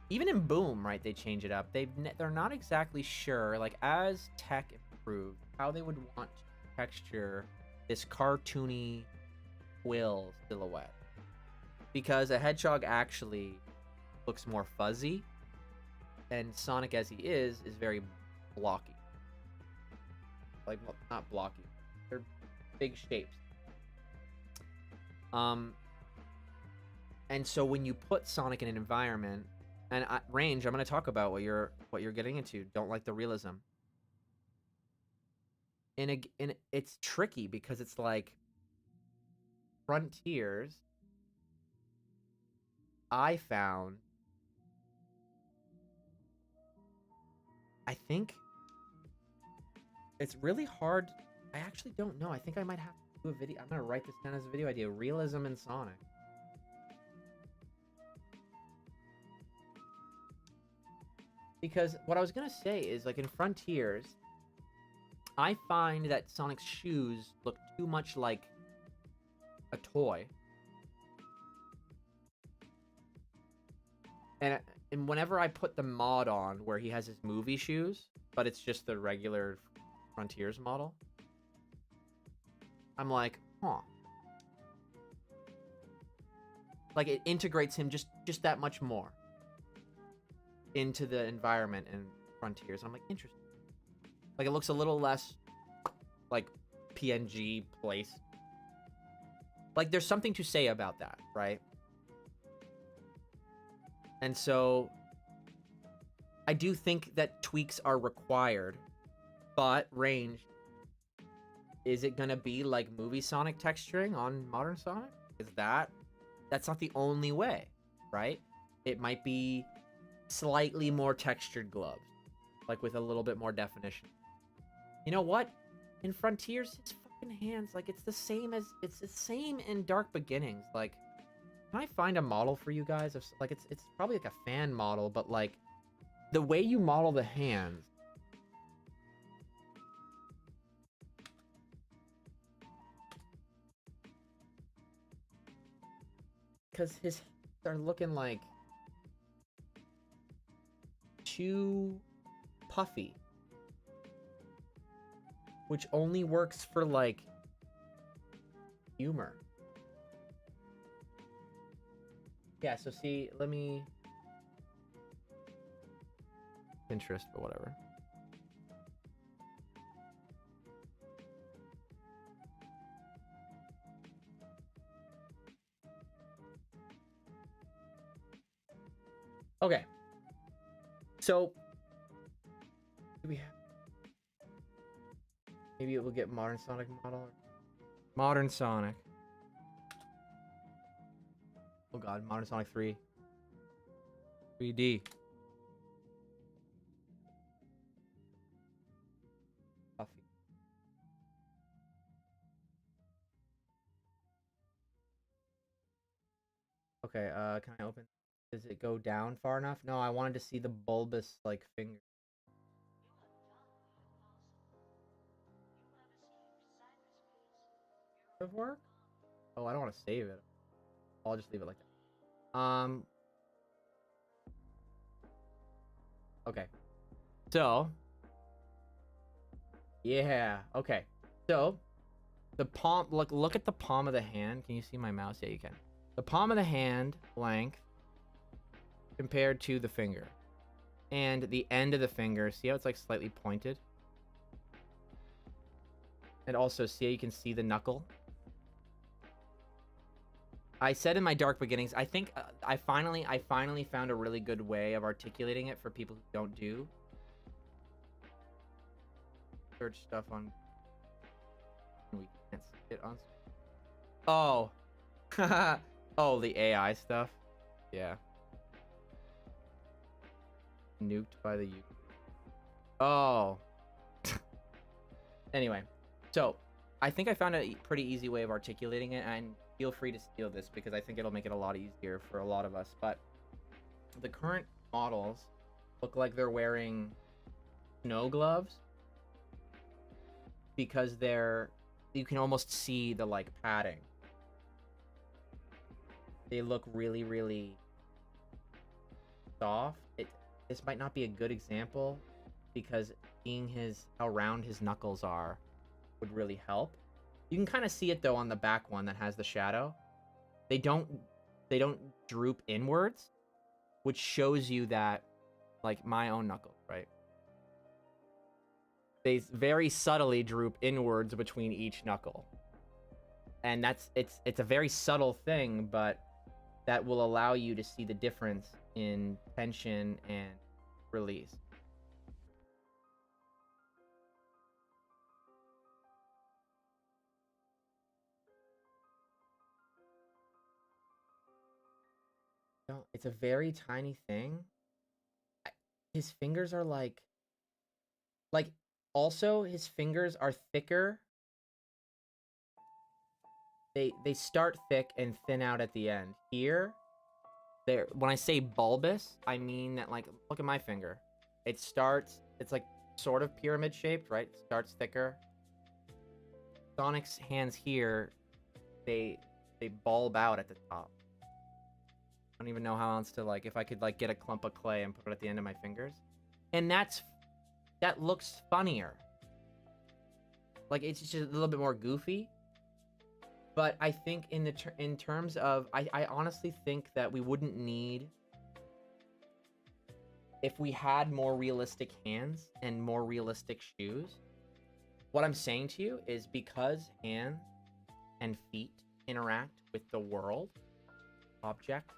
Even in Boom, right, they change it up. They're not exactly sure, as tech improved, how they would want to texture this cartoony quill silhouette. Because a hedgehog actually looks more fuzzy, and Sonic, as he is very blocky. Well, not blocky. They're big shapes. And so when you put Sonic in an environment, and Range, I'm going to talk about what you're getting into. Don't like the realism. It's tricky because it's Frontiers, I think it's really hard. I actually don't know. I think I might have to do a video. I'm going to write this down as a video idea. Realism in Sonic. Because what I was going to say is, in Frontiers, I find that Sonic's shoes look too much like a toy. And And whenever I put the mod on where he has his movie shoes, but it's just the regular Frontiers model, I'm like, huh. Like, it integrates him just that much more into the environment in Frontiers. I'm like, interesting. Like, it looks a little less, like, PNG placed. Like, there's something to say about that, right? And so, I do think that tweaks are required, but range, is it gonna be like movie Sonic texturing on modern Sonic? Is that's not the only way, right? It might be slightly more textured gloves, like with a little bit more definition. You know what? In Frontiers, his fucking hands, like, it's the same in Dark Beginnings. Like, can I find a model for you guys? Like, it's probably like a fan model, but like, the way you model the hands, because his hands are looking like too puffy, which only works for like humor. Yeah, so see, let me Pinterest, but whatever. Okay. So do we have, maybe it will get Modern Sonic model. Modern Sonic. Oh god, Modern Sonic 3. 3D. Puffy. Okay, can I open? Does it go down far enough? No, I wanted to see the bulbous, like, finger. Of work? Oh, I don't want to save it. I'll just leave it like that. Okay. So, yeah. Okay. So, the palm. Look at the palm of the hand. Can you see my mouse? Yeah, you can. The palm of the hand length compared to the finger, and the end of the finger. See how it's like slightly pointed, and also see how you can see the knuckle. I said in my Dark Beginnings, I think I finally found a really good way of articulating it for people who don't do search stuff on. We can't see it on. Oh, oh, the AI stuff. Yeah. Nuked by the. Oh. Anyway, so I think I found a pretty easy way of articulating it, and feel free to steal this because I think it'll make it a lot easier for a lot of us. But the current models look like they're wearing snow gloves because you can almost see the like padding. They look really, really soft. This might not be a good example because seeing how round his knuckles are would really help. You can kind of see it though on the back one that has the shadow. They don't droop inwards, which shows you that, like my own knuckles, right? They very subtly droop inwards between each knuckle. And it's a very subtle thing, but that will allow you to see the difference in tension and release. No, it's a very tiny thing. His fingers are like also his fingers are thicker. They start thick and thin out at the end. Here, when I say bulbous, I mean that, like, look at my finger. It's like sort of pyramid shaped, right? It starts thicker. Sonic's hands here, they bulb out at the top. I don't even know how else to, like, if I could, like, get a clump of clay and put it at the end of my fingers. And that looks funnier. Like, it's just a little bit more goofy. But I think in terms of, I honestly think that we wouldn't need, if we had more realistic hands and more realistic shoes. What I'm saying to you is, because hands and feet interact with the world object,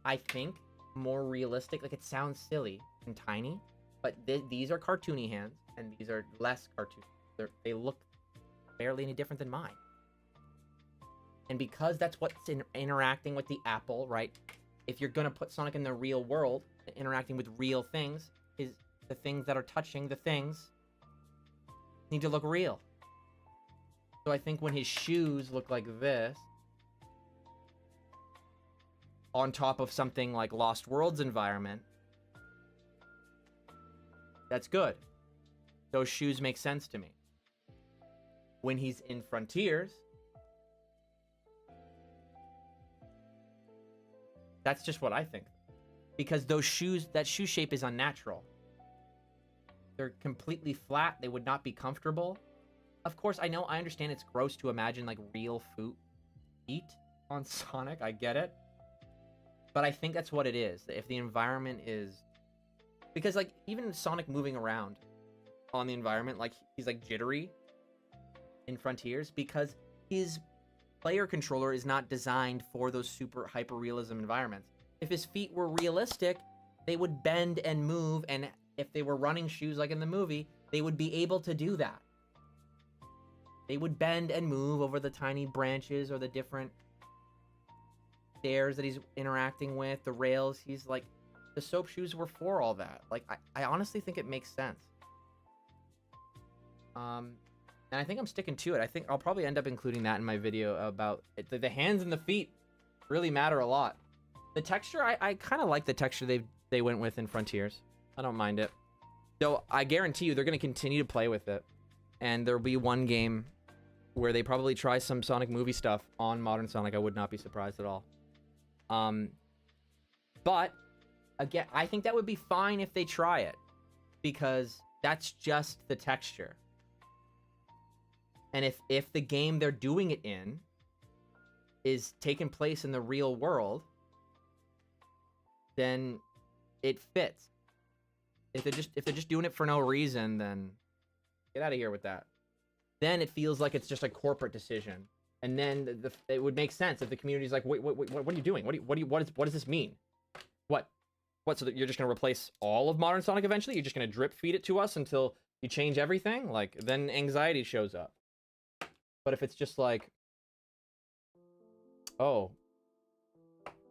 I think more realistic, like, it sounds silly and tiny, but these are cartoony hands and these are less cartoony. They look barely any different than mine. And because that's what's interacting with the apple, right? If you're gonna put Sonic in the real world, interacting with real things, is the things that are touching the things need to look real. So I think when his shoes look like this, on top of something like Lost World's environment, that's good. Those shoes make sense to me. When he's in Frontiers, that's just what I think. Because those shoes, that shoe shape is unnatural. They're completely flat. They would not be comfortable. Of course, I understand it's gross to imagine, like, real feet on Sonic. I get it. But I think that's what it is. If the environment is... Because, like, even Sonic moving around on the environment, like, he's, like, jittery in Frontiers because his player controller is not designed for those super hyper-realism environments. If his feet were realistic, they would bend and move, and if they were running shoes like in the movie, they would be able to do that. They would bend and move over the tiny branches or the different stairs that he's interacting with, the rails. He's like, the soap shoes were for all that. Like, I honestly think it makes sense. And I think I'm sticking to it. I think I'll probably end up including that in my video about it. The hands and the feet really matter a lot. The texture, I kind of like the texture they went with in Frontiers. I don't mind it. So I guarantee you they're going to continue to play with it. And there'll be one game where they probably try some Sonic movie stuff on Modern Sonic. I would not be surprised at all. But again, I think that would be fine if they try it, because that's just the texture. And if the game they're doing it in is taking place in the real world, then it fits. If they're just doing it for no reason, then get out of here with that. Then it feels like it's just a corporate decision. And then it would make sense if the community's like, wait, what are you doing? What does this mean? What? So that you're just gonna replace all of Modern Sonic eventually? You're just gonna drip feed it to us until you change everything? Like, then anxiety shows up. But if it's just like, oh,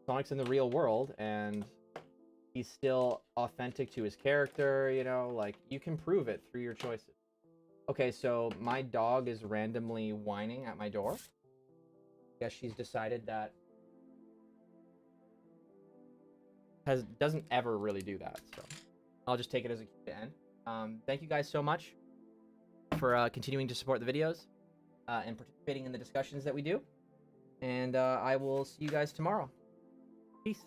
Sonic's in the real world and he's still authentic to his character, you know, like, you can prove it through your choices. Okay, so my dog is randomly whining at my door. I guess she's decided that doesn't ever really do that, so I'll just take it as a cue to end. Thank you guys so much for continuing to support the videos and participating in the discussions that we do. And I will see you guys tomorrow. Peace.